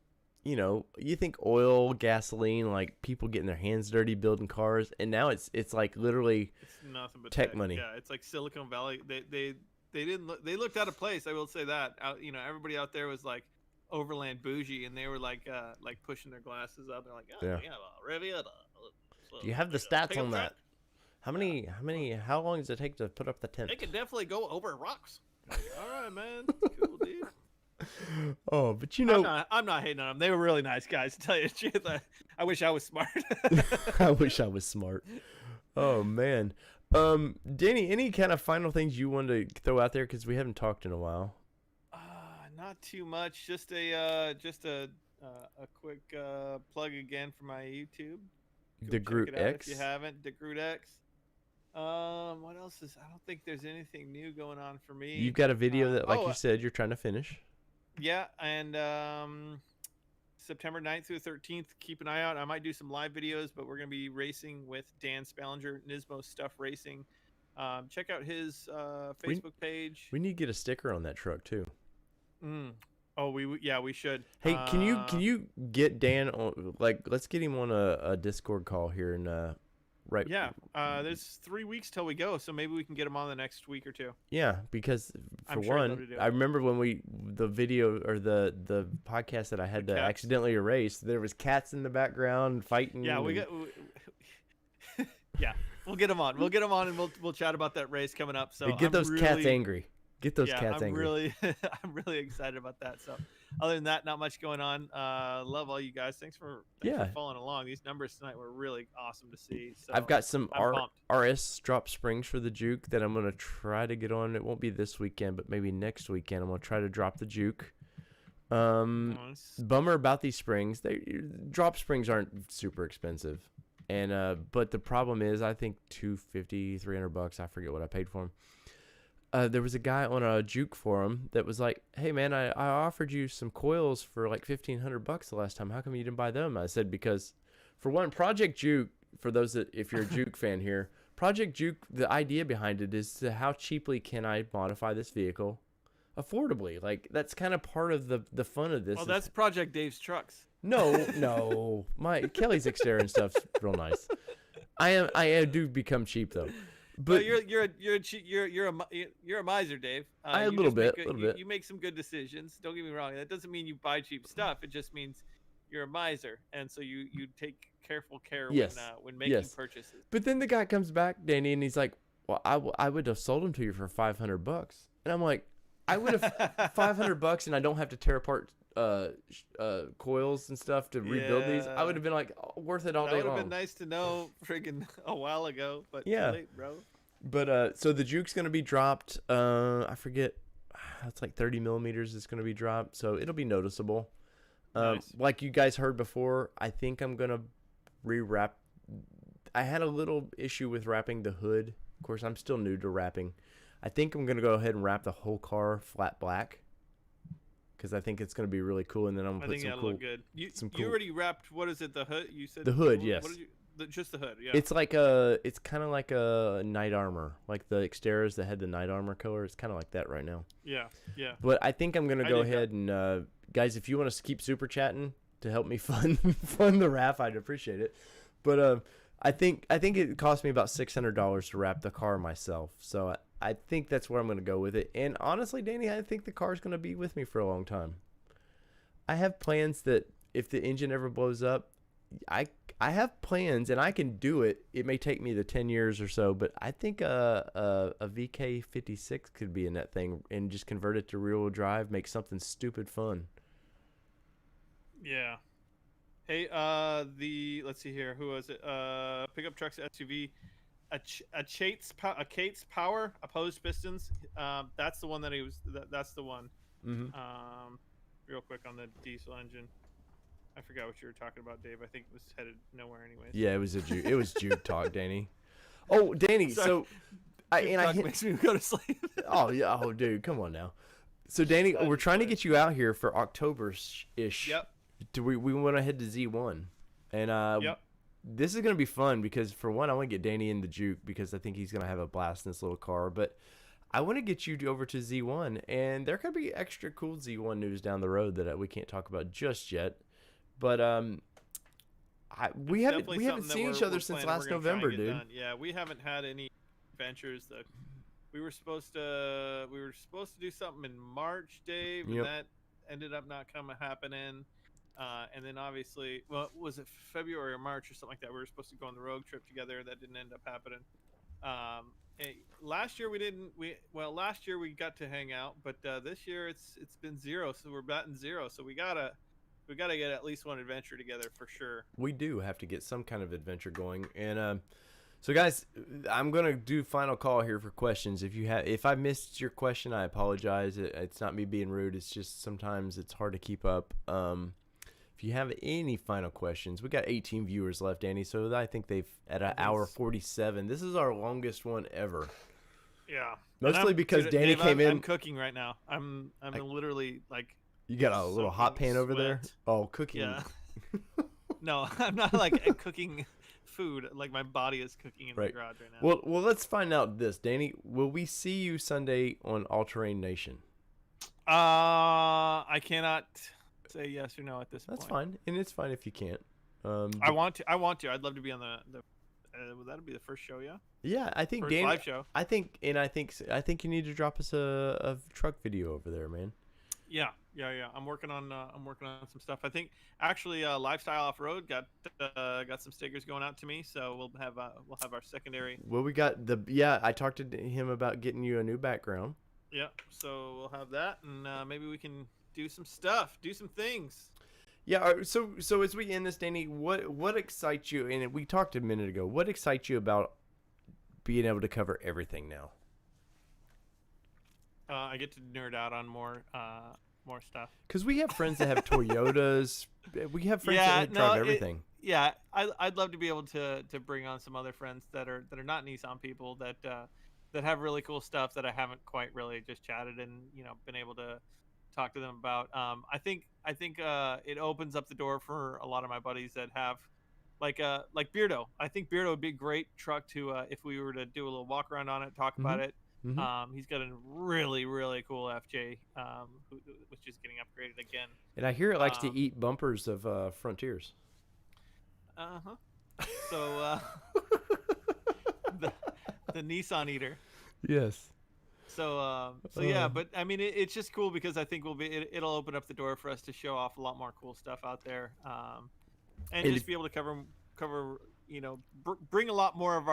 [SPEAKER 1] you know, you think oil, gasoline, like people getting their hands dirty building cars, and now it's like literally
[SPEAKER 3] it's nothing but
[SPEAKER 1] tech money.
[SPEAKER 3] Yeah, it's like Silicon Valley. They they looked out of place. I will say that. Everybody out there was like overland bougie, and they were like pushing their glasses up. They're like, oh,
[SPEAKER 1] Yeah.
[SPEAKER 3] Riviera.
[SPEAKER 1] Do you have the stats on that? How long does it take to put up the tent?
[SPEAKER 3] It can definitely go over rocks. Like, all right, man. Cool, dude.
[SPEAKER 1] Oh, but you know,
[SPEAKER 3] I'm not hating on them. They were really nice guys, to tell you the truth. I wish I was smart.
[SPEAKER 1] I wish I was smart. Oh man, Danny, any kind of final things you wanted to throw out there, because we haven't talked in a while?
[SPEAKER 3] Not too much. Just a quick plug again for my YouTube.
[SPEAKER 1] The Groot X.
[SPEAKER 3] If you haven't, the Groot X. What else is? I don't think there's anything new going on for me.
[SPEAKER 1] You've got a video that, like you said, you're trying to finish.
[SPEAKER 3] Yeah, and September 9th through the 13th, keep an eye out. I might do some live videos, but we're going to be racing with Dan Spallinger, Nismo Stuff Racing. Check out his Facebook page.
[SPEAKER 1] We need to get a sticker on that truck too.
[SPEAKER 3] Oh, we should.
[SPEAKER 1] Hey, can you get Dan on? Like, let's get him on a Discord call here, and right?
[SPEAKER 3] Yeah. There's 3 weeks till we go, so maybe we can get them on the next week or two.
[SPEAKER 1] Yeah, because for
[SPEAKER 3] I'm sure I'd love
[SPEAKER 1] one,
[SPEAKER 3] to do
[SPEAKER 1] I
[SPEAKER 3] it.
[SPEAKER 1] remember when the video or the podcast that I had
[SPEAKER 3] The
[SPEAKER 1] to
[SPEAKER 3] cats.
[SPEAKER 1] accidentally erase, there was cats in the background fighting.
[SPEAKER 3] Yeah, we
[SPEAKER 1] and-
[SPEAKER 3] got. Yeah, we'll get them on. We'll get them on, and we'll chat about that race coming up. So
[SPEAKER 1] get
[SPEAKER 3] I'm
[SPEAKER 1] those cats
[SPEAKER 3] really-
[SPEAKER 1] angry. Get those cats
[SPEAKER 3] I'm
[SPEAKER 1] angry.
[SPEAKER 3] really, I'm really excited about that. So, other than that, not much going on. Love all you guys. Thanks for following along. These numbers tonight were really awesome to see. So
[SPEAKER 1] I've got some
[SPEAKER 3] I'm pumped.
[SPEAKER 1] RS drop springs for the Juke that I'm gonna try to get on. It won't be this weekend, but maybe next weekend. I'm gonna try to drop the Juke.
[SPEAKER 3] Nice.
[SPEAKER 1] Bummer about these springs. Drop springs aren't super expensive, and but the problem is I think $250, $300. I forget what I paid for them. There was a guy on a Juke forum that was like, "Hey man, I offered you some coils for like $1,500 the last time. How come you didn't buy them?" I said, because for one, Project Juke, for those that, if you're a Juke fan here, Project Juke, the idea behind it is to how cheaply can I modify this vehicle affordably. Like, that's kind of part of the fun of this.
[SPEAKER 3] Well, that's Project Dave's trucks.
[SPEAKER 1] No, my Kelly's exterior and stuff's real nice. I do become cheap though. But
[SPEAKER 3] you're a miser, Dave.
[SPEAKER 1] A
[SPEAKER 3] You
[SPEAKER 1] little
[SPEAKER 3] just make
[SPEAKER 1] bit.
[SPEAKER 3] You make some good decisions. Don't get me wrong. That doesn't mean you buy cheap stuff. It just means you're a miser, and so you take careful care when making purchases.
[SPEAKER 1] But then the guy comes back, Danny, and he's like, "Well, I would have sold them to you for $500." And I'm like, "I would have $500, and I don't have to tear apart coils and stuff to rebuild these. I would have been like, worth it all day long."
[SPEAKER 3] That would have been nice to know friggin' a while ago, but
[SPEAKER 1] Yeah.
[SPEAKER 3] too late, bro.
[SPEAKER 1] But so the Juke's gonna be dropped. I forget. It's like 30 millimeters. It's gonna be dropped, so it'll be noticeable.
[SPEAKER 3] Nice.
[SPEAKER 1] Like you guys heard before, I think I'm gonna rewrap. I had a little issue with wrapping the hood. Of course, I'm still new to wrapping. I think I'm gonna go ahead and wrap the whole car flat black, because I think it's gonna be really cool. And then I'm gonna
[SPEAKER 3] I
[SPEAKER 1] put
[SPEAKER 3] think
[SPEAKER 1] some
[SPEAKER 3] that'll
[SPEAKER 1] cool.
[SPEAKER 3] look good. You
[SPEAKER 1] cool-
[SPEAKER 3] already wrapped. What is it? The hood? You said
[SPEAKER 1] The hood,
[SPEAKER 3] what-
[SPEAKER 1] yes.
[SPEAKER 3] What did you? Just the hood. Yeah.
[SPEAKER 1] It's kind of like a night armor, like the Xteras that had the night armor color. It's kind of like that right now.
[SPEAKER 3] Yeah.
[SPEAKER 1] But I think I'm gonna
[SPEAKER 3] I
[SPEAKER 1] go
[SPEAKER 3] dig that.
[SPEAKER 1] ahead and guys, if you want to keep super chatting to help me fund the wrap, I'd appreciate it. But I think it cost me about $600 to wrap the car myself, so I think that's where I'm gonna go with it. And honestly, Danny, I think the car's gonna be with me for a long time. I have plans that if the engine ever blows up, I have plans and I can do it. It may take me the 10 years or so, but I think a VK56 could be in that thing and just convert it to rear-wheel drive, make something stupid fun.
[SPEAKER 3] Yeah. Hey, let's see here. Who was it? Pickup trucks, SUV, a Cates Power, opposed pistons. That's the one that he was. That's the one.
[SPEAKER 1] Mm-hmm.
[SPEAKER 3] Real quick on the diesel engine. I forgot what you were talking about, Dave. I think it was headed nowhere, anyways.
[SPEAKER 1] Yeah, it was Juke talk, Danny. Oh, Danny.
[SPEAKER 3] Sorry.
[SPEAKER 1] So
[SPEAKER 3] Makes me go to sleep.
[SPEAKER 1] Oh yeah. Oh, dude, come on now. So Danny, we're trying to get you out here for October-ish.
[SPEAKER 3] Yep.
[SPEAKER 1] We want to head to Z1, and
[SPEAKER 3] Yep.
[SPEAKER 1] This is gonna be fun because for one, I want to get Danny in the Juke because I think he's gonna have a blast in this little car. But I want to get you over to Z1, and there could be extra cool Z1 news down the road that we can't talk about just yet. But we haven't seen each other since last November, dude.
[SPEAKER 3] Done. Yeah, we haven't had any adventures. We were supposed to do something in March, Dave, and that ended up not happening. And then obviously, well, was it February or March or something like that? We were supposed to go on the road trip together. That didn't end up happening. Last year last year we got to hang out, but this year it's been zero. So we're batting zero. So we gotta get at least one adventure together for sure.
[SPEAKER 1] We do have to get some kind of adventure going. And so guys, I'm gonna do final call here for questions. If I missed your question, I apologize. It's not me being rude. It's just sometimes it's hard to keep up. If you have any final questions, we got 18 viewers left, Danny. So I think they've at an hour 47. This is our longest one ever.
[SPEAKER 3] Yeah.
[SPEAKER 1] Mostly because Danny
[SPEAKER 3] Dave,
[SPEAKER 1] came in.
[SPEAKER 3] I'm cooking right now. I'm literally like.
[SPEAKER 1] You got a little hot pan over there?
[SPEAKER 3] sweat.
[SPEAKER 1] Oh, cooking.
[SPEAKER 3] Yeah. No, I'm not like cooking food. Like my body is cooking in the garage right now.
[SPEAKER 1] Well, let's find out this, Danny. Will we see you Sunday on All Terrain Nation?
[SPEAKER 3] I cannot say yes or no at this point.
[SPEAKER 1] That's fine, and it's fine if you can't.
[SPEAKER 3] I want to. I'd love to be on the That'll be the first show, yeah.
[SPEAKER 1] Yeah, I think
[SPEAKER 3] First
[SPEAKER 1] Danny.
[SPEAKER 3] live show.
[SPEAKER 1] I think you need to drop us a truck video over there, man.
[SPEAKER 3] Yeah. I'm working on some stuff. I think actually, Lifestyle Off Road got some stickers going out to me, so we'll have our secondary.
[SPEAKER 1] Well, we got I talked to him about getting you a new background.
[SPEAKER 3] Yeah, so we'll have that, and maybe we can do some stuff, do some things.
[SPEAKER 1] Yeah. So as we end this, Danny, what excites you? And we talked a minute ago. What excites you about being able to cover everything now?
[SPEAKER 3] I get to nerd out on more stuff.
[SPEAKER 1] Because we have friends that have Toyotas. We have friends that drive everything.
[SPEAKER 3] I'd love to be able to bring on some other friends that are not Nissan people that have really cool stuff that I haven't quite really just chatted and been able to talk to them about. I think it opens up the door for a lot of my buddies that have like Beardo. I think Beardo would be a great truck to if we were to do a little walk around on it, talk about it. Mm-hmm. He's got a really, really cool FJ, which is getting upgraded again.
[SPEAKER 1] And I hear it likes to eat bumpers of Frontiers.
[SPEAKER 3] So the Nissan eater.
[SPEAKER 1] Yes.
[SPEAKER 3] So yeah, but I mean, it's just cool because I think it'll open up the door for us to show off a lot more cool stuff out there, and just be able to cover. Bring a lot more of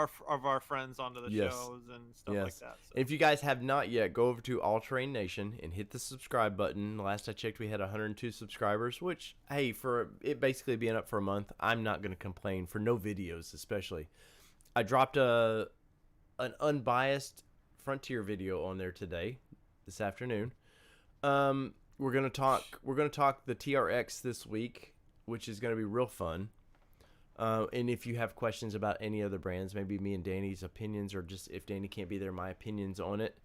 [SPEAKER 3] our friends onto the shows and stuff like that. So.
[SPEAKER 1] If you guys have not yet, go over to All Terrain Nation and hit the subscribe button. Last I checked, we had 102 subscribers, which, hey, for it basically being up for a month, I'm not going to complain for no videos, especially. I dropped an unbiased Frontier video on there this afternoon. We're gonna talk the TRX this week, which is gonna be real fun. And if you have questions about any other brands, maybe me and Danny's opinions, or just if Danny can't be there, my opinions on it.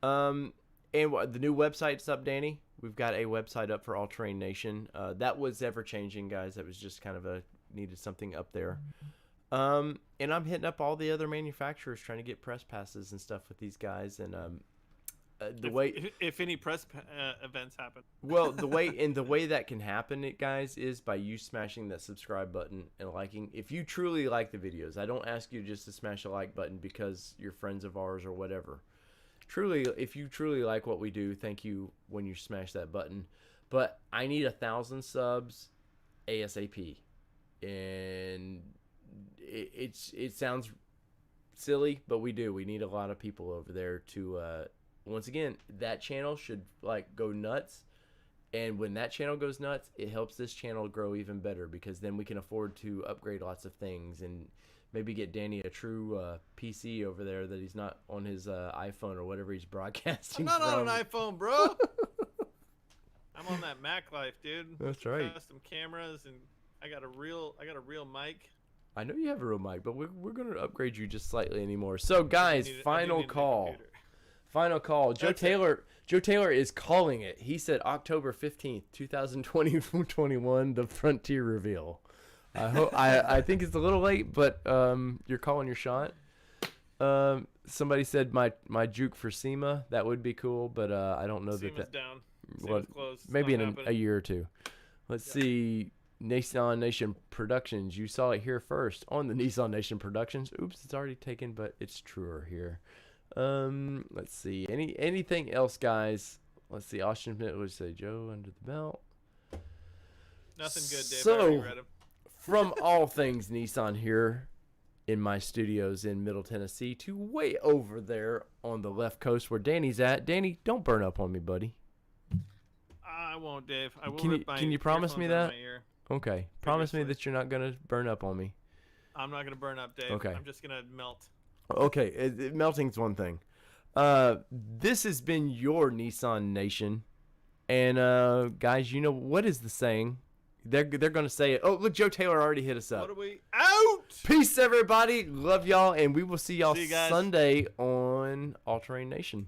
[SPEAKER 1] And the new website's up, Danny. We've got a website up for All Terrain Nation. That was ever changing, guys. That was just kind of needed something up there. And I'm hitting up all the other manufacturers trying to get press passes and stuff with these guys. And
[SPEAKER 3] if any press events happen,
[SPEAKER 1] well, the way that can happen, guys, is by you smashing that subscribe button and liking. If you truly like the videos, I don't ask you just to smash a like button because you're friends of ours or whatever. Truly, if you truly like what we do, thank you when you smash that button. But I need 1,000 subs ASAP, and it sounds silly, but we do. We need a lot of people over there to. Once again, that channel should go nuts, and when that channel goes nuts, it helps this channel grow even better because then we can afford to upgrade lots of things and maybe get Danny a true PC over there that he's not on his iPhone or whatever he's broadcasting.
[SPEAKER 3] I'm not on an iPhone, bro. I'm on that Mac life, dude.
[SPEAKER 1] That's right.
[SPEAKER 3] Custom cameras, and I got a real mic.
[SPEAKER 1] I know you have a real mic, but we're gonna upgrade you just slightly anymore. So guys, final call. Final call. Joe Taylor is calling it. He said October 15th, 2021, the Frontier reveal. I think it's a little late, but you're calling your shot. Somebody said my Juke for SEMA. That would be cool, but I don't know
[SPEAKER 3] SEMA's
[SPEAKER 1] that.
[SPEAKER 3] down.
[SPEAKER 1] Well,
[SPEAKER 3] SEMA's closed.
[SPEAKER 1] Maybe in a year or two. Let's see. Nissan Nation Productions. You saw it here first on the Nissan Nation Productions. Oops, it's already taken, but it's truer here. Let's see. Anything else, guys? Let's see. Austin Schmidt would say Joe under the belt.
[SPEAKER 3] Nothing good, Dave.
[SPEAKER 1] So,
[SPEAKER 3] I already read him.
[SPEAKER 1] From all things Nissan here in my studios in Middle Tennessee to way over there on the left coast where Danny's at. Danny, don't burn up on me, buddy.
[SPEAKER 3] I won't, Dave. I will.
[SPEAKER 1] Can you promise me that? Okay. Promise me
[SPEAKER 3] Seriously.
[SPEAKER 1] that you're not gonna burn up on me.
[SPEAKER 3] I'm not gonna burn up, Dave.
[SPEAKER 1] Okay.
[SPEAKER 3] I'm just gonna melt.
[SPEAKER 1] Okay, melting's one thing. This has been your Nissan Nation, and guys, you know what is the saying? They're gonna say it. Oh, look, Joe Taylor already hit us up.
[SPEAKER 3] What are we out?
[SPEAKER 1] Peace, everybody. Love y'all, and we will see y'all
[SPEAKER 3] See you guys.
[SPEAKER 1] Sunday on All Terrain Nation.